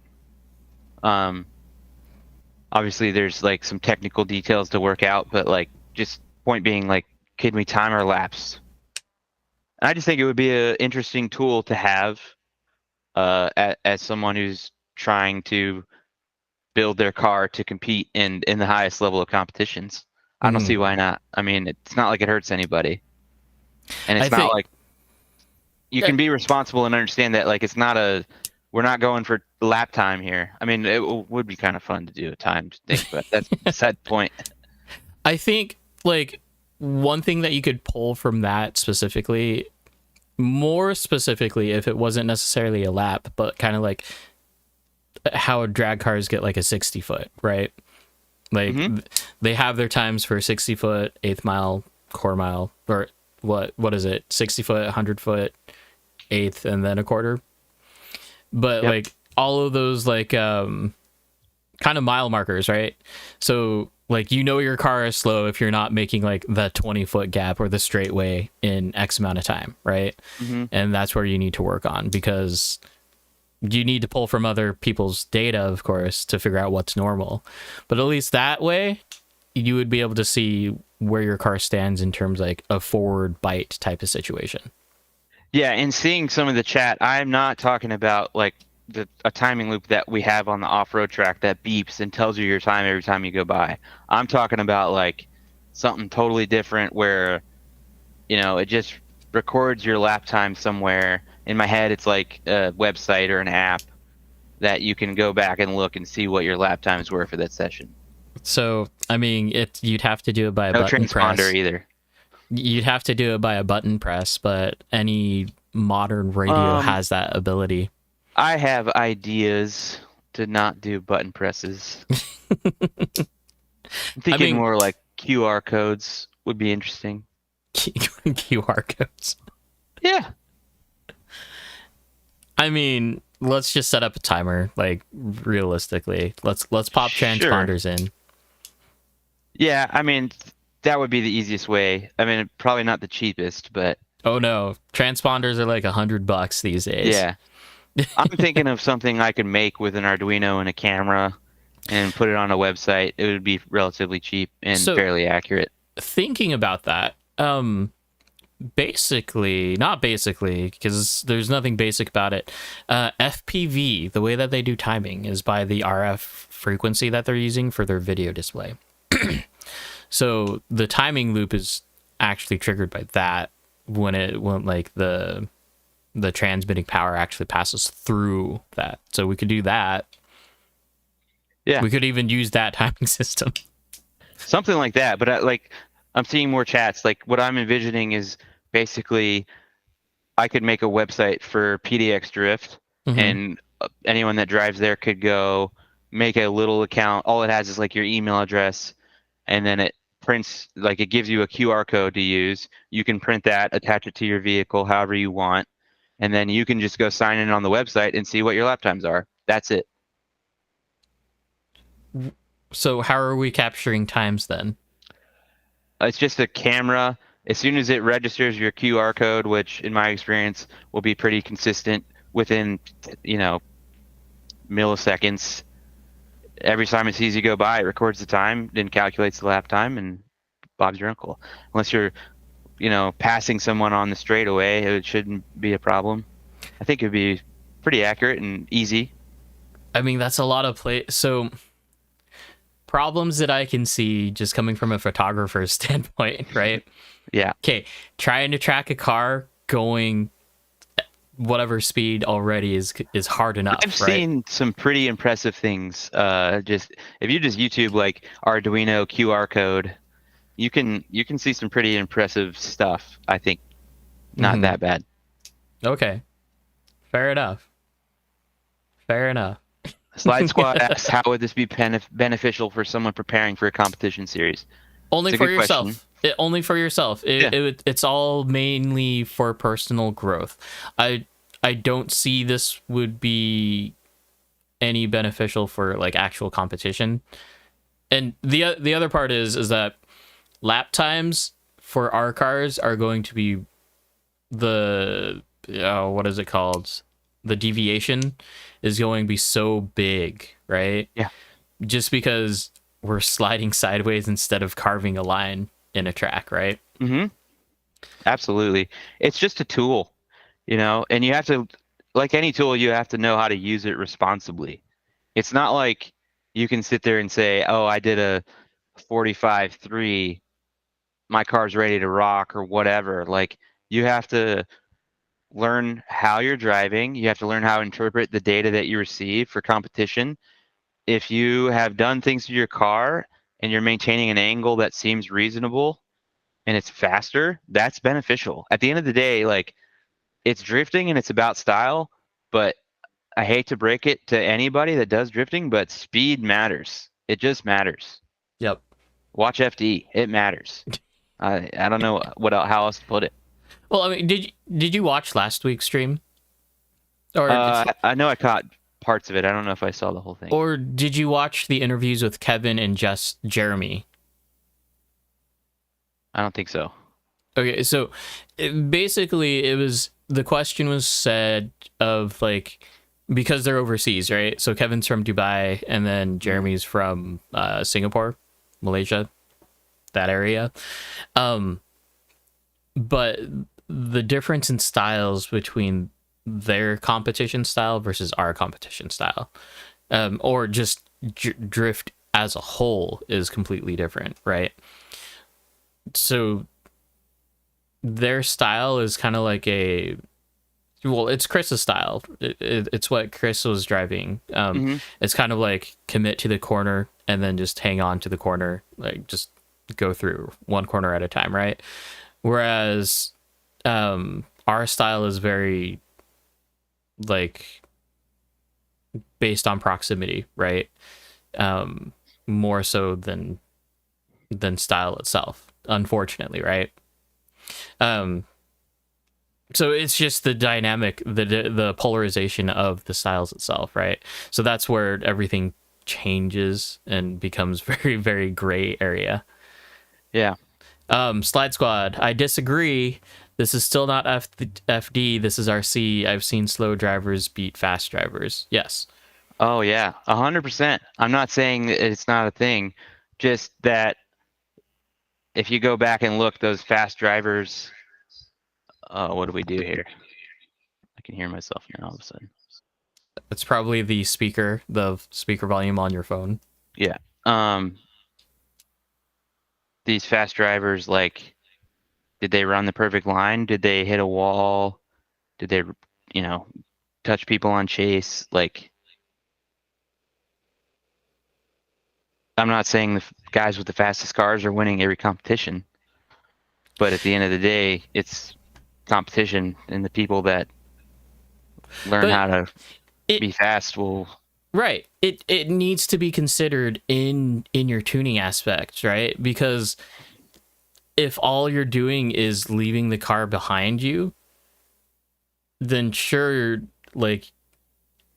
Obviously there's like some technical details to work out, but like just point being like, can we time our laps? And I just think it would be an interesting tool to have as someone who's trying to build their car to compete in the highest level of competitions. I don't see why not. It's not like it hurts anybody. And it's not like you can be responsible and understand that like it's not a we're not going for lap time here. I mean, it would be kind of fun to do a timed thing, but that's beside the point. I think like one thing that you could pull from that specifically, more specifically, if it wasn't necessarily a lap, but kind of like how drag cars get like a 60 foot, right? Like they have their times for 60 foot, eighth mile, quarter mile, or what is it? 60 foot, 100 foot, eighth, and then a quarter. But like all of those like kind of mile markers, right? So like your car is slow if you're not making like the 20-foot gap or the straightaway in X amount of time, right? And that's where you need to work on, because you need to pull from other people's data, of course, to figure out what's normal. But at least that way, you would be able to see where your car stands in terms like a forward bite type of situation. Yeah, and seeing some of the chat, I'm not talking about like a timing loop that we have on the off-road track that beeps and tells you your time every time you go by. I'm talking about like something totally different where, it just records your lap time somewhere. In my head, it's like a website or an app that you can go back and look and see what your lap times were for that session. So, I mean, you'd have to do it by a No button press. transponder either. You'd have to do it by a button press, but any modern radio has that ability. I have ideas to not do button presses. I'm thinking more like QR codes would be interesting. QR codes. Yeah. I mean, let's just set up a timer. Like realistically, let's pop transponders in. Yeah, I mean, that would be the easiest way. I mean, probably not the cheapest, but oh no, transponders are like $100 these days. Yeah. I'm thinking of something I could make with an Arduino and a camera and put it on a website. It would be relatively cheap and fairly accurate. Thinking about that, not basically, because there's nothing basic about it. FPV, the way that they do timing is by the RF frequency that they're using for their video display. So the timing loop is actually triggered by that when like the transmitting power actually passes through that. So we could do that. Yeah. We could even use that timing system. Something like that. But I'm seeing more chats. Like what I'm envisioning is basically I could make a website for PDX Drift, and anyone that drives there could go make a little account. All it has is like your email address, and then it prints, like it gives you a QR code to use. You can print that, attach it to your vehicle however you want, and then you can just go sign in on the website and see what your lap times are. That's it. So how are we capturing times then? It's just a camera. As soon as it registers your QR code, which in my experience will be pretty consistent within, milliseconds, every time it sees you go by, it records the time, then calculates the lap time, and Bob's your uncle. Unless you're, passing someone on the straightaway, it shouldn't be a problem. I think it'd be pretty accurate and easy. I mean, that's a lot of so problems that I can see just coming from a photographer's standpoint, right? Yeah. Okay, trying to track a car going whatever speed already is hard enough. I've seen some pretty impressive things. Just if you just YouTube like Arduino QR code, you can see some pretty impressive stuff. I think not that bad. Okay, fair enough. Slide Squad asks, how would this be beneficial for someone preparing for a competition series? Only for yourself. Only for yourself. It's all mainly for personal growth. I don't see this would be any beneficial for like actual competition. And the other part is that lap times for our cars are going to be what is it called? The deviation is going to be so big, right? Yeah. Just because we're sliding sideways instead of carving a line in a track, right? Absolutely. It's just a tool, and you have to, like any tool, you have to know how to use it responsibly. It's not like you can sit there and say, oh, I did a 45.3, my car's ready to rock or whatever. Like you have to learn how you're driving. You have to learn how to interpret the data that you receive for competition. If you have done things to your car and you're maintaining an angle that seems reasonable and it's faster, that's beneficial. At the end of the day, like, it's drifting and it's about style, but I hate to break it to anybody that does drifting, but speed matters. It just matters. Yep. Watch FD. It matters. I don't know how else to put it. Well, I mean, did you watch last week's stream? Or I know I caught parts of it. I don't know if I saw the whole thing. Or did you watch the interviews with Kevin and just Jeremy? I don't think so. Okay, so basically it was, the question was said of like, because they're overseas, right? So Kevin's from Dubai and then Jeremy's from Singapore, Malaysia, that area. But the difference in styles between their competition style versus our competition style, or just drift as a whole, is completely different, right? So their style is kind of like it's Chris's style. It's what Chris was driving. It's kind of like commit to the corner and then just hang on to the corner, like just go through one corner at a time, right? Whereas our style is very like based on proximity, right? More so than style itself, unfortunately, right? So it's just the dynamic, the polarization of the styles itself, right? So that's where everything changes and becomes very, very gray area. Yeah. Slide Squad, I disagree. This is still not FD. This is RC. I've seen slow drivers beat fast drivers. Yes. Oh yeah, 100%. I'm not saying that it's not a thing, just that if you go back and look, those fast drivers. What do we do here? I can hear myself now all of a sudden. It's probably the speaker volume on your phone. Yeah. These fast drivers, like, did they run the perfect line? Did they hit a wall? Did they, touch people on chase? Like, I'm not saying the guys with the fastest cars are winning every competition, but at the end of the day, it's competition, and the people that learn how to be fast will. Right. It needs to be considered in your tuning aspects, right? Because if all you're doing is leaving the car behind you, then sure, like,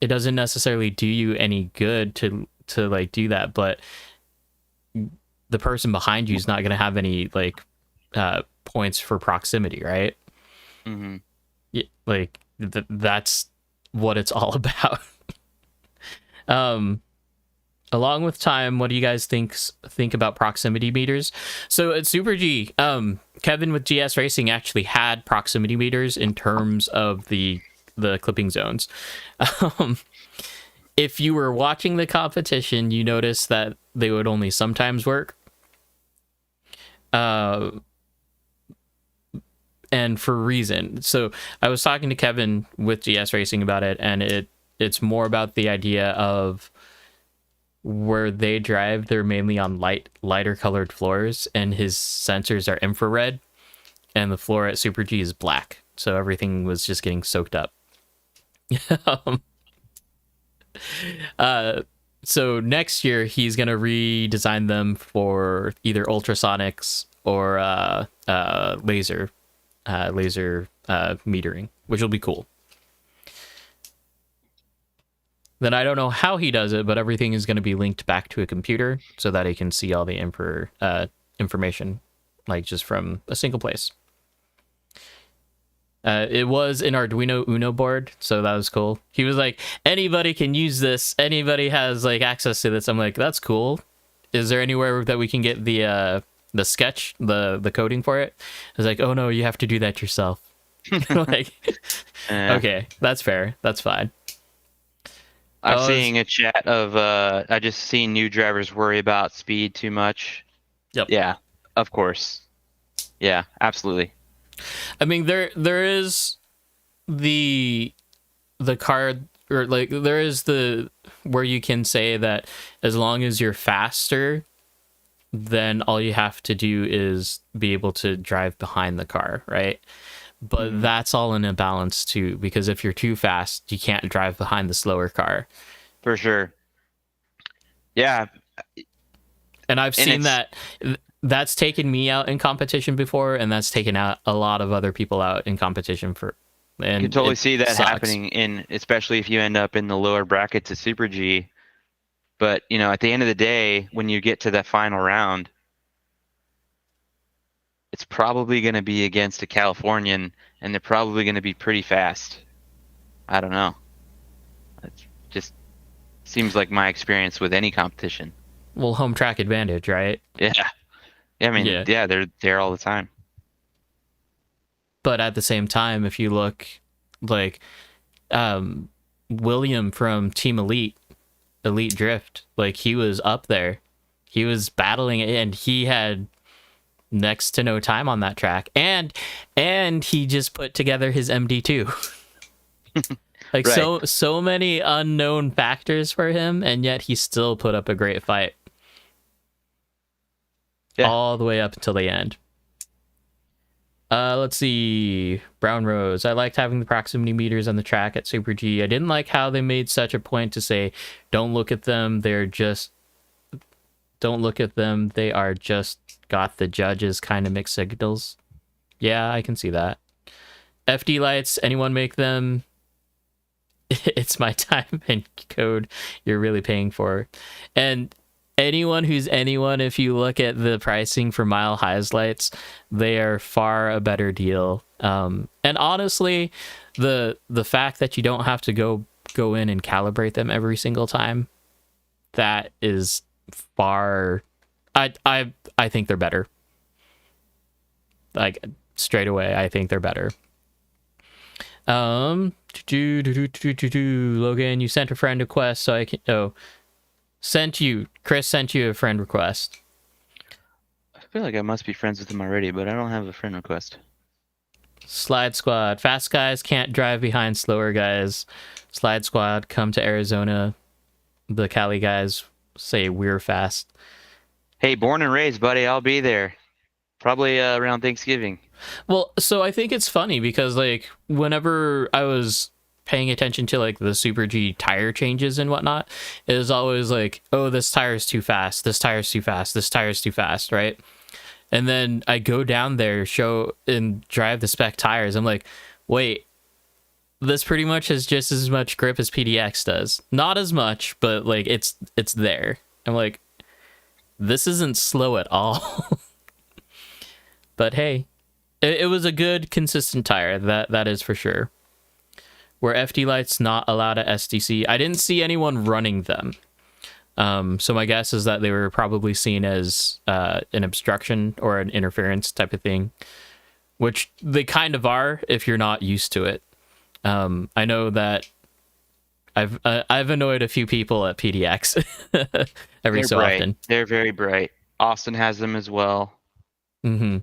it doesn't necessarily do you any good to like do that, but the person behind you is not going to have any like points for proximity, right? Mm-hmm. Yeah, like that's what it's all about. Along with time, what do you guys think about proximity meters? So at Super G, Kevin with GS Racing actually had proximity meters in terms of the clipping zones. If you were watching the competition, you noticed that they would only sometimes work. And for a reason. So I was talking to Kevin with GS Racing about it, and it's more about the idea of where they drive, they're mainly on lighter colored floors, and his sensors are infrared, and the floor at Super G is black. So everything was just getting soaked up. So next year he's gonna redesign them for either ultrasonics or laser metering, which will be cool. Then I don't know how he does it, but everything is going to be linked back to a computer so that he can see all the information, like just from a single place. It was an Arduino Uno board, so that was cool. He was like, anybody can use this. Anybody has like access to this. I'm like, that's cool. Is there anywhere that we can get the sketch, the coding for it? I was like, oh no, you have to do that yourself. Like, okay, that's fair. That's fine. I'm seeing a chat of I just seen new drivers worry about speed too much. Yep. Yeah, of course. Yeah, absolutely. I mean, there is the card, or like there is the where you can say that as long as you're faster, then all you have to do is be able to drive behind the car, right? But that's all in a balance too, because if you're too fast, you can't drive behind the slower car. For sure. Yeah. And I've seen that that's taken me out in competition before, and that's taken out a lot of other people out in competition for. And you can totally see that sucks. happening especially if you end up in the lower brackets of Super G. But, at the end of the day, when you get to that final round, it's probably going to be against a Californian, and they're probably going to be pretty fast. I don't know. It just seems like my experience with any competition. Well, home track advantage, right? Yeah. I mean, yeah, they're there all the time. But at the same time, if you look like William from Team Elite Drift, like he was up there. He was battling it, and he had next to no time on that track. And he just put together his MD2. Like right. so many unknown factors for him, and yet he still put up a great fight. Yeah. All the way up until the end. Let's see. Brown Rose. I liked having the proximity meters on the track at Super G. I didn't like how they made such a point to say, don't look at them. They are just got the judges kind of mixed signals. Yeah, I can see that. FD lights, anyone make them? It's my time and code you're really paying for. And anyone who's anyone, if you look at the pricing for Mile High's lights, they are far a better deal. And honestly, the fact that you don't have to go in and calibrate them every single time, that is far. I think they're better. Like straight away, I think they're better. Logan, you sent a friend request, so I can. Oh. Chris sent you a friend request. I feel like I must be friends with him already, but I don't have a friend request. Slide Squad. Fast guys can't drive behind slower guys. Slide Squad, come to Arizona. The Cali guys say we're fast. Hey, born and raised, buddy. I'll be there. Probably around Thanksgiving. Well, so I think it's funny because, like, whenever I was paying attention to like the Super G tire changes and whatnot, it was always like, oh, this tire's too fast, this tire's too fast, this tire's too fast, right? And then I go down there, show and drive the spec tires. I'm like, wait, this pretty much has just as much grip as PDX does. Not as much, but like it's there. I'm like, this isn't slow at all. But hey, it was a good consistent tire, that is for sure. Were FD lights not allowed at SDC? I didn't see anyone running them. So my guess is that they were probably seen as an obstruction or an interference type of thing, which they kind of are if you're not used to it. I know that I've annoyed a few people at PDX every so often. They're very bright. Austin has them as well. Mm-hmm.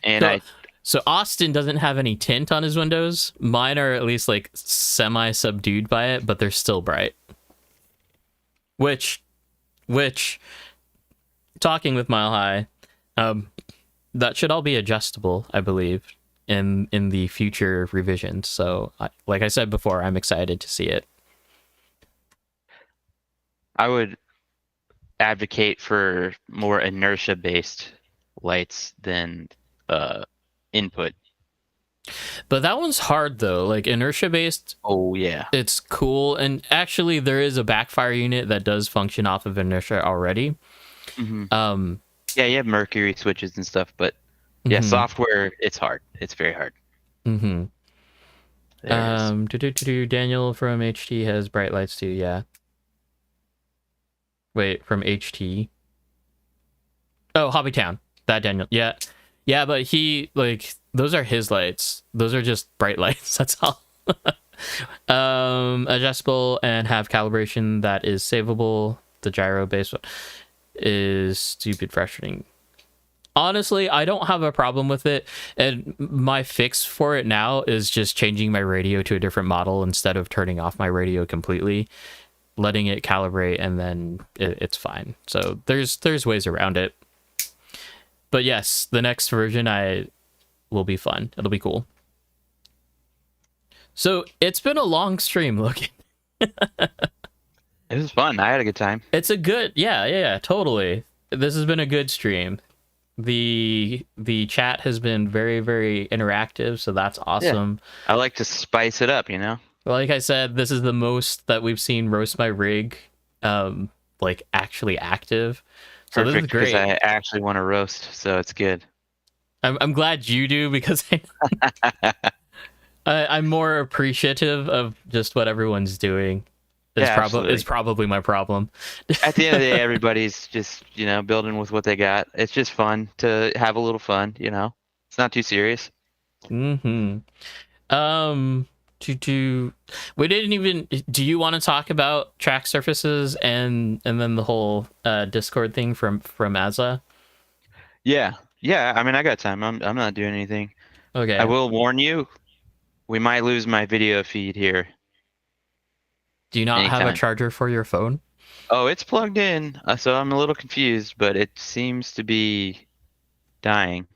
And So Austin doesn't have any tint on his windows. Mine are at least like semi-subdued by it, but they're still bright. Which, talking with Mile High, that should all be adjustable, I believe, in the future revisions. So, like I said before, I'm excited to see it. I would advocate for more inertia-based lights than input. But that one's hard though, like inertia based. Oh yeah, it's cool, and actually there is a backfire unit that does function off of inertia already. Mm-hmm. Yeah, you have mercury switches and stuff, but yeah, software, it's hard. It's very hard. Daniel from HT has bright lights too. Yeah. Wait, from HT. Oh, Hobbytown. That Daniel. Yeah. Yeah, but he, like, those are his lights. Those are just bright lights. That's all. Adjustable and have calibration that is savable. The gyro base one is stupid frustrating. Honestly, I don't have a problem with it. And my fix for it now is just changing my radio to a different model instead of turning off my radio completely, letting it calibrate, and then it's fine. So there's ways around it. But yes, the next version will be fun. It'll be cool. So it's been a long stream, Logan. It was fun. I had a good time. It's a good, yeah, totally. This has been a good stream. The chat has been very, very interactive, so that's awesome. Yeah. I like to spice it up, you know? Like I said, this is the most that we've seen Roast My Rig, like actually active. So Perfect, this is great. because I actually want to roast, so it's good. I'm glad you do, because I'm more appreciative of just what everyone's doing. It's probably my problem. At the end of the day, everybody's just, you know, building with what they got. It's just fun to have a little fun, you know? It's not too serious. Mm-hmm. We didn't even, do you want to talk about track surfaces and then the whole Discord thing from Azza? Yeah. I mean, I got time. I'm not doing anything. Okay. I will warn you, we might lose my video feed here. Do you not have a charger for your phone? Oh, it's plugged in, so I'm a little confused, but it seems to be dying.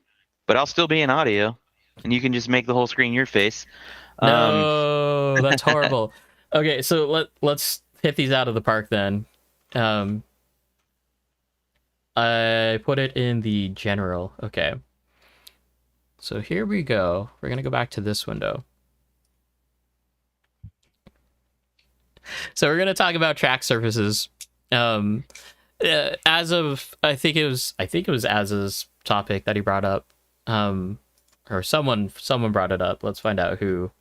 But I'll still be in audio, and you can just make the whole screen your face. No, that's horrible. Okay, so let's hit these out of the park then. I put it in the general. Okay. So here we go. We're going to go back to this window. So we're going to talk about track surfaces. As of, I think it was Az's topic that he brought up. Or someone brought it up. Let's find out who.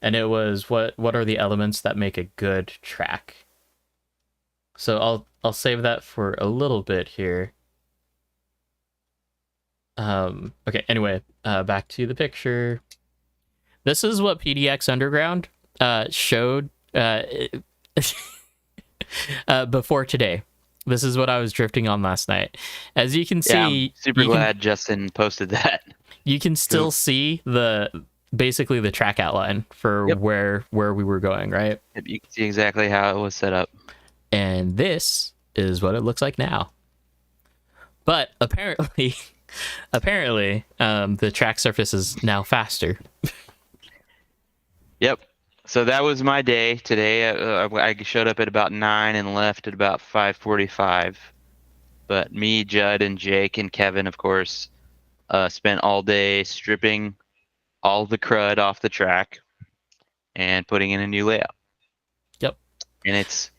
And it was what are the elements that make a good track? So I'll save that for a little bit here. Okay, anyway, back to the picture. This is what PDX Underground showed before today. This is what I was drifting on last night. As you can see, I'm super glad Justin posted that. You can still see basically the track outline for where we were going, right? Yep, you can see exactly how it was set up. And this is what it looks like now. But apparently the track surface is now faster. Yep. So that was my day today. I showed up at about 9 and left at about 5:45. But me, Judd, and Jake and Kevin, of course, spent all day stripping all the crud off the track and putting in a new layout. Yep. And it's,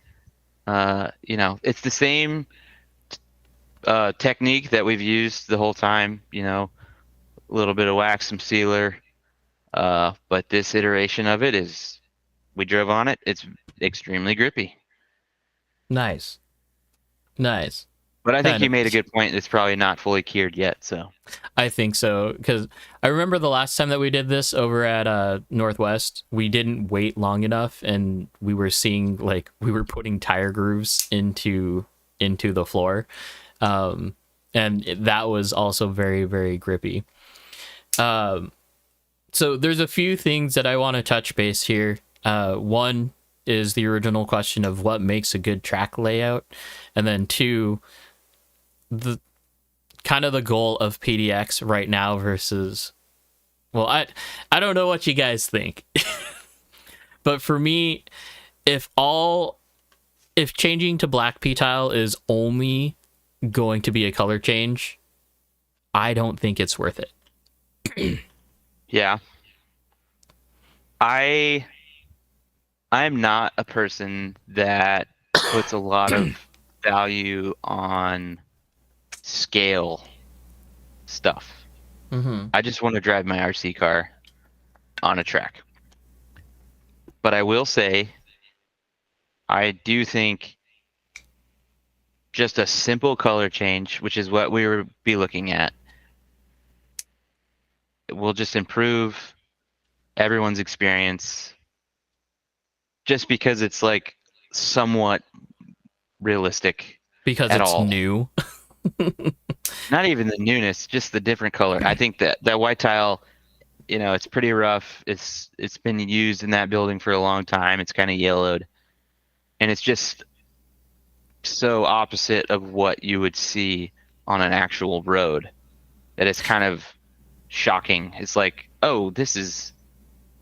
it's the same technique that we've used the whole time. You know, a little bit of wax, some sealer. But this iteration of it is, we drove on it. It's extremely grippy. Nice. But I think you made a good point. It's probably not fully cured yet. So I think so, because I remember the last time that we did this over at Northwest, we didn't wait long enough, and we were seeing we were putting tire grooves into the floor, and that was also very, very grippy. So there's a few things that I want to touch base here. One is the original question of what makes a good track layout, and then two, the kind of the goal of PDX right now versus, well, I don't know what you guys think. But for me, if changing to black P-tile is only going to be a color change, I don't think it's worth it. Yeah. I'm not a person that puts a lot of value on scale stuff. Mm-hmm. I just want to drive my RC car on a track. But I will say, I do think just a simple color change, which is what we will be looking at, will just improve everyone's experience, just because it's like somewhat realistic. Because it's new. Not even the newness, just the different color. I think that white tile, it's pretty rough. It's been used in that building for a long time. It's kind of yellowed, and it's just so opposite of what you would see on an actual road that it's kind of shocking. It's like, oh, this is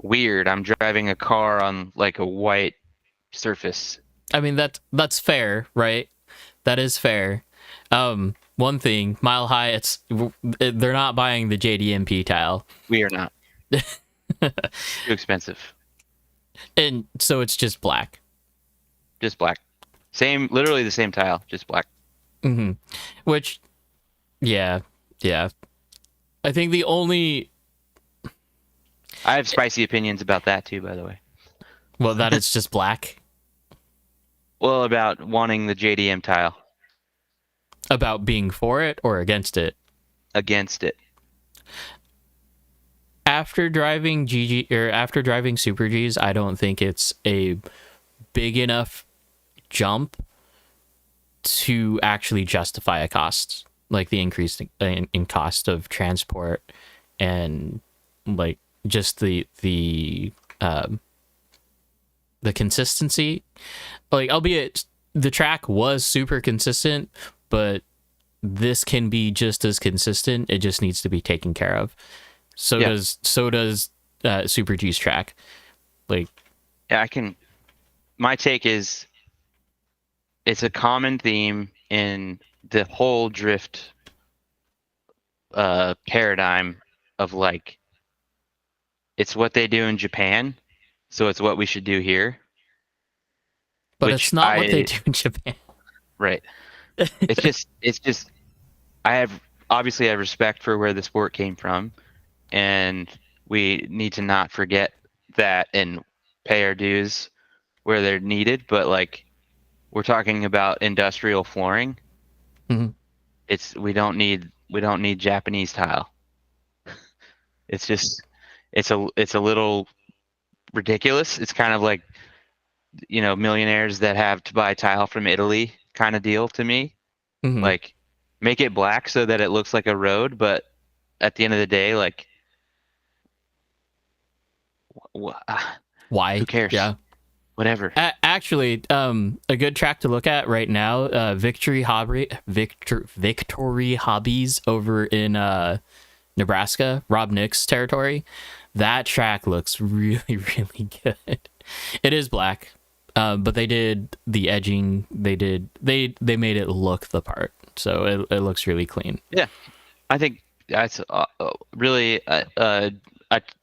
weird. I'm driving a car on like a white surface. I mean, that's fair, right? That is fair. One thing, Mile High, they're not buying the JDMP tile. We are not. Too expensive. And so it's just black. Just black. Literally the same tile, just black. Mm-hmm. Which, yeah. I think the only... I have spicy opinions about that too, by the way. Well, that it's just black? Well, about wanting the JDM tile. About being for it or against it? Against it. After driving Super Gs, I don't think it's a big enough jump to actually justify a cost, like the increase in cost of transport and like just the consistency. Like, albeit the track was super consistent, but this can be just as consistent. It just needs to be taken care of. So does Super G's track. Like, yeah, my take is it's a common theme in the whole drift paradigm of like, it's what they do in Japan, so it's what we should do here. But it's not what they do in Japan. Right. It's just I have respect for where the sport came from, and we need to not forget that and pay our dues where they're needed. But like, we're talking about industrial flooring. Mm-hmm. We don't need Japanese tile. It's a little ridiculous. It's kind of like, millionaires that have to buy tile from Italy kind of deal to me. Mm-hmm. Like, make it black so that it looks like a road, but at the end of the day, like, why? Who cares? Yeah. Whatever. Actually, a good track to look at right now, Victory Hobbies over in Nebraska, Rob Nick's territory. That track looks really, really good. It is black, but they did the edging. They made it look the part, so it looks really clean. Yeah, I think that's really. I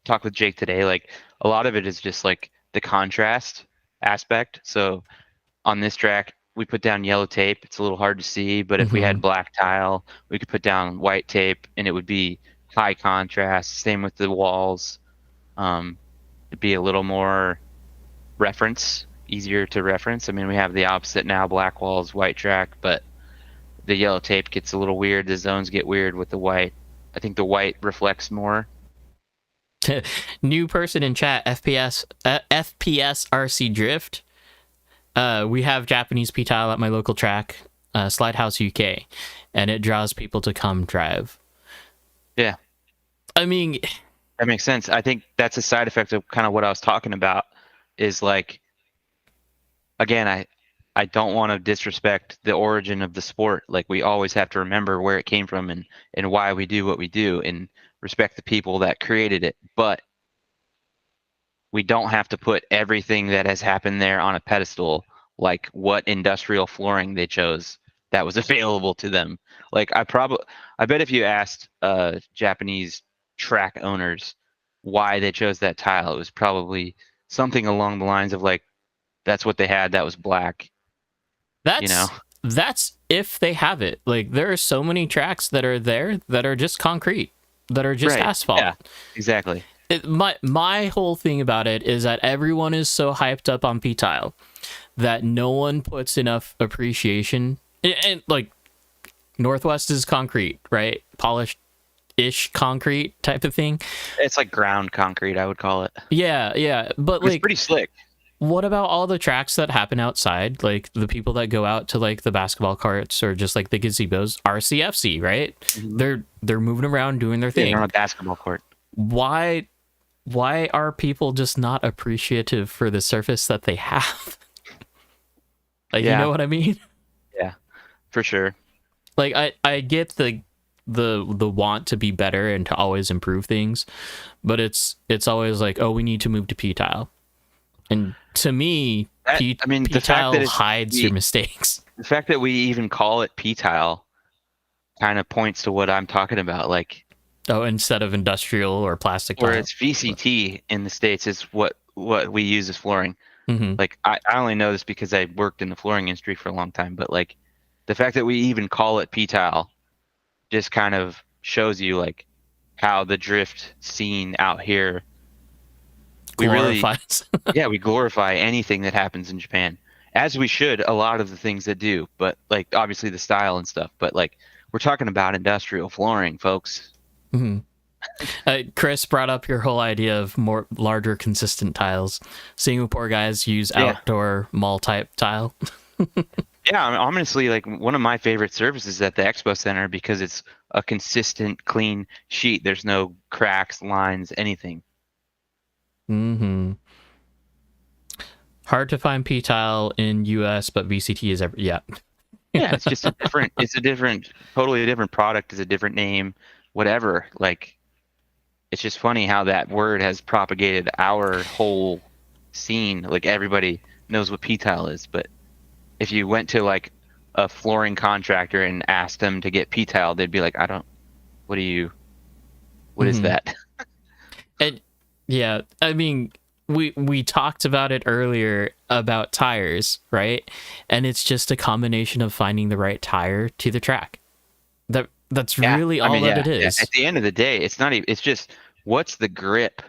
talked with Jake today. Like, a lot of it is just like the contrast aspect. So on this track, we put down yellow tape. It's a little hard to see, but if we had black tile, we could put down white tape, and it would be high contrast. Same with the walls. It'd be a little more easier to reference. I mean, we have the opposite now, black walls, white track, but the yellow tape gets a little weird. The zones get weird with the white. I think the white reflects more. New person in chat, FPS RC Drift. We have Japanese P-Tile at my local track, Slide House UK, and it draws people to come drive. Yeah. I mean, that makes sense. I think that's a side effect of kind of what I was talking about, is like, again, I don't want to disrespect the origin of the sport. Like, we always have to remember where it came from and why we do what we do, and respect the people that created it. But we don't have to put everything that has happened there on a pedestal, like what industrial flooring they chose that was available to them. Like, I bet if you asked Japanese track owners why they chose that tile, it was probably something along the lines of like, that's what they had, that was black. That's if they have it. Like, there are so many tracks that are there that are just concrete, that are just asphalt. Yeah, exactly. My whole thing about it is that everyone is so hyped up on P-Tile that no one puts enough appreciation. And like, Northwest is concrete, right? Polished-ish concrete type of thing. It's like ground concrete, I would call it. Yeah, but it's like, pretty slick. what about all the tracks that happen outside? Like the people that go out to like the basketball courts or just like the gazebos, RCFC, right? Mhm. They're moving around doing their Yeah, thing. they're on a basketball court. Why are people just not appreciative for the surface that they have? Like, you Yeah. know what I mean? Yeah, for sure. Like I get the want to be better and to always improve things, but it's always like, oh, we need to move to p-tile. And to me, The fact p-tile that hides your mistakes. the fact that we even call it p-tile kind of points to what I'm talking about. Like, Oh, instead of industrial or plastic where tile. it's VCT in the States is what we use as flooring. Mm-hmm. Like, I only know this because I worked in the flooring industry for a long time, but like the fact that we even call it p-tile just kind of shows you like how the drift scene out here, we really, Glorifies. we glorify anything that happens in Japan, as we should a lot of the things that do, but like obviously the style and stuff, but like we're talking about industrial flooring, folks. Mm-hmm. Chris brought up your whole idea of more larger consistent tiles. Singapore guys use outdoor mall type tile. Yeah, I mean, honestly, like one of my favorite services at the Expo Center because it's a consistent, clean sheet. There's no cracks, lines, anything. Mm-hmm. Hard to find p-tile in US, but VCT is Yeah, it's just totally different product. It's a different name, whatever. Like, it's just funny how that word has propagated our whole scene. Like everybody knows what p-tile is, but if you went to like a flooring contractor and asked them to get p-tile, they'd be like, what is that? And yeah, I mean, we talked about it earlier about tires, right? And it's just a combination of finding the right tire to the track. That's really all that it is. Yeah. At the end of the day, it's not even, it's just what's the grip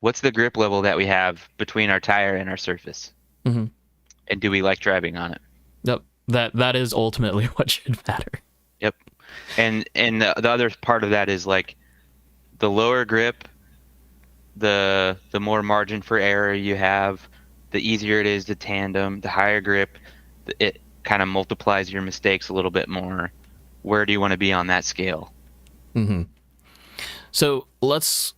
level that we have between our tire and our surface, and do we like driving on it? Yep, that is ultimately what should matter. Yep. And the other part of that is like the lower grip, the more margin for error you have, the easier it is to tandem. The higher grip, it kind of multiplies your mistakes a little bit more. Where do you want to be on that scale? Mm-hmm. So let's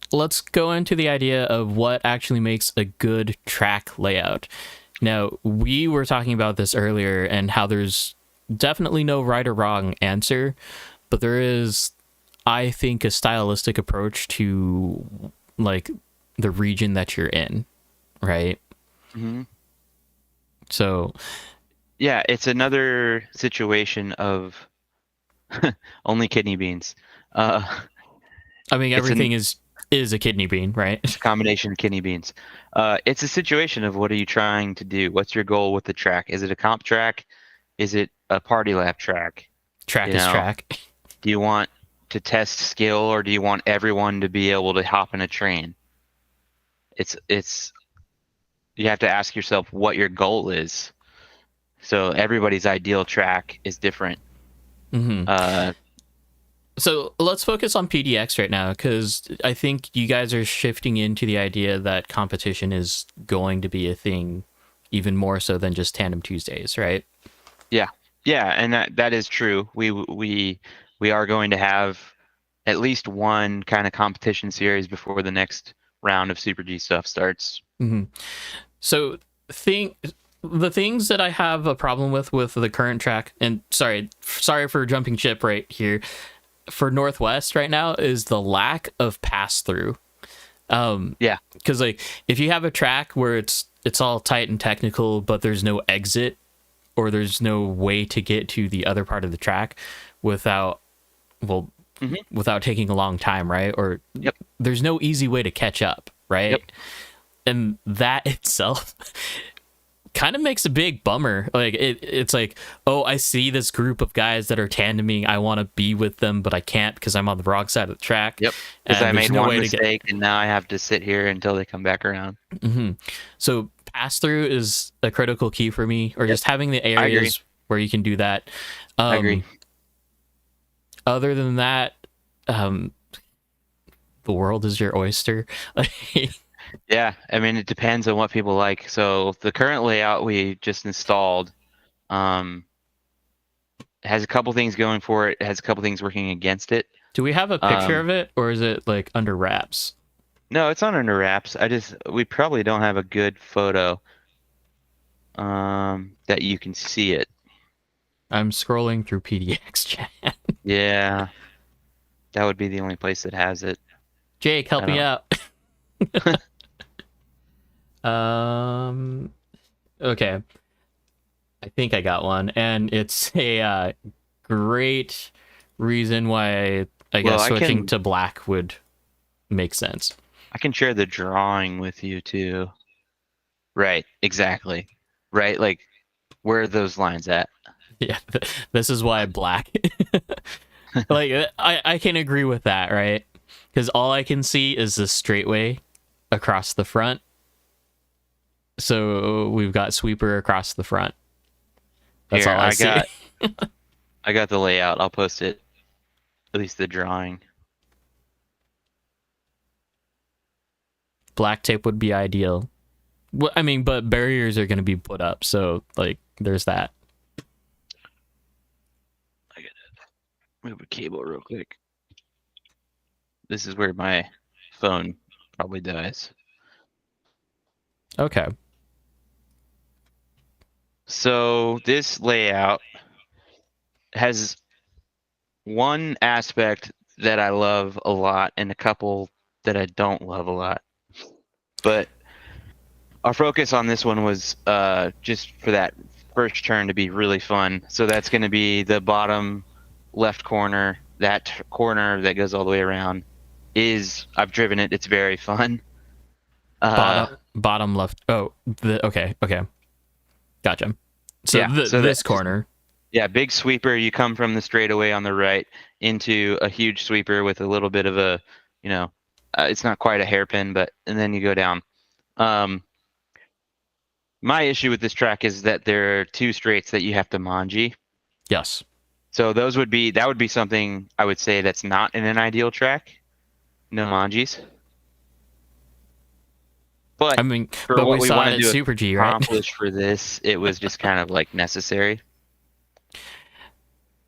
go into the idea of what actually makes a good track layout. Now, we were talking about this earlier and how there's definitely no right or wrong answer, but there is, I think, a stylistic approach to like the region that you're in, right? Mm-hmm. So yeah, it's another situation of only kidney beans. I mean, everything is a kidney bean, right? It's a combination of kidney beans. It's a situation of what are you trying to do? What's your goal with the track? Is it a comp track? Is it a party lap track? Track is track. Do you want to test skill, or do you want everyone to be able to hop in a train? It's you have to ask yourself what your goal is. So everybody's ideal track is different. Mm-hmm. So let's focus on PDX right now, because I think you guys are shifting into the idea that competition is going to be a thing even more so than just Tandem Tuesdays, right? Yeah, and that is true. We are going to have at least one kind of competition series before the next round of Super G stuff starts. Mm-hmm. So the things that I have a problem with the current track, and sorry for jumping ship right here, for Northwest right now, is the lack of pass through. Because like if you have a track where it's all tight and technical, but there's no exit or there's no way to get to the other part of the track without taking a long time, right? Or there's no easy way to catch up, right? Yep. And that itself kind of makes a big bummer. Like it's like, oh, I see this group of guys that are tandeming. I want to be with them, but I can't because I'm on the wrong side of the track. Yep. Because I made one mistake, and now I have to sit here until they come back around. Mm-hmm. So pass through is a critical key for me, or just having the areas where you can do that. I agree. Other than that, the world is your oyster. Yeah, I mean it depends on what people like. So the current layout we just installed um, has a couple things going for it. It has a couple things working against it. Do we have a picture of it, or is it like under wraps? No, it's on under wraps. We probably don't have a good photo that you can see it. I'm scrolling through PDX chat. Yeah, that would be the only place that has it. Jake, help me out. Okay. I think I got one, and it's a great reason why I guess switching to black would make sense. I can share the drawing with you too. Right, exactly. Right, like where are those lines at? Yeah, this is why black. Like I can agree with that, right? Because all I can see is the straightway across the front. So we've got sweeper across the front. That's all I see. I got the layout. I'll post it. At least the drawing. Black tape would be ideal. Well, I mean, but barriers are going to be put up, so like there's that. I gotta move a cable real quick. This is where my phone probably dies. Okay. So this layout has one aspect that I love a lot and a couple that I don't love a lot. But our focus on this one was just for that first turn to be really fun. So that's going to be the bottom left corner. That corner that goes all the way around I've driven it. It's very fun. Bottom left. Oh, okay. Gotcha. So, yeah, this corner. Yeah, big sweeper. You come from the straightaway on the right into a huge sweeper with a little bit of a, it's not quite a hairpin, and then you go down. My issue with this track is that there are two straights that you have to manji. Yes. So that would be something I would say that's not in an ideal track. No manjis. But I mean, but what we wanted to Super G, right? Accomplish for this, it was just kind of like necessary.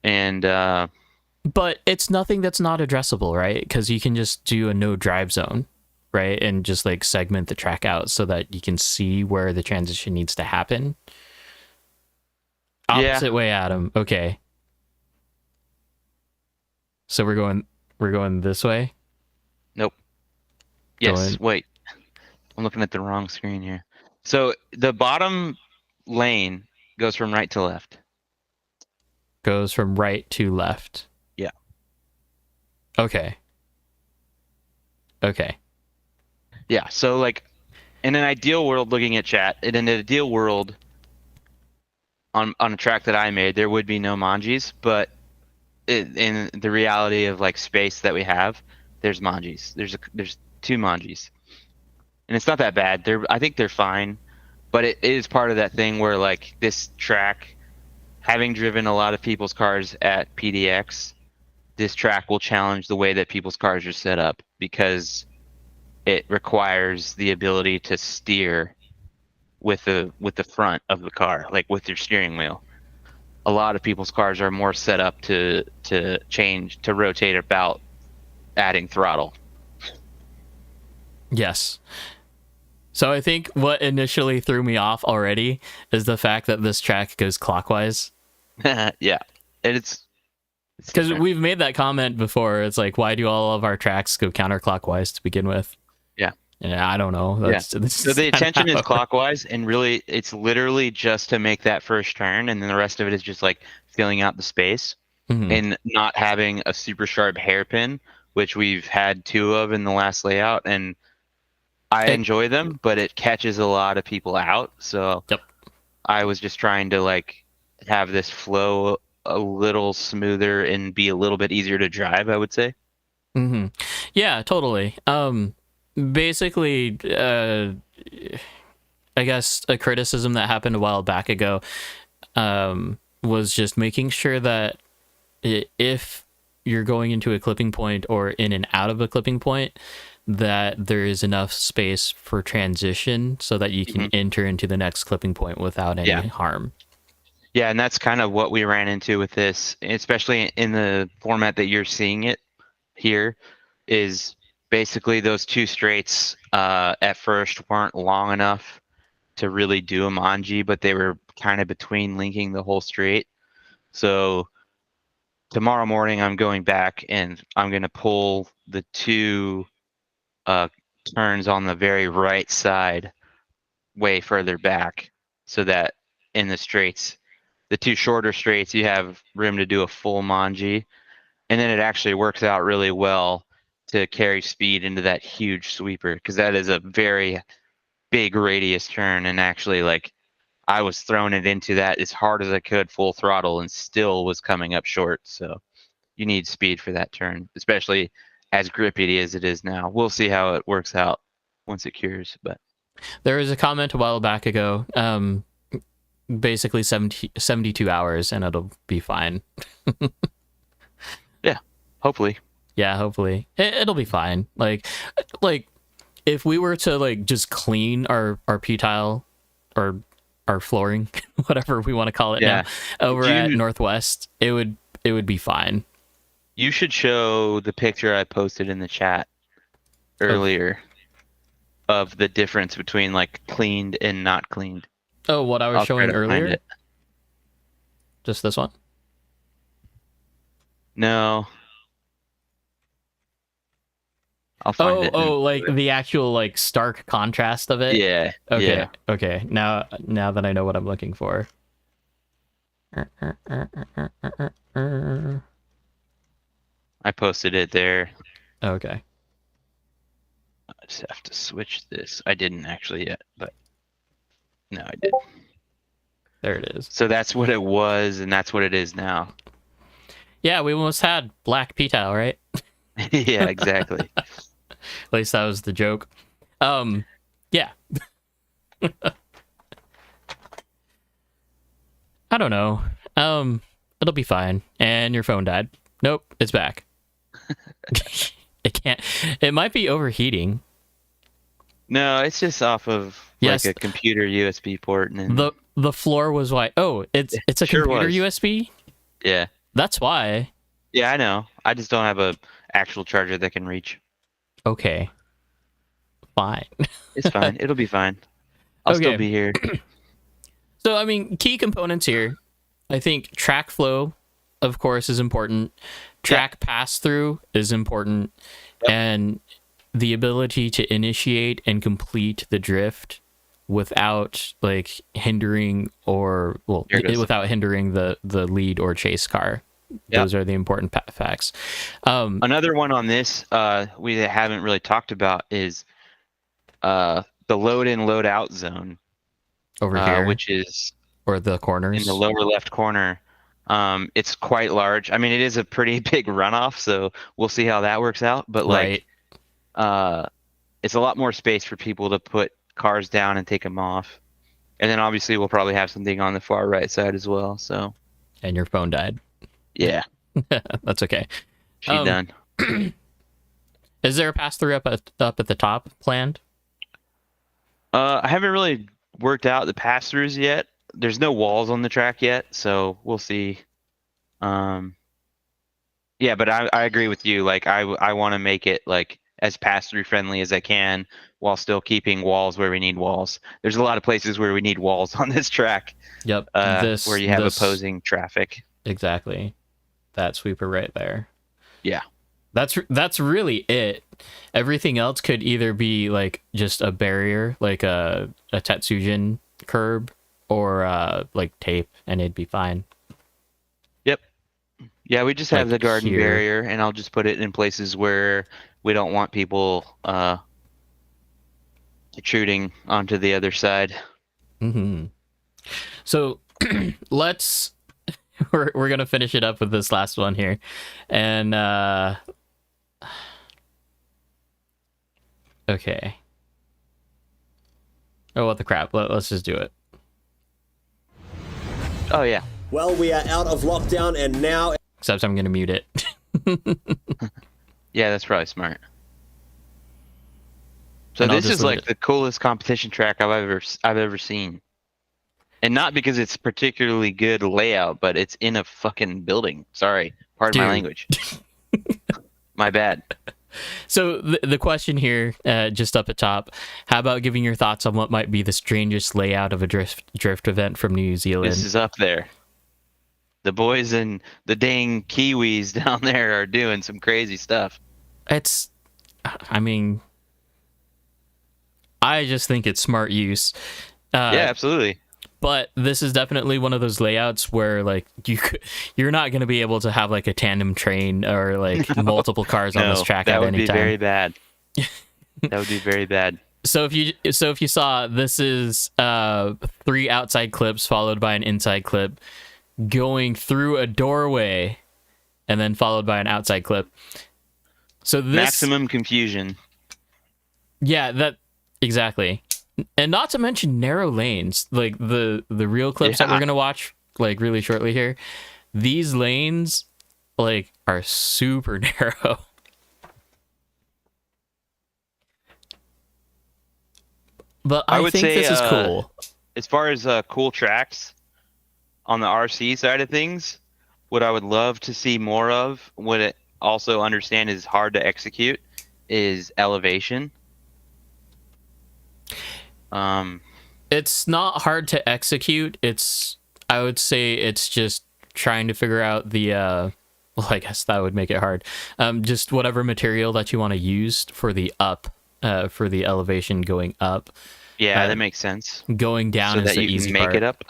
And but it's nothing that's not addressable, right? Because you can just do a no drive zone, right? And just like segment the track out so that you can see where the transition needs to happen. Opposite way, Adam. Okay. So we're going this way? Nope. Yes, wait. I'm looking at the wrong screen here. So the bottom lane goes from right to left. Goes from right to left. Yeah. Okay. Yeah, so like in an ideal world, looking at chat, in an ideal world on a track that I made, there would be no manjis, but in the reality of like space that we have, there's manjis. There's two manjis. And it's not that bad. I think they're fine, but it is part of that thing where like this track, having driven a lot of people's cars at PDX, this track will challenge the way that people's cars are set up because it requires the ability to steer with the front of the car, like with your steering wheel. A lot of people's cars are more set up to rotate about adding throttle. Yes. So I think what initially threw me off already is the fact that this track goes clockwise. Yeah. And it's because we've made that comment before. It's like, why do all of our tracks go counterclockwise to begin with? Yeah. And I don't know. So the intention is clockwise, and really it's literally just to make that first turn, and then the rest of it is just like filling out the space and not having a super sharp hairpin, which we've had two of in the last layout, and I enjoy them, but it catches a lot of people out. So I was just trying to like have this flow a little smoother and be a little bit easier to drive, I would say. Yeah, totally. Basically, I guess a criticism that happened a while back ago was just making sure that if you're going into a clipping point or in and out of a clipping point, that there is enough space for transition so that you can enter into the next clipping point without any harm. Yeah, and that's kind of what we ran into with this, especially in the format that you're seeing it here, is basically those two straights at first weren't long enough to really do a manji, but they were kind of between linking the whole straight. So tomorrow morning I'm going back and I'm going to pull the two turns on the very right side way further back so that in the straights, the two shorter straights, you have room to do a full manji, and then it actually works out really well to carry speed into that huge sweeper, because that is a very big radius turn, and actually, like, I was throwing it into that as hard as I could full throttle and still was coming up short. So you need speed for that turn, especially as grippy as it is now. We'll see how it works out once it cures. But there was a comment a while back ago, basically 72 hours and it'll be fine. yeah, hopefully. Yeah, hopefully it'll be fine. Like if we were to like just clean our P-tile or our flooring, whatever we want to call it now, over at Northwest, it would be fine. You should show the picture I posted in the chat earlier of the difference between like cleaned and not cleaned. Oh, what I was showing earlier? Just this one? No. I'll find it. Oh, like the actual like stark contrast of it? Yeah. Okay. Yeah. Okay. Now that I know what I'm looking for. I posted it there. Okay. I just have to switch this. I didn't actually yet, but no, I did. There it is. So that's what it was, and that's what it is now. Yeah, we almost had black P-tile, right? Yeah, exactly. At least that was the joke. Yeah. I don't know. It'll be fine. And your phone died. Nope, it's back. It can't. It might be overheating. No, it's just off of like a computer USB port. And the floor was white. Oh, it's a sure computer was. USB? Yeah. That's why. Yeah, I know. I just don't have a actual charger that can reach. Okay. Fine. It's fine. It'll be fine. I'll still be here. So, I mean, key components here. I think track flow, of course, is important. Track pass-through is important. Yep. And the ability to initiate and complete the drift without, like, hindering or... Well, without hindering the lead or chase car. Yep. Those are the important facts. Another one on this we haven't really talked about is the load in, load out zone. Over here? Which is... Or the corners? In the lower left corner. It's quite large. I mean, it is a pretty big runoff, so we'll see how that works out. But, like, it's a lot more space for people to put cars down and take them off. And then, obviously, we'll probably have something on the far right side as well. So. And your phone died. Yeah. That's okay. She done. Is there a pass-through up at the top planned? I haven't really worked out the pass-throughs yet. There's no walls on the track yet, so we'll see. Yeah, but I agree with you. Like, I want to make it like as pass-through friendly as I can while still keeping walls where we need walls. There's a lot of places where we need walls on this track. Yep. Where you have opposing traffic. Exactly. That sweeper right there. Yeah. That's really it. Everything else could either be like just a barrier, like a Tetsujin curb, or like tape, and it'd be fine. Yep. Yeah, we just have the garden barrier, and I'll just put it in places where we don't want people protruding onto the other side. Mm-hmm. So let's we're gonna finish it up with this last one here, and okay. Oh, what the crap! Let's just do it. Oh yeah. Well, we are out of lockdown, and now. Except I'm gonna mute it. Yeah, that's probably smart. So And I'll this just is leave like the coolest competition track I've ever seen. And not because it's particularly good layout, but it's in a fucking building. Sorry, pardon my Dude. language. My bad. So the question here, just up at top, how about giving your thoughts on what might be the strangest layout of a drift event from New Zealand? This is up there. The boys and the dang Kiwis down there are doing some crazy stuff. I mean, I just think it's smart use. Yeah, absolutely. But this is definitely one of those layouts where like you're not going to be able to have like a tandem train or like multiple cars on this track at any time. That would be very bad. That would be very bad. So if you saw, this is 3 outside clips followed by an inside clip going through a doorway and then followed by an outside clip. So this Maximum confusion. Yeah, that exactly. And not to mention narrow lanes, like the real clips that we're gonna watch like really shortly here. These lanes like are super narrow. But I would think say, this is cool. As far as cool tracks on the RC side of things, what I would love to see more of, what it also understand is hard to execute, is elevation. It's not hard to execute. I would say it's just trying to figure out the well, I guess that would make it hard. Just whatever material that you want to use for the for the elevation going up. Yeah, that makes sense. Going down so is that the you easy can make part. it up.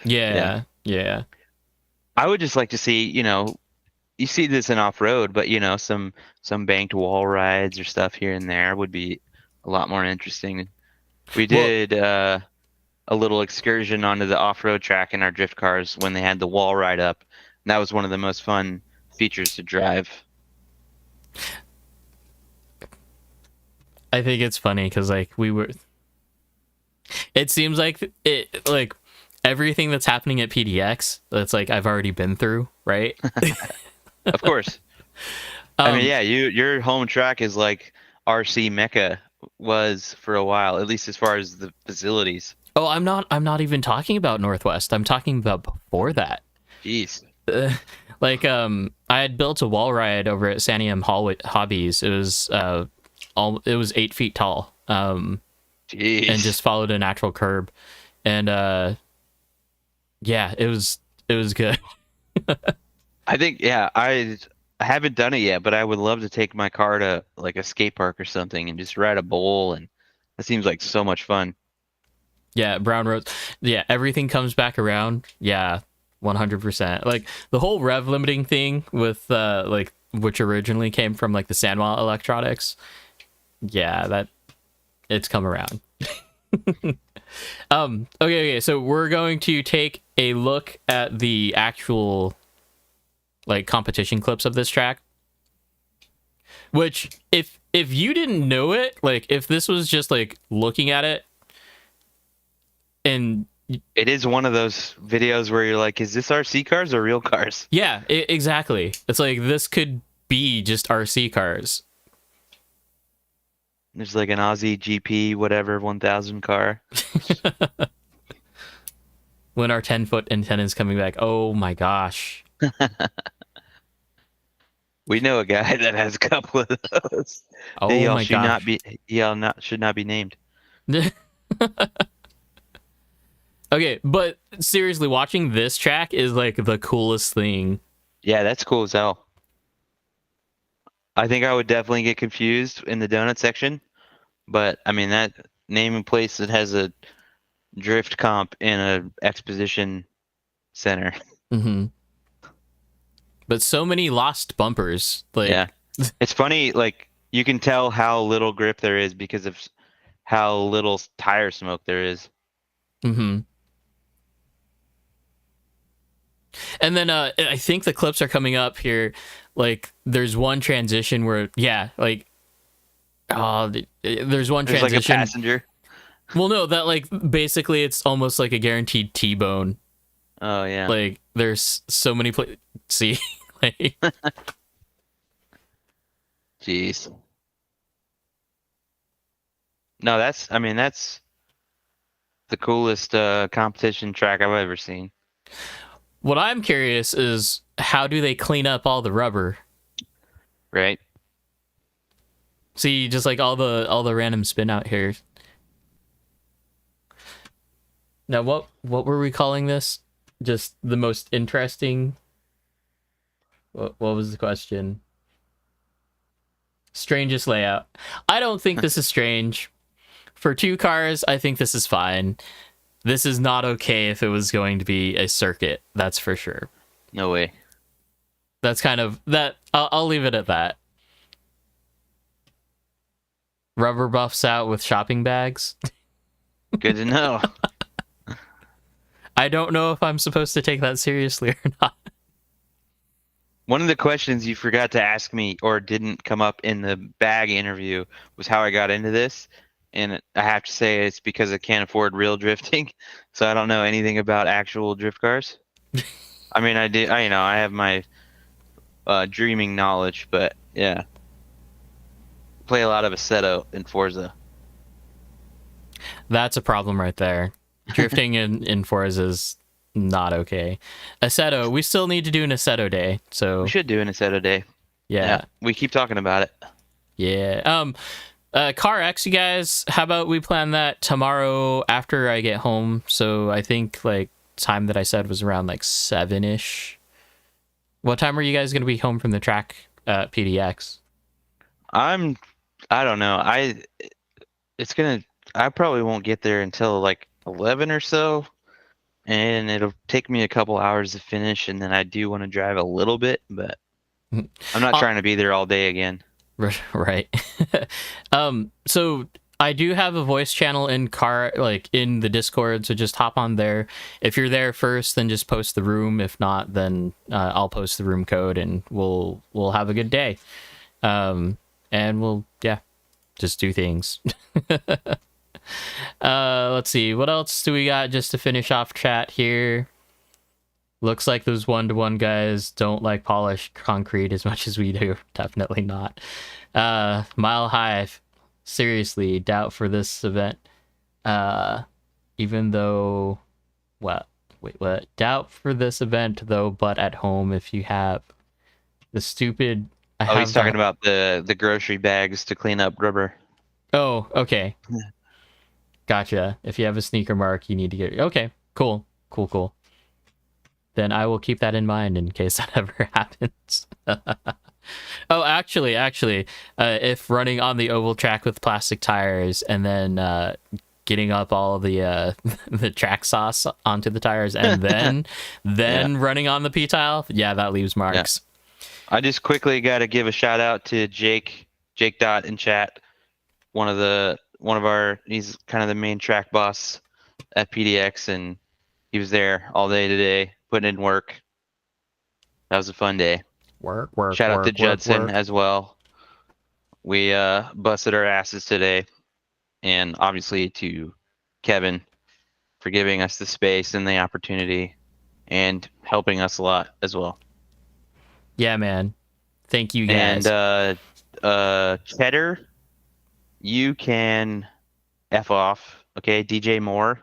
Yeah. I would just like to see, you see this in off-road, but some banked wall rides or stuff here and there would be a lot more interesting. We did a little excursion onto the off-road track in our drift cars when they had the wall ride up. And that was one of the most fun features to drive. I think it's funny because like it seems like everything that's happening at PDX, that's like I've already been through, right? Of course. I mean, yeah, your home track is like RC Mecca was for a while, at least as far as the facilities. Oh, I'm not even talking about Northwest. I'm talking about before that. Jeez. I had built a wall ride over at Sanium Hobbies. It was it was 8 feet tall. Jeez. And just followed a natural curb. And yeah, it was good. I think, yeah, I haven't done it yet, but I would love to take my car to like a skate park or something and just ride a bowl, and that seems like so much fun. Yeah, brown roads. Yeah, everything comes back around. Yeah, 100%. Like the whole rev limiting thing with which originally came from like the Sanwa electronics. Yeah, that it's come around. Okay, so we're going to take a look at the actual like competition clips of this track. Which if you didn't know it, like if this was just like looking at it, and it is one of those videos where you're like, is this RC cars or real cars? Yeah, exactly. It's like this could be just RC cars. There's like an Aussie GP whatever 1000 car. When our 10-foot antenna's coming back, oh my gosh. We know a guy that has a couple of those. Oh my gosh. Should not be named. Okay, but seriously, watching this track is like the coolest thing. Yeah, that's cool as hell. I think I would definitely get confused in the donut section, but I mean that name and place that has a drift comp in a exposition center. Mm-hmm. But so many lost bumpers. Like, yeah, it's funny. Like you can tell how little grip there is because of how little tire smoke there is. Mm-hmm. And then I think the clips are coming up here. Like there's one transition where there's one transition. There's like a passenger. Well, no, that like basically it's almost like a guaranteed T-bone. Oh yeah. Like there's so many see like jeez. No, that's the coolest competition track I've ever seen. What I'm curious is how do they clean up all the rubber? Right. See, just like all the random spin out here. Now, what were we calling this? Just the most interesting. What was the question? Strangest layout. I don't think this is strange. For 2 cars, I think this is fine. This is not okay if it was going to be a circuit. That's for sure. No way. That's kind of that. I'll leave it at that. Rubber buffs out with shopping bags. Good to know. I don't know if I'm supposed to take that seriously or not. One of the questions you forgot to ask me or didn't come up in the bag interview was how I got into this. And I have to say it's because I can't afford real drifting. So I don't know anything about actual drift cars. I mean, I have my dreaming knowledge, but yeah. Play a lot of Assetto in Forza. That's a problem right there. Drifting in Forza is not okay. Assetto, we still need to do an Assetto day. So We should do an Assetto day. yeah. We keep talking about it. Yeah. Car X, you guys, how about we plan that tomorrow after I get home? So I think like time that I said was around like 7-ish. What time are you guys going to be home from the track at PDX? I don't know. I probably won't get there until like 11 or so. And it'll take me a couple hours to finish, and then I do want to drive a little bit, but I'm not trying to be there all day again. Right. So I do have a voice channel in in the Discord, so just hop on there. If you're there first, then just post the room. If not, then I'll post the room code, and we'll have a good day. And we'll just do things. Let's see, what else do we got just to finish off chat here? Looks like those 1-to-1 guys don't like polished concrete as much as we do. Definitely not. Mile High, seriously, doubt for this event. Even though, what? Doubt for this event though, but at home if you have the stupid. He's talking about the grocery bags to clean up rubber. Oh, okay. Gotcha. If you have a sneaker mark, you need to get... Okay, cool. Then I will keep that in mind in case that ever happens. Oh, actually, if running on the oval track with plastic tires and then getting up all the the track sauce onto the tires and then running on the P tile, that leaves marks. Yeah. I just quickly got to give a shout out to Jake Dot in chat. He's kind of the main track boss at PDX, and he was there all day today, putting in work. That was a fun day. Shout out to Judson as well. We busted our asses today, and obviously to Kevin for giving us the space and the opportunity and helping us a lot as well. Yeah, man. Thank you guys. And Cheddar, you can F off, okay? DJ Moore,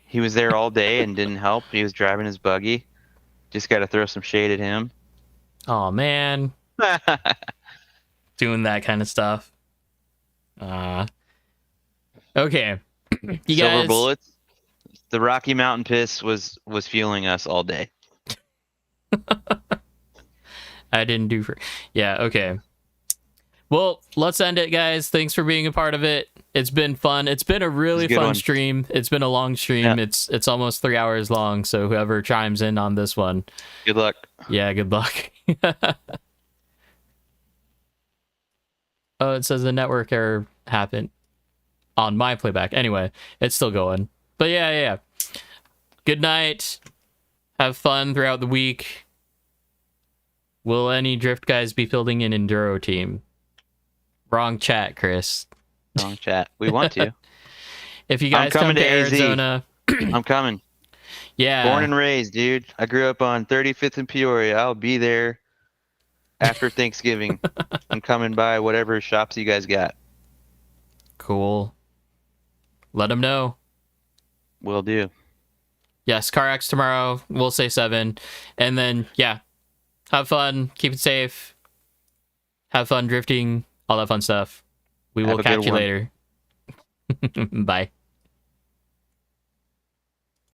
he was there all day and didn't help. He was driving his buggy. Just got to throw some shade at him. Oh, man. Doing that kind of stuff. Okay. You Silver guys... Bullets, the Rocky Mountain Piss was fueling us all day. I didn't do for... Yeah, okay. Well, let's end it, guys. Thanks for being a part of it. It's been fun. It's been a really fun stream. It's been a long stream. Yeah. It's almost 3 hours long, so whoever chimes in on this one... Good luck. Yeah, good luck. Oh, it says a network error happened on my playback. Anyway, it's still going. But yeah. Good night. Have fun throughout the week. Will any drift guys be building an enduro team? Wrong chat, Chris. Wrong chat. We want to. If you guys come to Arizona... I'm coming. Yeah. Born and raised, dude. I grew up on 35th and Peoria. I'll be there after Thanksgiving. I'm coming by whatever shops you guys got. Cool. Let them know. Will do. Yes, CarX tomorrow. We'll say 7. And then, yeah, have fun. Keep it safe. Have fun drifting. All that fun stuff. We will catch you later. Bye.